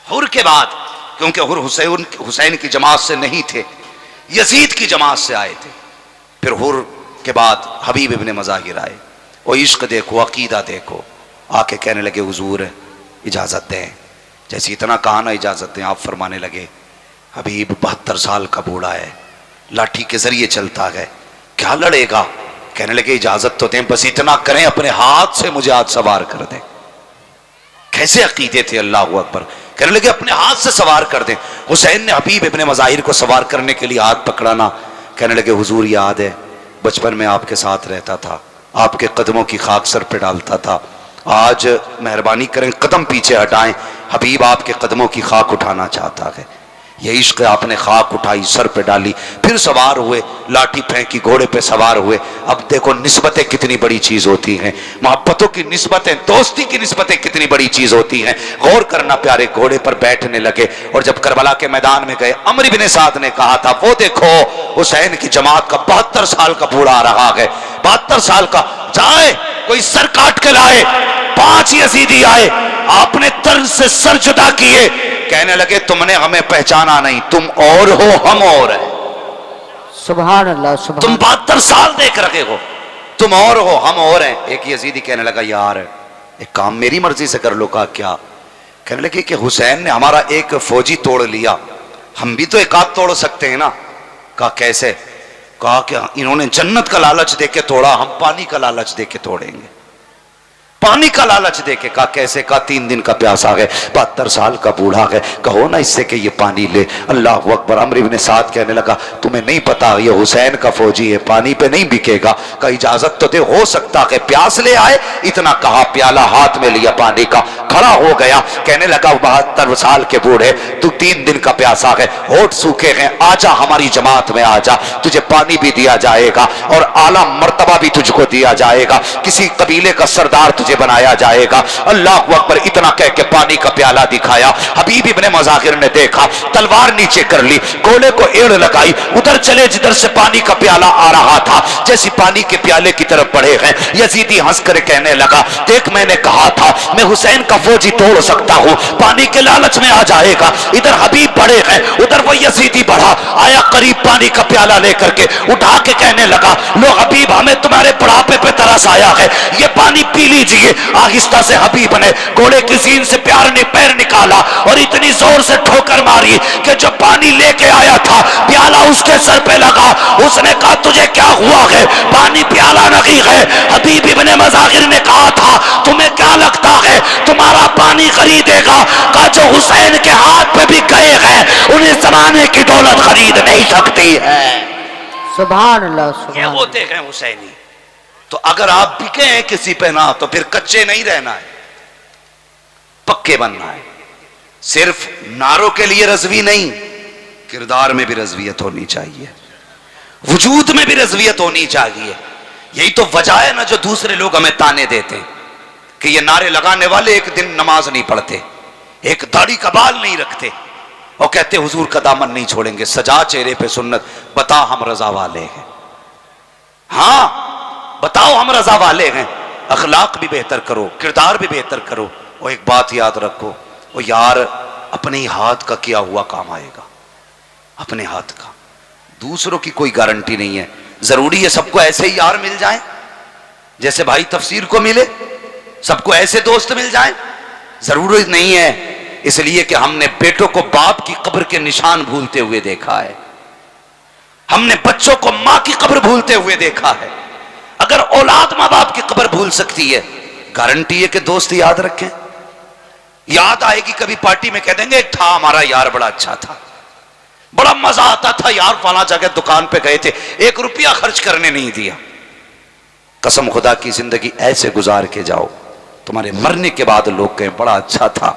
हुर के बाद, क्योंकि हुर हुसैन की जमात से नहीं थे, यजीद की जमात से आए थे। फिर हुर के बाद हबीब इब्ने मुज़ाहिर आए। वो इश्क देखो, अकीदा देखो। आके कहने लगे हुजूर इजाज़त दें। जैसे इतना कहा ना इजाज़त दें, आप फरमाने लगे हबीब 72 साल का बूढ़ा है, लाठी के जरिए चलता है, क्या लड़ेगा? कहने लगे इजाज़त तो दें, बस इतना करें अपने हाथ से मुझे आज सवार कर दें। कैसे अकीदे थे। अल्लाह अकबर। कहने लगे अपने हाथ से सवार कर दें। हुसैन ने हबीब इब्ने मुज़ाहिर को सवार करने के लिए हाथ पकड़ाना। कहने लगे हुजूर याद है बचपन में आपके साथ रहता था, आपके कदमों की खाक सर पे डालता था, आज मेहरबानी करें कदम पीछे हटाएं, हबीब आपके कदमों की खाक उठाना चाहता है। ये इश्क आपने खाक उठाई, सर पे डाली, फिर सवार हुए, लाठी फेंकी, घोड़े पे सवार हुए। अब देखो निस्बतें कितनी बड़ी चीज होती हैं, मोहब्बतों की निस्बतें, दोस्ती की निस्बतें कितनी बड़ी चीज होती हैं। गौर करना प्यारे। घोड़े पर बैठने लगे और जब करबला के मैदान में गए, अमर इब्ने साद ने कहा था वो देखो हुसैन की जमात का 72 साल का बूढ़ा आ रहा है, 72 साल का, जाए कोई सर काट के लाए। 5 यजीदी आए, आपने तर्ज से सर जुदा किए। कहने लगे तुमने हमें पहचाना नहीं, तुम और हो हम और है। सुभान अल्लाह सुभान। तुम 72 साल देख रहे हो, तुम और हो हम और हैं। एक यजीदी कहने लगा यार एक काम मेरी मर्जी से कर लो। कहा क्या? कहने लगे कि हुसैन ने हमारा एक फौजी तोड़ लिया, हम भी तो एक आध तोड़ सकते हैं ना। कहा कैसे? कहा कि इन्होंने जन्नत का लालच देके तोड़ा, हम पानी का लालच देके तोड़ेंगे। पानी का लालच देके। कहा कैसे? कहा 3 दिन का प्यासा है, 72 साल का बूढ़ा है, कहो ना इससे कि ये पानी ले। अल्लाह अकबर। अमर इब्ने साद कहने लगा तुम्हें नहीं पता ये हुसैन का फौजी है, पानी पे नहीं बिकेगा। का इजाजत तो दे, हो सकता है प्यास ले आए। इतना कहा, प्याला हाथ में लिया पानी का, खड़ा हो गया। कहने लगा 72 साल के बूढ़े तू 3 दिन का प्यासा है, होठ सूखे हैं, आजा हमारी जमात में आजा, तुझे पानी भी दिया जाएगा और आला मर्तबा भी तुझको दिया जाएगा, किसी कबीले का सरदार तुझे बनाया जाएगा। अल्लाह अकबर। इतना कह के पानी का प्याला दिखाया। हबीब इब्ने मुज़ाहिर ने देखा, तलवार नीचे कर ली, घोड़े को एड़ लगाई, उधर चले जिधर से पानी का प्याला आ रहा था। जैसी पानी के प्याले की तरफ बढ़े हैं, यजीदी हंस कर कहने लगा देख मैंने कहा था मैं हुसैन का फौजी तोड़ सकता हूं, पानी के लालच में आ जाएगा। इधर हबीब बढ़े हैं, उधर वो यजीदी बढ़ा, आया करीब, पानी का प्याला लेकर के उठा के कहने लगा लो हबीब हमें तुम्हारे बुढ़ापे पे तरस आया है, ये पानी पी लीजिए। आहिस्ता से हबीब ने घोड़े की सीन से प्यार ने पैर निकाला और इतनी जोर से ठोकर मारी कि जो पानी लेके आया था प्याला उसके सर पे लगा। उसने कहा तुझे क्या हुआ है? पानी प्याला नहीं है। हबीब इब्ने मुज़ाहिर ने कहा था तुम्हें क्या लगता है तुम्हारा पानी खरीदेगा? का जो हुसैन के हाथ पे भी गए हैं उन्हें जमाने की दौलत खरीद नहीं सकती है। सुभान अल्लाह, ये सुभान होते हैं हुसैनी। तो अगर आप बिके हैं किसी पे ना तो फिर कच्चे नहीं रहना है, पक्के बनना है। सिर्फ नारों के लिए रज़वी नहीं, किरदार में भी रज़वियत होनी चाहिए, वजूद में भी रज़वियत होनी चाहिए। यही तो वजह है ना जो दूसरे लोग हमें ताने देते कि ये नारे लगाने वाले एक दिन नमाज नहीं पढ़ते, एक दाढ़ी का बाल नहीं रखते और कहते हुजूर का दामन नहीं छोड़ेंगे, सजा चेहरे पे सुन्नत। बता हम रजा वाले हैं, हाँ बताओ हम रजा वाले हैं। अखलाक भी बेहतर करो, किरदार भी बेहतर करो। और एक बात याद रखो, वो यार अपने ही हाथ का किया हुआ काम आएगा, अपने हाथ का, दूसरों की कोई गारंटी नहीं है। जरूरी है सबको ऐसे ही यार मिल जाए जैसे भाई तफसीर को मिले, सबको ऐसे दोस्त मिल जाए? जरूरी नहीं है। इसलिए कि हमने बेटों को बाप की कब्र के निशान भूलते हुए देखा है, हमने बच्चों को मां की कब्र भूलते हुए देखा है। अगर औलाद मां बाप की कब्र भूल सकती है, गारंटी है कि दोस्त याद रखें। याद आएगी कभी पार्टी में कह देंगे था हमारा यार बड़ा अच्छा था, बड़ा मजा आता था यार, फला जगह दुकान पे गए थे, 1 रुपया खर्च करने नहीं दिया। कसम खुदा की जिंदगी ऐसे गुजार के जाओ, तुम्हारे मरने के बाद लोग कहें बड़ा अच्छा था,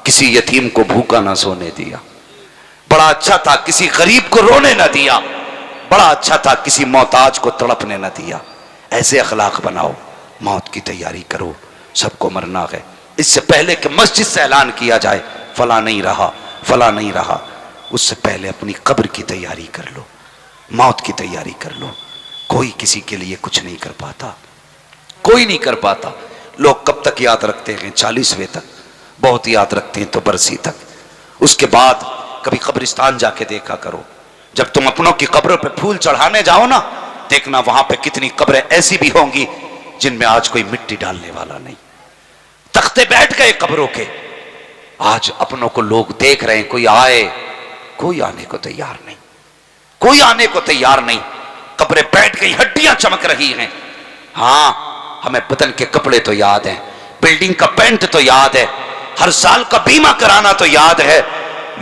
किसी यतीम को भूखा ना सोने दिया, बड़ा अच्छा था किसी गरीब को रोने ना दिया, बड़ा अच्छा था किसी मोहताज को तड़पने ना दिया। ऐसे अखलाक बनाओ, मौत की तैयारी करो, सबको मरना है। इससे पहले कि मस्जिद से ऐलान किया जाए फला नहीं रहा, फला नहीं रहा, उससे पहले अपनी कब्र की तैयारी कर लो, मौत की तैयारी कर लो। कोई किसी के लिए कुछ नहीं कर पाता, कोई नहीं कर पाता। लोग कब तक याद रखते हैं? 40वें तक, बहुत याद रखते हैं तो बरसी तक। उसके बाद कभी कब्रिस्तान जाके देखा करो। जब तुम अपनों की कब्रों पे फूल चढ़ाने जाओ ना, देखना वहां पे कितनी कब्रें ऐसी भी होंगी जिनमें आज कोई मिट्टी डालने वाला नहीं। तख्ते बैठ गए कब्रों के, आज अपनों को लोग देख रहे हैं, कोई आए, कोई आने को तैयार नहीं, कोई आने को तैयार नहीं। कब्रें बैठ गई, हड्डियां चमक रही हैं। हाँ, हमें बदन के कपड़े तो याद हैं, बिल्डिंग का पेंट तो याद है, हर साल का बीमा कराना तो याद है,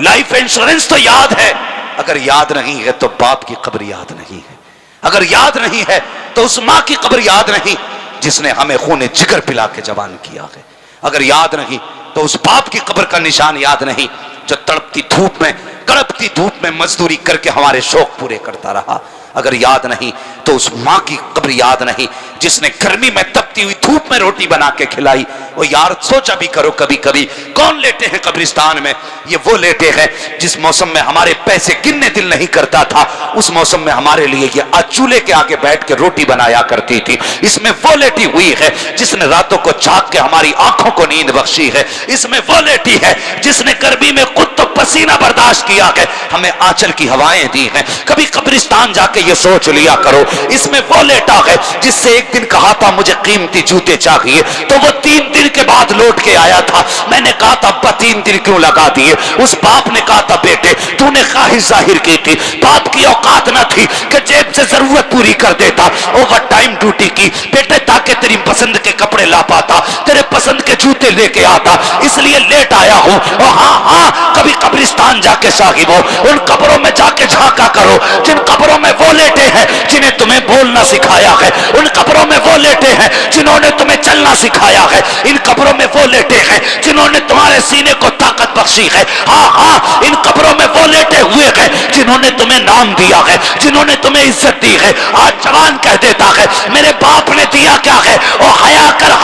लाइफ इंश्योरेंस तो याद है। अगर याद नहीं है तो बाप की कब्र याद नहीं है, अगर याद नहीं है तो उस मां की कब्र याद नहीं जिसने हमें खून जिगर पिला के जवान किया है, अगर याद नहीं तो उस बाप की कब्र का निशान याद नहीं जो तड़पती धूप में, कड़पती धूप में मजदूरी करके हमारे शौक पूरे करता रहा, अगर याद नहीं तो उस मां की कब्र याद नहीं जिसने गर्मी में तपती हुई धूप में रोटी बना के खिलाई। वो यार सोचा भी करो कभी कभी, कौन लेटे हैं कब्रिस्तान में? ये वो लेटे हैं जिस मौसम में हमारे पैसे गिनने दिल नहीं करता था, उस मौसम में हमारे लिए ये चूल्हे के आगे बैठ के रोटी बनाया करती थी। इसमें वो लेटी हुई है जिसने रातों को जाग के हमारी आंखों को नींद बख्शी है। इसमें वो लेटी है जिसने गर्मी में खुद तो पसीना बर्दाश्त किया है, हमें आंचल की हवाएं दी हैं। कभी कब्रिस्तान जाके ये सोच लिया करो, इसमें वो लेटा है जिससे एक एक दिन कहा था मुझे कीमती जूते चाहिए, तो वो 3 दिन के बाद लौट के आया था। मैंने कहा था अब्बा 3 दिन क्यों लगा दिए? उस बाप ने कहा था बेटे तूने ख्वाहिश जाहिर की थी, बाप की औकात न थी कि जेब से जरूरत पूरी कर देता, ओवर टाइम ड्यूटी की बेटे ताकि तेरी पसंद के कपड़े ला पाता, तेरे पसंद के जूते लेके आता, इसलिए लेट आया हूं। और हाँ हाँ, कभी कब्रिस्तान जाके साहिब हो, उन कब्रों में जाके झांका करो जिन कब्रों में वो लेटे हैं जिन्हें तुम्हें बोलना सिखाया है, उन कब्रों में वो लेटे हैं जिन्होंने तुम्हें चलना सिखाया है, इन कब्रों में वो लेटे हैं जिन्होंने तुम्हारे सीने को ताकत बख्शी है। हाँ हाँ, इन कब्रों में वो लेटे हुए हैं जिन्होंने तुम्हें नाम दिया है, जिन्होंने तुम्हें इज्जत दी है। आज जवान कह देता है मेरे बाप ने दिया क्या है, और हया कर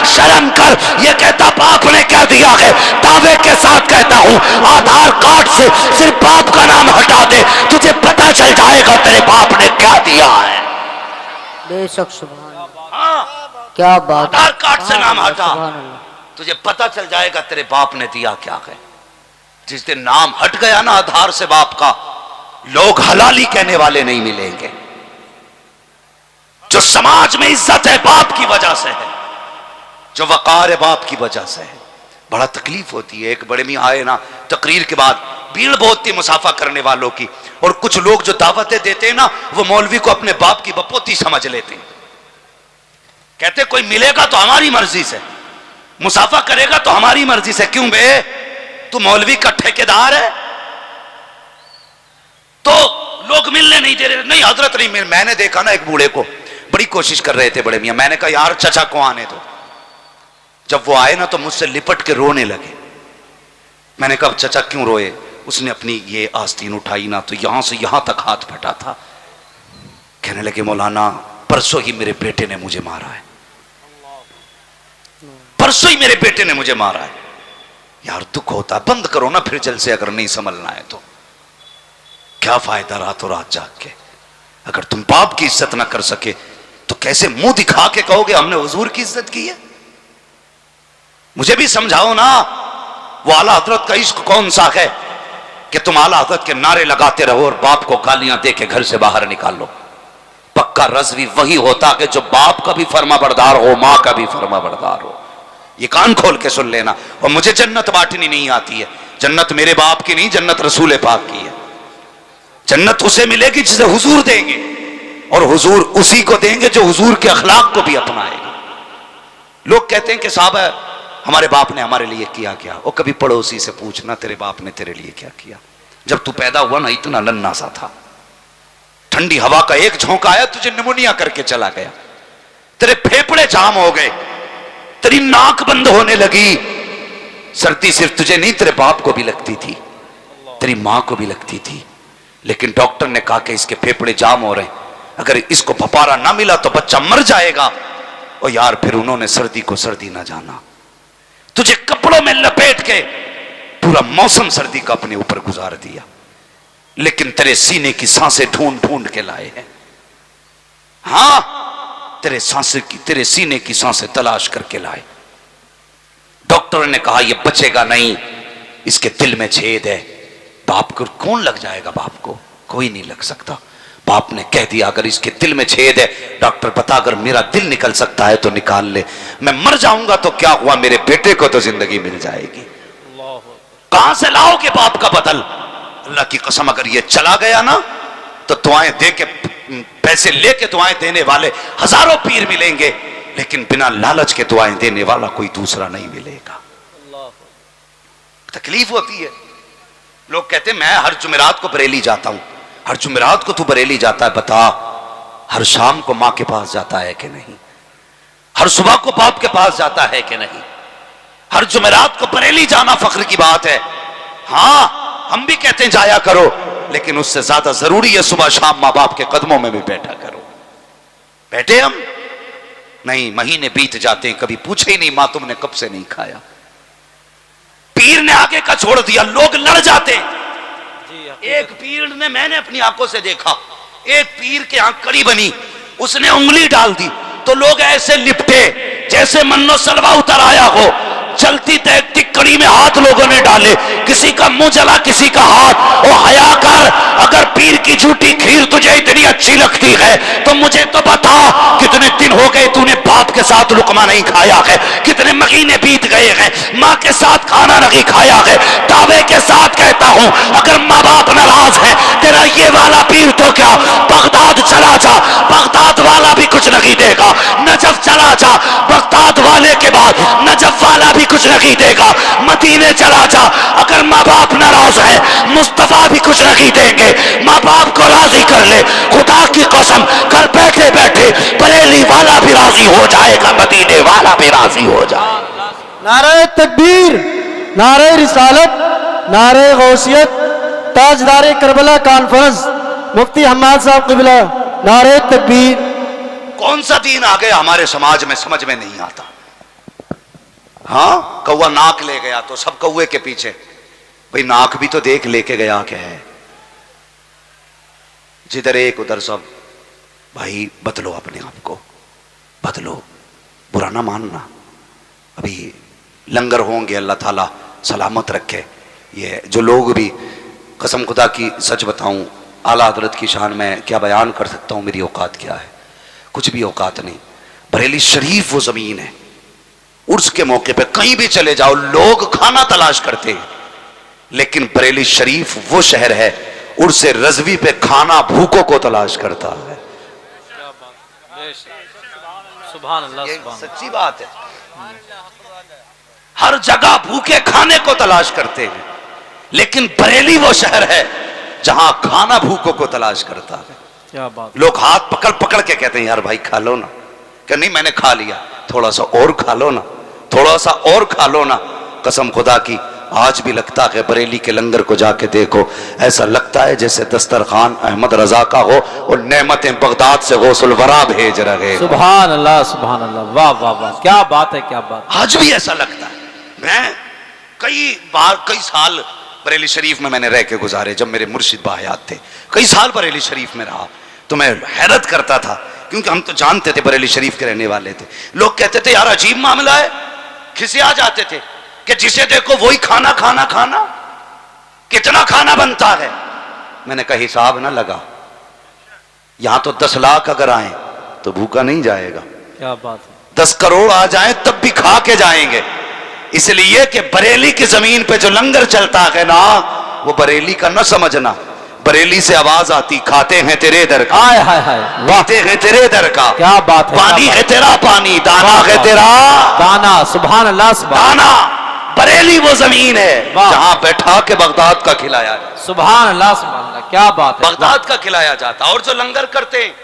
शर्म कर, ये कहता बाप ने क्या दिया है। दावे के साथ कहता हूं आधार कार्ड से सिर्फ बाप का नाम हटा दे, तुझे पता चल जाएगा तेरे बाप ने क्या दिया है। बेशक सुभान अल्लाह, क्या बात। आधार कार्ड से नाम हटा, सुभान अल्लाह। तुझे पता चल जाएगा तेरे बाप ने दिया क्या है। जिस दिन नाम हट गया ना आधार से बाप का, लोग हलाली कहने वाले नहीं मिलेंगे। जो समाज में इज्जत है बाप की वजह से है, जो वकार है बाप की वजह से है। बड़ा तकलीफ होती है। एक बड़े मियां आए ना तकरीर के बाद, भीड़ बहुत थी मुसाफा करने वालों की, और कुछ लोग जो दावतें देते हैं ना वो मौलवी को अपने बाप की बपोती समझ लेते हैं। कहते कोई मिलेगा तो हमारी मर्जी से, मुसाफा करेगा तो हमारी मर्जी से। क्यों बे, तू मौलवी का ठेकेदार है? तो लोग मिलने नहीं दे रहे। नहीं हजरत नहीं मिल। मैंने देखा ना एक बूढ़े को, बड़ी कोशिश कर रहे थे बड़े मियां, मैंने कहा यार चचा को आने दो। जब वो आए ना तो मुझसे लिपट के रोने लगे। मैंने कहा चचा क्यों रोए? उसने अपनी ये आस्तीन उठाई ना तो यहां से यहां तक हाथ फटा था। कहने लगे मौलाना परसों ही मेरे बेटे ने मुझे मारा है, परसों ही मेरे बेटे ने मुझे मारा है। यार दुख होता है, बंद करो ना फिर जलसे, अगर नहीं संभलना है तो। क्या फायदा रातों रात जाग के। अगर तुम बाप की इज्जत ना कर सके तो कैसे मुंह दिखा के कहोगे हमने हुजूर की इज्जत की है? मुझे भी समझाओ ना, वो आला हजरत का इश्क कौन सा है कि तुम आला हजरत के नारे लगाते रहो और बाप को गालियां दे के घर से बाहर निकालो। पक्का रज़वी वही होता कि जो बाप का भी फर्मा बरदार हो, मां का भी फर्मा बरदार हो। ये कान खोल के सुन लेना। और मुझे जन्नत बांटनी नहीं आती है। जन्नत मेरे बाप की नहीं, जन्नत रसूल पाक की है। जन्नत उसे मिलेगी जिसे हुजूर देंगे, और हुजूर उसी को देंगे जो हुजूर के अखलाक को भी अपनाएगा। लोग कहते हैं कि साहब हमारे बाप ने हमारे लिए किया क्या? वो कभी पड़ोसी से पूछना तेरे बाप ने तेरे लिए क्या किया। जब तू पैदा हुआ ना इतना नन्हा सा था, ठंडी हवा का एक झोंका आया तुझे निमोनिया करके चला गया, तेरे फेफड़े जाम हो गए, तेरी नाक बंद होने लगी। सर्दी सिर्फ तुझे नहीं तेरे बाप को भी लगती थी, तेरी मां को भी लगती थी। लेकिन डॉक्टर ने कहा कि इसके फेफड़े जाम हो रहे, अगर इसको भपारा ना मिला तो बच्चा मर जाएगा। और यार फिर उन्होंने सर्दी को सर्दी ना जाना, तुझे कपड़ों में लपेट के पूरा मौसम सर्दी का अपने ऊपर गुजार दिया। लेकिन तेरे सीने की सांसें ढूंढ ढूंढ के लाए हैं। हां, तेरे सीने की सांसें तलाश करके लाए। डॉक्टर ने कहा यह बचेगा नहीं, इसके दिल में छेद है। बाप को कौन लग जाएगा? बाप को कोई नहीं लग सकता। बाप ने कह दिया अगर इसके दिल में छेद है, डॉक्टर बता अगर मेरा दिल निकल सकता है तो निकाल ले, मैं मर जाऊंगा तो क्या हुआ, मेरे बेटे को तो जिंदगी मिल जाएगी। कहां से लाओगे बाप का बदल? अल्लाह की कसम अगर ये चला गया ना तो दुआएं दे के, पैसे लेके दुआएं देने वाले हजारों पीर मिलेंगे, लेकिन बिना लालच के दुआएं देने वाला कोई दूसरा नहीं मिलेगा। तकलीफ होती है। लोग कहते हैं मैं हर जुमेरात को बरेली जाता हूं। हर जुमेरात को तू बरेली जाता है, बता हर शाम को मां के पास जाता है कि नहीं? हर सुबह को बाप के पास जाता है कि नहीं? हर जुमेरात को बरेली जाना फख्र की बात है। हां, हम भी कहते हैं जाया करो, लेकिन उससे ज्यादा जरूरी है सुबह शाम मां बाप के कदमों में भी बैठा करो। बैठे हम नहीं, महीने बीत जाते हैं, कभी पूछे ही नहीं मां तुमने कब से नहीं खाया। पीर ने आगे का छोड़ दिया, लोग लड़ जाते हैं। एक पीर ने, मैंने अपनी आंखों से देखा, एक पीर के आंख कड़ी बनी, उसने उंगली डाल दी तो लोग ऐसे लिपटे जैसे मन्नो सलवा उतर आया हो। चलती तैरती कड़ी में हाथ लोगों ने डाले, किसी का मुंह जला किसी का हाथ। ओ हया कर, अगर पीर की झूठी खीर तुझे इतनी अच्छी लगती है तो मुझे तो बता, कितने दिन हो गए तूने बाप के साथ लुकमा नहीं खाया है, कितने महीने बीत गए हैं माँ के साथ खाना नहीं खाया है। दावे के साथ कहता हूं, अगर माँ बाप नाराज है, तेरा ये वाला पीर तो क्या, बगदाद चला जा, बगदाद वाला भी कुछ नहीं देगा। नजफ चला जा, बगदाद वाले के बाद नजफ वाला भी कुछ नहीं देगा। मदीने चला जा, अगर माँ बाप नाराज है, मुस्तफा भी कुछ नहीं देंगे। माँ बाप को राजी कर ले, खुदा की कसम, घर बैठे बैठे बरेली वाला भी राजी हो जाएगा, मदीने वाला भी राजी हो जाए। नारे तकबीर, नारे रिसालत, नारे गौसियत, ताजदारे करबला कॉन्फ्रेंस, मुफ्ती हम्माद साहब क़िबला, नारे तकबीर। कौन सा दीन आ गया हमारे समाज में, समझ में नहीं आता। हाँ, कौवा नाक ले गया तो सब कौवे के पीछे, भाई नाक भी तो देख लेके गया क्या है, जिधर एक उधर सब। भाई बदलो अपने आप को, बदलो, बुरा ना मानना। अभी लंगर होंगे, अल्लाह ताला सलामत रखे। ये जो लोग भी, कसम खुदा की सच बताऊं, आला हजरत की शान में क्या बयान कर सकता हूं, मेरी औकात क्या है, कुछ भी औकात नहीं। बरेली शरीफ वो जमीन है, उर्स के मौके पे कहीं भी चले जाओ लोग खाना तलाश करते हैं, लेकिन बरेली शरीफ वो शहर है, उर्स रजवी पे खाना भूखों को तलाश करता है। सुभान अल्लाह, सुभान सच्ची बात है, हर जगह भूखे खाने को तलाश करते हैं, लेकिन बरेली वो शहर है जहां खाना भूखों को तलाश करता है। क्या बात। लोग हाथ पकड़ पकड़ के कहते हैं यार भाई खा लो ना, कि नहीं मैंने खा लिया, थोड़ा सा और खा लो ना, थोड़ा सा और खा लो ना। कसम खुदा की आज भी लगता है, बरेली के लंगर को जाके देखो, ऐसा लगता है जैसे दस्तरखान अहमद रजा का हो और नेमतें बगदाद से गौसुल वरा भेज रहे। सुभान अल्लाह, सुभान अल्लाह, वाह वाह वाह, क्या बात है, क्या बात। आज भी ऐसा लगता है। मैं कई बार, कई साल बरेली शरीफ में मैंने रह के गुजारे, जब मेरे मुर्शिद बाहयात थे, कई साल बरेली शरीफ में रहा, तो मैं हैरत करता था, क्योंकि हम तो जानते थे बरेली शरीफ के रहने वाले थे। लोग कहते थे यार अजीब मामला है, खिसिया जाते थे कि जिसे देखो वही खाना खाना खाना, कितना खाना बनता है। मैंने कहा हिसाब ना लगा, यहां तो 10 लाख अगर आए तो भूखा नहीं जाएगा, क्या बात है। 10 करोड़ आ जाए तब भी खा के जाएंगे। इसलिए कि बरेली की जमीन पे जो लंगर चलता है ना, वो बरेली का न समझना। बरेली से आवाज आती, खाते हैं तेरे दर का, हाय हाय हाय, पीते हैं तेरे दर का, क्या बात है, पानी क्या है बात। तेरा पानी, दाना है तेरा दाना। सुभान अल्लाह, सुभान दाना। बरेली वो जमीन है वाह। जहां बैठा के बगदाद का खिलाया जाता, सुभान अल्लाह, सुभान अल्लाह, क्या बात है। बगदाद का खिलाया जाता। और जो लंगर करते हैं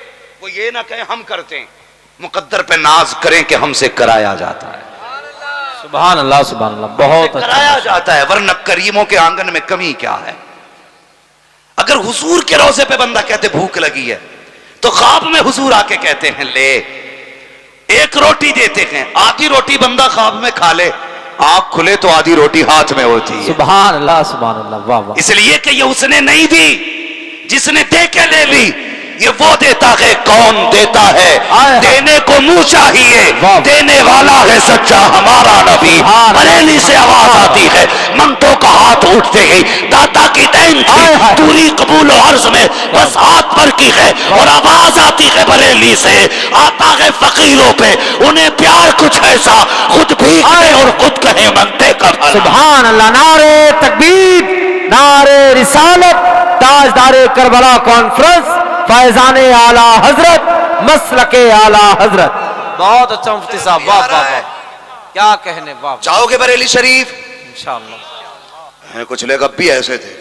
वो ये ना कहें हम करते हैं, मुकद्दर पे नाज करें कि हमसे कराया जाता है, सुभान अल्लाह, सुभान अल्लाह, बहुत अच्छा। कराया जाता है। वरना करीमों के आंगन में कमी क्या है। अगर हुजूर के रोजे पे बंदा कहते भूख लगी है, तो ख्वाब में हुजूर आके कहते हैं ले, एक रोटी देते हैं, आधी रोटी बंदा ख्वाब में खा ले, आंख खुले तो आधी रोटी हाथ में होती है। सुभान अल्लाह, सुभान अल्लाह, वाह वाह। इसलिए कि ये उसने नहीं दी, जिसने दे के ले ली, ये वो देता है। कौन देता है? देने को मुंह चाहिए, देने वाला है सच्चा हमारा नबी। बरेली से आवाज आती है, मंगतों का हाथ उठते ही दाता की देन थी, पूरी कबूल अर्ज में बस हाथ पर की है। और आवाज आती है बरेली से, आता है फकीरों पे, उन्हें प्यार कुछ ऐसा, खुद भीख दे और खुद कहे मंगते का भला। सुभान अल्लाह। नारे तकबीर, नारे रिसालत, ताजदारे करबला कॉन्फ्रेंस, फैजान आला हजरत, मसलके आला हजरत। बहुत अच्छा मुफ्ती साहब, वाह वाह वाह, क्या कहने, वाह। जाओगे बरेली शरीफ? इंशाअल्लाह। कुछ लोग अब भी ऐसे थे,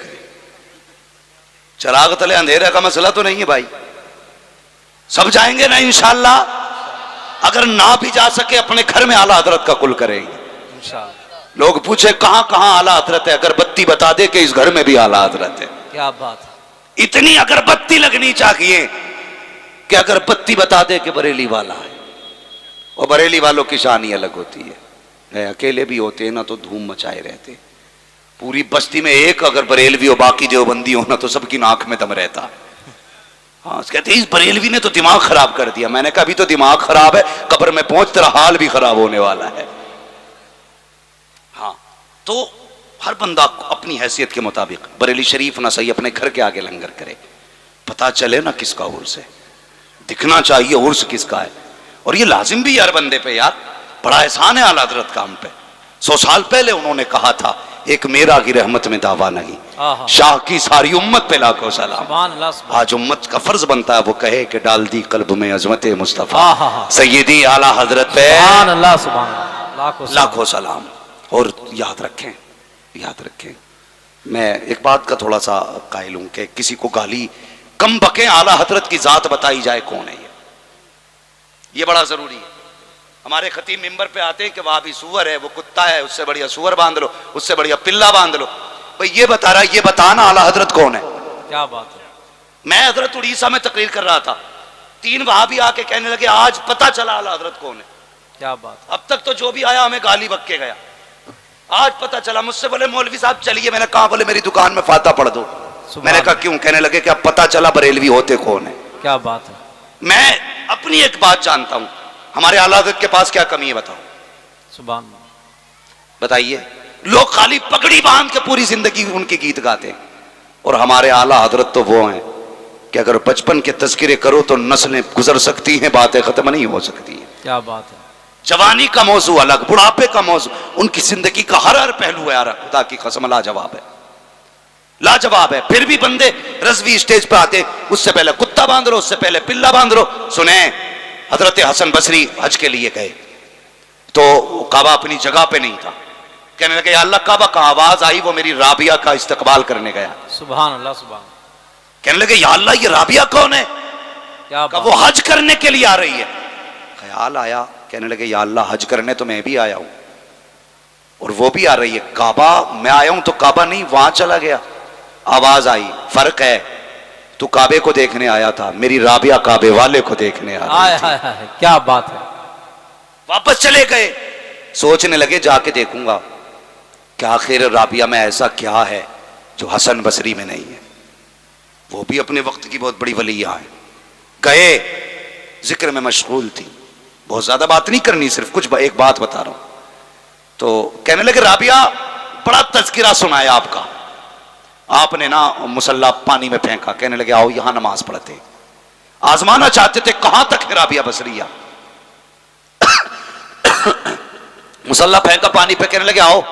चराग तले अंधेरे का मसला तो नहीं है भाई, सब जाएंगे ना इंशाअल्लाह। अगर ना भी जा सके अपने घर में आला हजरत का कुल करेंगे इंशाअल्लाह। लोग पूछे कहां कहां आला हजरत है, अगरबत्ती बता दे कि इस घर में भी आला हजरत है। क्या बात है। इतनी अगरबत्ती लगनी चाहिए कि अगरबत्ती बता दे कि बरेली वाला है। और बरेली वालों की शान ही अलग होती है, अकेले भी होते हैं ना तो धूम मचाए रहते। पूरी बस्ती में एक अगर बरेलवी हो, बाकी देवबंदी हो ना, तो सबकी नाक में दम रहता। हाँ, कहते इस बरेलवी ने तो दिमाग खराब कर दिया। मैंने कहा अभी तो दिमाग खराब है, कब्र में पहुंच तेरा हाल भी खराब होने वाला है। हाँ, तो हर बंदा अपनी हैसियत के मुताबिक बरेली शरीफ ना सही, अपने घर के आगे लंगर करे। पता चले ना किसका उर्स है, दिखना चाहिए उर्स किसका है। और ये लाजिम भी यार बंदे पे, यार बड़ा एहसान है आला हजरत का हम पे। 100 साल पहले उन्होंने कहा था, एक मेरा की रहमत में दावा नहीं, शाह की सारी उम्मत पे लाखों सलाम। सुभान अल्लाह, सुभान आज उम्मत का फर्ज बनता है वो कहे कि डाल दी कल्ब में अजमत मुस्तफा सैयदी आला हजरत पे सुभान अल्लाह, सुभान अल्लाह, लाखों सलाम। और याद रखें, याद रखें, मैं एक बात का थोड़ा सा कायल हूं कि किसी को गाली कम बके आला हजरत की जात बताई जाए कौन है, ये बड़ा जरूरी है। हमारे खतीब मिंबर पे आते हैं कि वहां भी सूअर है, वो कुत्ता है, उससे बढ़िया सूअर बांध लो, उससे बढ़िया पिल्ला बांध लो। भाई ये बता रहा, ये बताना आला हजरत कौन है। क्या बात है। मैं हजरत उड़ीसा में तकरीर कर रहा था, 3 वहां भी आके कहने लगे आज पता चला आला हजरत कौन है। क्या बात है। अब तक तो जो भी आया हमें गाली बक के गया, आज पता चला। मुझसे बोले मौलवी साहब चलिए, मैंने कहा बोले मेरी दुकान में फाता पढ़ दो। मैंने कहा क्यों? कहने लगे कि अब पता चला बरेलवी होते कौन है। क्या बात है। मैं अपनी एक बात जानता हूं, हमारे आला हजरत के पास क्या कमी है बताओ, सुभान। बताइए। लोग खाली पगड़ी बांध के पूरी जिंदगी उनके गीत गाते हैं, और हमारे आला हजरत तो वो हैं कि अगर बचपन के तज़किरे करो तो नस्लें गुजर सकती हैं, बातें खत्म नहीं हो सकती हैं। क्या बात है। जवानी का मौजू अलग, बुढ़ापे का मौजू, उनकी जिंदगी का हर पहलू है यार, खुदा की कसम लाजवाब है, लाजवाब है। फिर भी बंदे रज़वी स्टेज पर आते, उससे पहले कुत्ता बांध लो, उससे पहले पिल्ला बांध लो। सुने, हजरत हसन बसरी हज के लिए गए तो काबा अपनी जगह पे नहीं था, कहने लगे अल्लाह काबा का आवाज आई, वो मेरी राबिया का इस्तकबाल करने गया। सुभान अल्लाह, सुभान। कहने लगे या अल्लाह ये राबिया कौन है? क्या वो हज करने के लिए आ रही है। ख्याल आया, कहने लगे या अल्लाह हज करने तो मैं भी आया हूं और वो भी आ रही है। काबा मैं आया हूं तो काबा नहीं, वहां चला गया। आवाज आई, फर्क है, तू काबे को देखने आया था, मेरी राबिया काबे वाले को देखने आ रही थी। क्या बात है। वापस चले गए, सोचने लगे जाके देखूंगा कि आखिर राबिया में ऐसा क्या है जो हसन बसरी में नहीं है। वो भी अपने वक्त की बहुत बड़ी वलिया है। गए, जिक्र में मशगूल थी, बहुत ज्यादा बात नहीं करनी, सिर्फ कुछ एक बात बता रहा हूं। तो कहने लगे राबिया बड़ा तज़किरा सुनाया आपका, आपने ना मुसल्ला पानी में फेंका। कहने लगे आओ यहां नमाज पढ़ते। आजमाना चाहते थे कहां तक है राबिया बसरिया। मुसल्ला फेंका पानी पे, कहने लगे आओ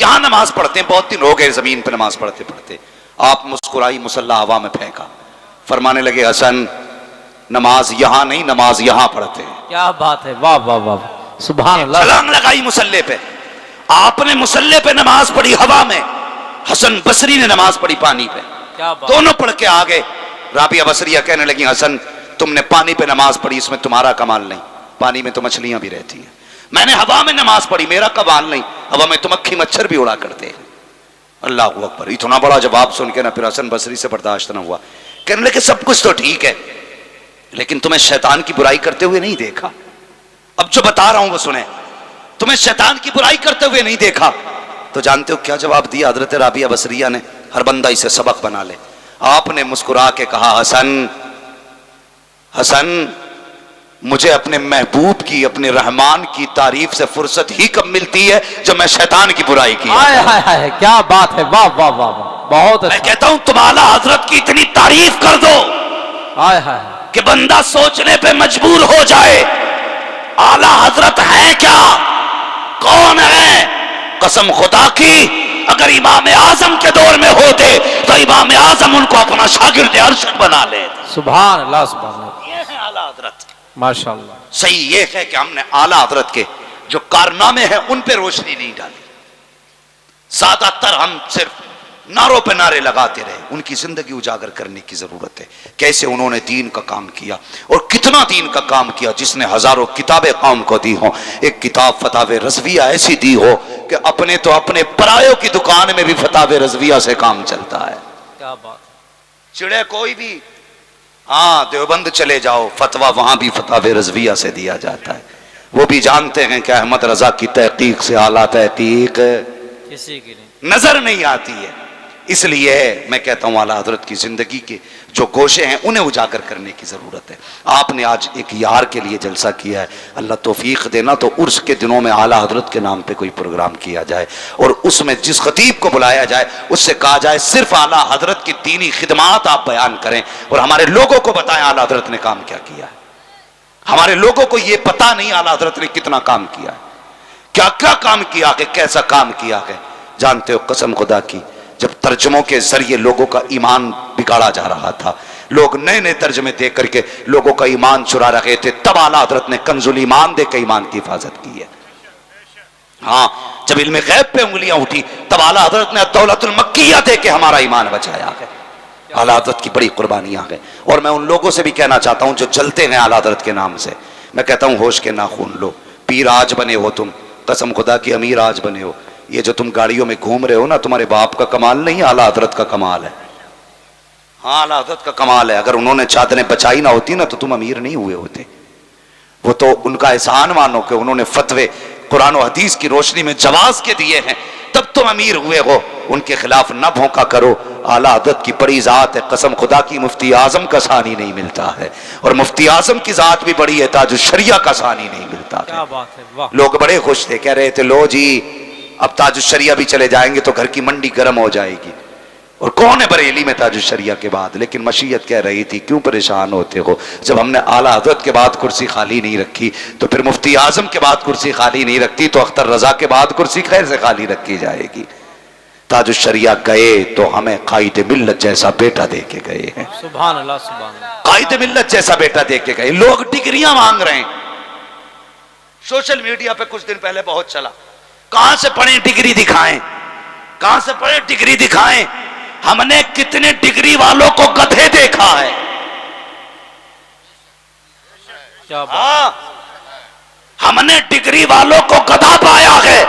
यहां नमाज पढ़ते हैं, बहुत दिन हो गए जमीन पे नमाज पढ़ते पढ़ते। आप मुस्कुराई, मुसल्ला हवा में फेंका, फरमाने लगे हसन नमाज यहां नहीं, नमाज यहां पढ़ते हैं। क्या बात है, वाह वाह वाह, सुभान अल्लाह। छलांग लगाई मुसल्ले पे, आपने मुसल्ले पे नमाज पढ़ी हवा में, हसन बसरी ने नमाज पढ़ी पानी पे। क्या बात। दोनों पढ़ के आ गए। राबिया बसरिया कहने लगी हसन तुमने पानी पे नमाज पढ़ी, इसमें तुम्हारा कमाल नहीं, पानी में तो मछलियां भी रहती हैं। मैंने हवा में नमाज पढ़ी, मेरा कमाल नहीं, हवा में तो मक्खी मच्छर भी उड़ा करते हैं। अल्लाह अकबर। इतना बड़ा जवाब सुन के ना फिर हसन बसरी से बर्दाश्त न हुआ। कहने लगे सब कुछ तो ठीक है, लेकिन तुम्हें शैतान की बुराई करते हुए नहीं देखा। अब जो बता रहा हूं वो सुने, तुम्हें शैतान की बुराई करते हुए नहीं देखा। तो जानते हो क्या जवाब दिया हजरत राबिया बसरिया ने? हर बंदा इसे सबक बना ले। आपने मुस्कुरा के कहा हसन, हसन मुझे अपने महबूब की, अपने रहमान की तारीफ से फुर्सत ही कब मिलती है जब मैं शैतान की बुराई की। हाय हाय हाय, क्या बात है, वाह वाह वाह वाह, बहुत मैं अच्छा। कहता हूं तुम आला हजरत की इतनी तारीफ कर दो हाय हाय, कि बंदा सोचने पे मजबूर हो जाए आला हजरत है क्या, कौन है। कसम खुदा की अगर इमाम आजम के दौर में होते तो इमाम आजम उनको अपना शागिर्द अरशद बना ले। सुभान अल्लाह, सुभान अल्लाह, ये है आला हजरत। माशाअल्लाह। सही ये है कि हमने आला हजरत के जो कारनामे हैं उन पे रोशनी नहीं डाली। ज्यादातर हम सिर्फ नारों पे नारे लगाते रहे, उनकी जिंदगी उजागर करने की जरूरत है। कैसे उन्होंने दीन का काम किया और कितना दीन का काम किया, जिसने हजारों किताबें कौम को दी हो। एक किताब फतावे रजविया ऐसी दी हो कि अपने तो अपने परायों की दुकान में भी फतावे रजविया से काम चलता है। क्या बात है। चिड़े कोई भी, हाँ देवबंद चले जाओ, फतवा वहां भी फतावे रजविया से दिया जाता है। वो भी जानते हैं कि अहमद रजा की तहकीक से आला तहकीक किसी की नहीं। नजर नहीं आती है। इसलिए मैं कहता हूं आला हजरत की जिंदगी के जो गोशे हैं उन्हें उजागर करने की जरूरत है। आपने आज एक यार के लिए जलसा किया है, अल्लाह तौफीक देना तो उर्स के दिनों में आला हजरत के नाम पे कोई प्रोग्राम किया जाए और उसमें जिस खतीब को बुलाया जाए उससे कहा जाए सिर्फ आला हजरत की दीनी खिदमात आप बयान करें और हमारे लोगों को बताएं आला हजरत ने काम क्या किया है। हमारे लोगों को यह पता नहीं आला हजरत ने कितना काम किया है, क्या क्या काम किया है, कैसा काम किया है। जानते हो कसम खुदा की, जब तर्जमों के जरिए लोगों का ईमान बिगाड़ा जा रहा था, लोग नए नए तर्जमे दे करके लोगों का ईमान चुरा रहे थे, तब आला हजरत ने कंजुल ईमान दे के ईमान की हिफाजत की है। हाँ, जब इल्मे गैब पे उंगलियां उठी तब आला हजरत ने दौलतुल मक्किया दे के हमारा ईमान बचाया है। आला हजरत की बड़ी कुर्बानियां हैं और मैं उन लोगों से भी कहना चाहता हूं जो जलते हैं आला हजरत के नाम से, मैं कहता हूं होश के नाखून लो। पीर आज बने हो तुम, कसम खुदा की अमीर आज बने हो। ये जो तुम गाड़ियों में घूम रहे हो ना, तुम्हारे बाप का कमाल नहीं, आला हजरत का कमाल है। हाँ, आला हजरत का कमाल है। अगर उन्होंने चादरें बचाई ना होती ना तो तुम अमीर नहीं हुए होते। वो तो उनका एहसान मानो कि उन्होंने फतवे कुरान और हदीस की रोशनी में जवाज के दिए हैं, तब तुम अमीर हुए हो। उनके खिलाफ न भौंका करो। आला हजरत की बड़ी जात है, कसम खुदा की मुफ्ती आजम का सानी नहीं मिलता है और मुफ्ती आजम की जात भी बड़ी है, ताज शरिया का सानी नहीं मिलता है। क्या बात है, वाह। लोग बड़े खुश थे, कह रहे थे लो जी अब ताजुशरिया भी चले जाएंगे तो घर की मंडी गर्म हो जाएगी। और कौन है बरेली में ताजुशरिया के बाद? लेकिन मशीयत कह रही थी क्यों परेशान होते हो, जब हमने आला हजरत के बाद कुर्सी खाली नहीं रखी तो फिर मुफ्ती आजम के बाद कुर्सी खाली नहीं रखती तो अख्तर रजा के बाद कुर्सी खैर से खाली रखी जाएगी। ताजुशरिया गए तो हमें कायदे मिल्लत जैसा बेटा दे के गए हैं। सुभान अल्लाह, सुभान अल्लाह। कायदे मिल्लत जैसा बेटा दे के गए। लोग डिग्रियां मांग रहे हैं, सोशल मीडिया पे कुछ दिन पहले बहुत चला, कहां से पढ़े डिग्री दिखाएं, कहां से पढ़े डिग्री दिखाएं। हमने कितने डिग्री वालों को गधे देखा है। क्या बात। हाँ, हमने डिग्री वालों को गधा पाया है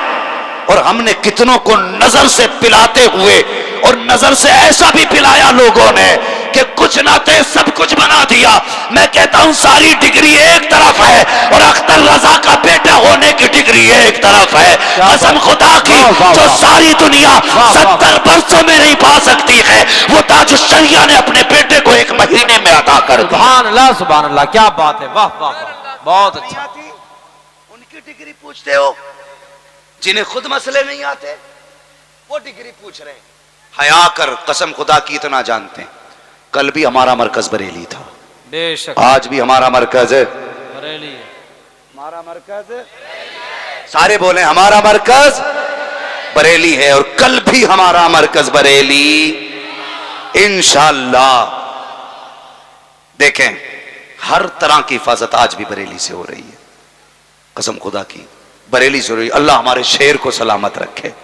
और हमने कितनों को नजर से पिलाते हुए और नजर से ऐसा भी पिलाया लोगों ने कि कुछ ना थे सब कुछ बना दिया। मैं कहता हूं सारी डिग्री एक तरफ है और अख्तर रजा का बेटा होने की डिग्री एक तरफ है। कसम खुदा की, जो सारी दुनिया 70 वर्षों में नहीं पा सकती है वो ताजुशरिया ने अपने बेटे को 1 महीने में अदा कर दिया। सुभान अल्लाह, सुभान अल्लाह, क्या बात है, वाह वाह वाह, बहुत अच्छा। उनकी डिग्री पूछते हो, जिन्हें खुद मसले नहीं आते वो डिग्री पूछ रहे हैं। हया कर, कसम खुदा की इतना जानते हैं, कल भी हमारा मरकज बरेली था, बेशक आज भी हमारा मरकज है बरेली है। हमारा मरकज, सारे बोले हमारा मरकज बरेली है और कल भी हमारा मरकज बरेली इंशाअल्लाह। देखें, हर तरह की हिफाजत आज भी बरेली से हो रही है, कसम खुदा की बरेली से हो रही है। अल्लाह हमारे शेर को सलामत रखे।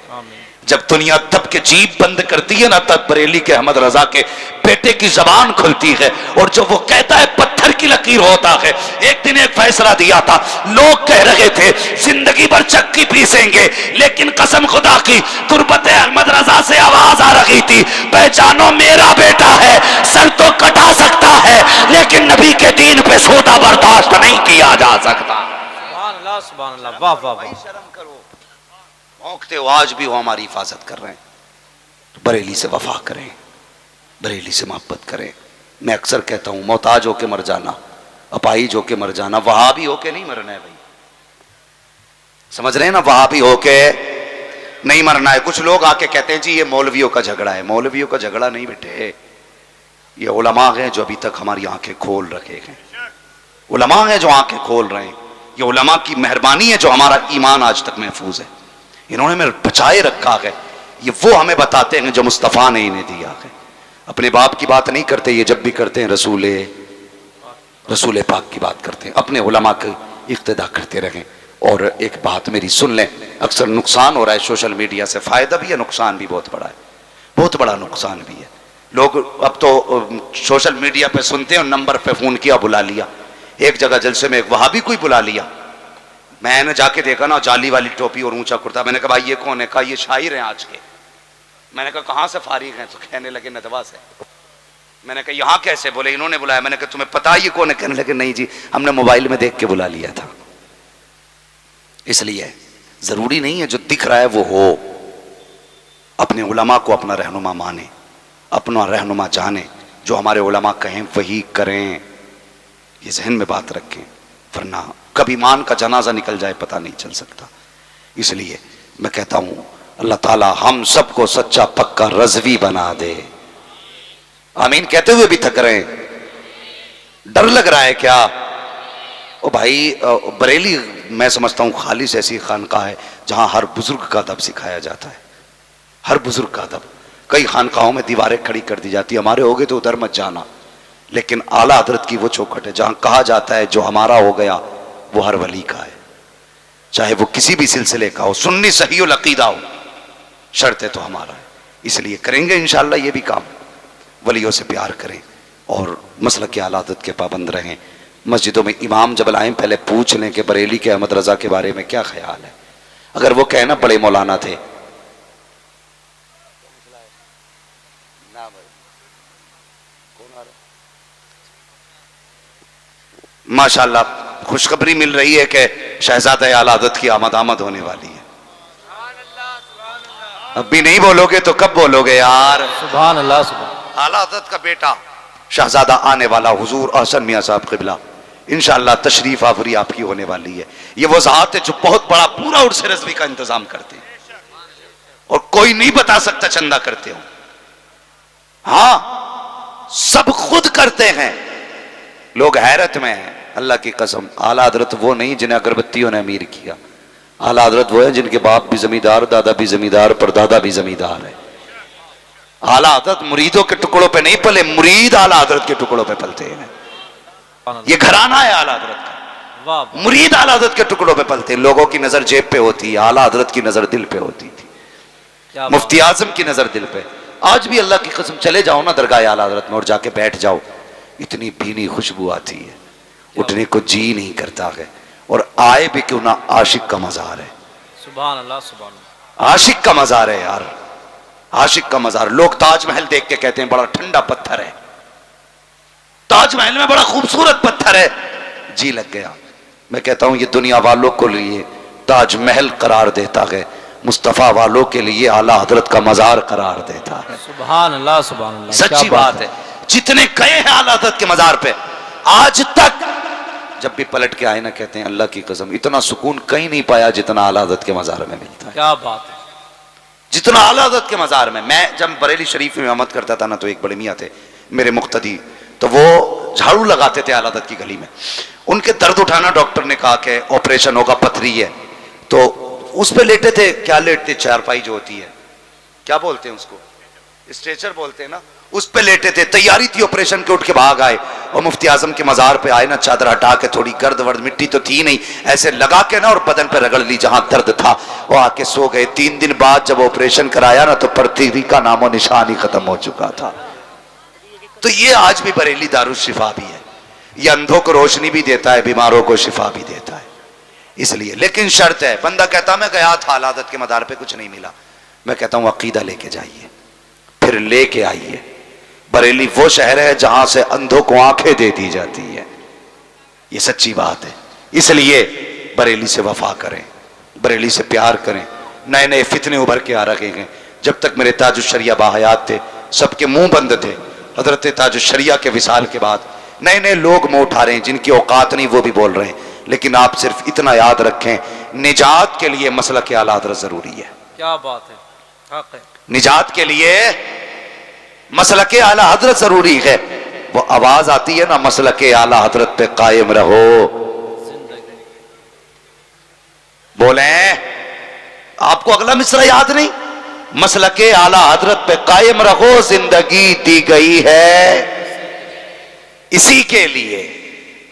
जब दुनिया दब के जीप बंद करती है ना तब बरेली के अहमद रजा के बेटे की जबान खुलती है और जो वो कहता है पत्थर की लकीर होता है। एक दिन एक फैसला दिया था, लोग कह रहे थे जिंदगी भर चक्की पीसेंगे, लेकिन कसम खुदा की तुरबत अहमद रजा से आवाज आ रही थी, पहचानो मेरा बेटा है, सर तो कटा सकता है लेकिन नबी के दीन पे सौदा बर्दाश्त नहीं किया जा सकता। सुभान अल्लाह, सुभान अल्लाह, वाह वाह वाह। शर्म करो, भौंकते हो, आज भी वो हमारी हिफाजत कर रहे हैं। तो बरेली से वफा करें, बरेली से मोहब्बत करें। मैं अक्सर कहता हूं मोहताज होके मर जाना, अपाहिज होके मर जाना, वहाबी होके नहीं मरना है भाई, समझ रहे हैं ना, वहाबी होके नहीं मरना है। कुछ लोग आके कहते हैं जी ये मौलवियों का झगड़ा है। मौलवियों का झगड़ा नहीं बेटे, ये उलमा हैं जो अभी तक हमारी आंखें खोल रखे हैं, उलमा हैं जो आंखें खोल रहे हैं। ये उलमा की मेहरबानी है जो हमारा ईमान आज तक महफूज है, इन्होंने हमें बचाए रखा है। ये वो हमें बताते हैं जो मुस्तफ़ा ने इन्हें दिया है। अपने बाप की बात नहीं करते, ये जब भी करते हैं रसूल पाक की बात करते हैं। अपने उलमा की इक्तदा करते रहें। और एक बात मेरी सुन लें, अक्सर नुकसान हो रहा है सोशल मीडिया से, फायदा भी है, नुकसान भी बहुत बड़ा है, बहुत बड़ा नुकसान भी है। लोग अब तो सोशल मीडिया पे सुनते हैं, नंबर पे फोन किया, बुला लिया। एक जगह जलसे में एक वहाबी कोई बुला लिया, मैंने जाके देखा ना जाली वाली टोपी और ऊंचा कुर्ता। मैंने कहा भाई ये कौन है? कहा ये शायर हैं आज के। मैंने कहा कहां से फारिग हैं? तो कहने लगे नदवा से। मैंने कहा यहाँ कैसे? बोले इन्होंने बुलाया। मैंने कहा तुम्हें पता ये कौन है? कहने लगे नहीं जी, हमने मोबाइल में देख के बुला लिया था। इसलिए जरूरी नहीं है जो दिख रहा है वो हो, अपने उलमा को अपना रहनुमा माने, अपना रहनुमा जाने, जो हमारे उलमा कहें वही करें, ये जहन में बात रखें, वरना कभी ईमान का जनाजा निकल जाए पता नहीं चल सकता। इसलिए मैं कहता हूं अल्लाह ताला हम सबको सच्चा पक्का रज़वी बना दे। आमीन कहते हुए भी थक रहे हैं, डर लग रहा है क्या? ओ भाई, बरेली मैं समझता हूं खालिस ऐसी खानका है जहां हर बुजुर्ग का अदब सिखाया जाता है, हर बुजुर्ग का अदब। कई खानकाहों में दीवारें खड़ी कर दी जाती है, हमारे हो गए तो उधर मत जाना, लेकिन आला हजरत की वो चौखट है जहां कहा जाता है जो हमारा हो गया वो हर वली का है, चाहे वो किसी भी सिलसिले का हो, सुन्नी सही अकीदा हो, शर्त है तो हमारा है। इसलिए करेंगे इंशाअल्लाह ये भी काम, वलियों से प्यार करें और मसलक के आला हज़रत के पाबंद रहें। मस्जिदों में इमाम जब लाएं पहले पूछ लें कि बरेली के अहमद रजा के बारे में क्या ख्याल है। अगर वो कहना बड़े मौलाना थे, माशाअल्लाह खुशखबरी मिल रही है कि शहजादा आला हज़रत की आमद होने वाली है। अब भी नहीं बोलोगे तो कब बोलोगे यार? सुभान अल्लाह, सुभान। आला हज़रत का बेटा शहजादा आने वाला हुजूर अहसन मियां साहब क़िबला इंशाअल्लाह तशरीफ आवरी आपकी होने वाली है। ये वो ज़ात है जो बहुत बड़ा पूरा उर्स रज़वी का इंतजाम करते हैं और कोई नहीं बता सकता चंदा करते हो। हाँ, सब खुद करते हैं, लोग हैरत में हैं। अल्लाह की कसम, आला हज़रत वो नहीं जिन्हें अगरबत्तियों ने अमीर किया। आला हज़रत वो है जिनके बाप भी जमींदार, दादा भी जमींदार, परदादा भी जमींदार है। आला हज़रत मुरीदों के टुकड़ों पे नहीं पले, मुरीद आला हज़रत के टुकड़ों पे पलते हैं। ये घराना है आला हज़रत का, वाह। मुरीद आला हज़रत के टुकड़ों पे पलते हैं। लोगों की नजर जेब पे होती है, आला हज़रत की नजर दिल पे होती थी, क्या मुफ्ती आजम की नजर दिल पे। आज भी अल्लाह की कसम चले जाओ ना दरगाह आला हज़रत में और जाके बैठ जाओ, इतनी भीनी खुशबू आती है, उठने को जी नहीं करता है। और आए भी क्यों ना, आशिक का मजार है, सुभान अल्लाह, सुभान अल्लाह। आशिक का मजार है यार, आशिक का मजार। लोग ताजमहल देख के कहते हैं बड़ा ठंडा पत्थर है, ताजमहल में बड़ा खूबसूरत पत्थर है, जी लग गया। मैं कहता हूं ये दुनिया वालों को लिए ताजमहल करार देता है, मुस्तफा वालों के लिए आला हज़रत का मजार करार देता है। सुभान अल्लाह, सुभान अल्लाह। सच्ची बात है। जितने गए हैं आला हज़रत के मजार पे आज तक, जब भी पलट के आए ना कहते हैं अल्लाह की कसम इतना सुकून कहीं नहीं पाया जितना आला हज़रत के मजार में मिलता है। क्या बात है, जितना आला हज़रत के मजार में। मैं जब बरेली शरीफ में इमामत करता था ना, तो एक बड़े मियाँ थे मेरे मुक्तदी, तो वो झाड़ू लगाते थे आला हज़रत की गली में। उनके दर्द उठाना, डॉक्टर ने कहा कि ऑपरेशन होगा, पथरी है, तो उस पर लेटे थे। क्या लेटते, चारपाई जो होती है, क्या बोलते हैं उसको, स्ट्रेचर बोलते हैं ना, उस पे लेटे थे। तैयारी थी ऑपरेशन के, उठ के भाग आए और मुफ्ती आजम के मजार पे आए ना, चादर हटा के, थोड़ी गर्द वर्द, मिट्टी तो थी नहीं, ऐसे लगा के ना और बदन पे रगड़ ली जहां दर्द था, वो आके सो गए। 3 दिन बाद जब ऑपरेशन कराया ना, तो पथरी का नामो निशान ही खत्म हो चुका था। तो ये आज भी बरेली दारुल शिफा भी है, ये अंधों को रोशनी भी देता है, बीमारों को शिफा भी देता है। इसलिए लेकिन शर्त है, बंदा कहता मैं गया था आला हज़रत के मदार पे कुछ नहीं मिला, मैं कहता हूं अकीदा लेके जाइए, फिर लेके आइए। बरेली वो शहर है जहां से अंधों को आंखें दे दी जाती है, ये सच्ची बात है। इसलिए बरेली से वफा करें, बरेली से प्यार करें। नए नए फितने उभर के आ रहे हैं। जब तक मेरे ताजुश्शरिया बाहयात थे सबके मुंह बंद थे, हजरत ताजुश्शरिया के विसाल के बाद नए नए लोग मुंह उठा रहे हैं, जिनकी औकात नहीं वो भी बोल रहे हैं। लेकिन आप सिर्फ इतना याद रखें, निजात के लिए मसला के आला हज़रत जरूरी है। क्या बात है, हक है। निजात के लिए मसला के आला हज़रत जरूरी है। वो आवाज आती है ना, मसला के आला हज़रत पे कायम रहो। बोले आपको अगला मिसरा याद नहीं? मसला के आला हज़रत पे कायम रहो, जिंदगी दी गई है इसी के लिए।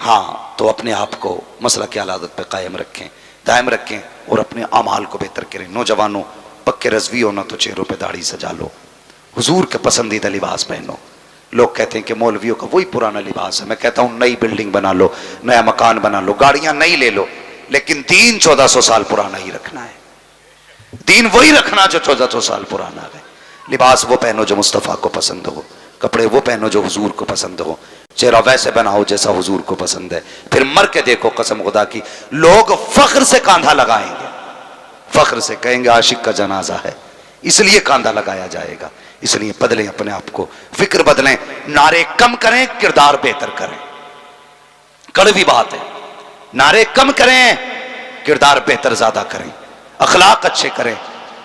हाँ, तो अपने आप को मसला के आला हज़रत पे कायम रखें, दायम रखें और अपने अमाल को बेहतर करें। नौजवानों, पक्के रज़वी हो ना तो चेहरों पे दाढ़ी सजा लो, हुजूर के पसंदीदा लिबास पहनो। लोग कहते हैं कि मौलवियों का वही पुराना लिबास है। मैं कहता हूं नई बिल्डिंग बना लो, नया मकान बना लो, गाड़ियां नई ले लो, लेकिन दीन 1400 साल पुराना ही रखना है। दीन वही रखना जो 1400 साल पुराना है। लिबास वो पहनो जो मुस्तफ़ा को पसंद हो, कपड़े वो पहनो जो हुजूर को पसंद हो, चेहरा वैसे बनाओ जैसा हुजूर को पसंद है। फिर मर के देखो, कसम खुदा की, लोग फख्र से कांधा लगाएंगे, फख्र से कहेंगे आशिक का जनाजा है। इसलिए कांधा लगाया जाएगा। इसलिए बदलें अपने आप को, फिक्र बदलें, नारे कम करें, किरदार बेहतर करें। कड़वी बात है, नारे कम करें, किरदार बेहतर ज्यादा करें, अखलाक अच्छे करें,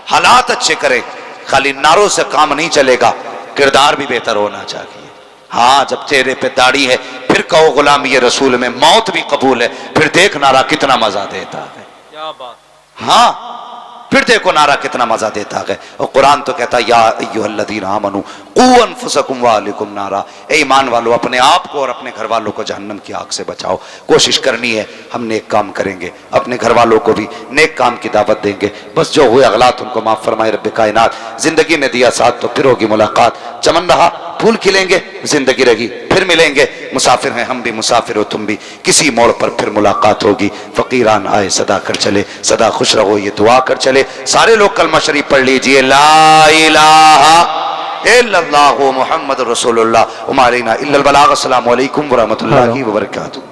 हालात अच्छे करें। खाली नारों से काम नहीं चलेगा, किरदार भी बेहतर होना चाहिए। हाँ, जब चेहरे पे दाढ़ी है फिर कहो गुलामी रसूल में मौत भी कबूल है, फिर देख नारा कितना मजा देता है। क्या बात। हाँ, फिर देखो नारा कितना मजा देता है। और कुरान तो कहता है या अय्युहल्लज़ीना आमनू क़ू अनफुसकुम व अहलिकुम नारा, ए ईमान वालों अपने आप को और अपने घर वालों को जहन्नम की आग से बचाओ। कोशिश करनी है, हम नेक काम करेंगे, अपने घर वालों को भी नेक काम की दावत देंगे। बस जो हुए अगलात उनको माफ फरमाए रब्बे कायनात। जिंदगी ने दिया साथ तो फिर होगी मुलाकात, चमन रहा फूल खिलेंगे, जिंदगी रही फिर मिलेंगे। मुसाफिर हैं हम भी, मुसाफिर हो तुम भी, किसी मोड़ पर फिर मुलाकात होगी। फकीरान आए सदा कर चले, सदा खुश रहो ये दुआ कर चले। सारे लोग कलमा शरीफ पढ़ लीजिए, ला इलाहा इल्लल्लाहु मुहम्मदुर रसूलुल्लाह व मा अलैना इल्लल बलाग। अस्सलामु अलैकुम व रहमतुल्लाहि व बरकातुहू।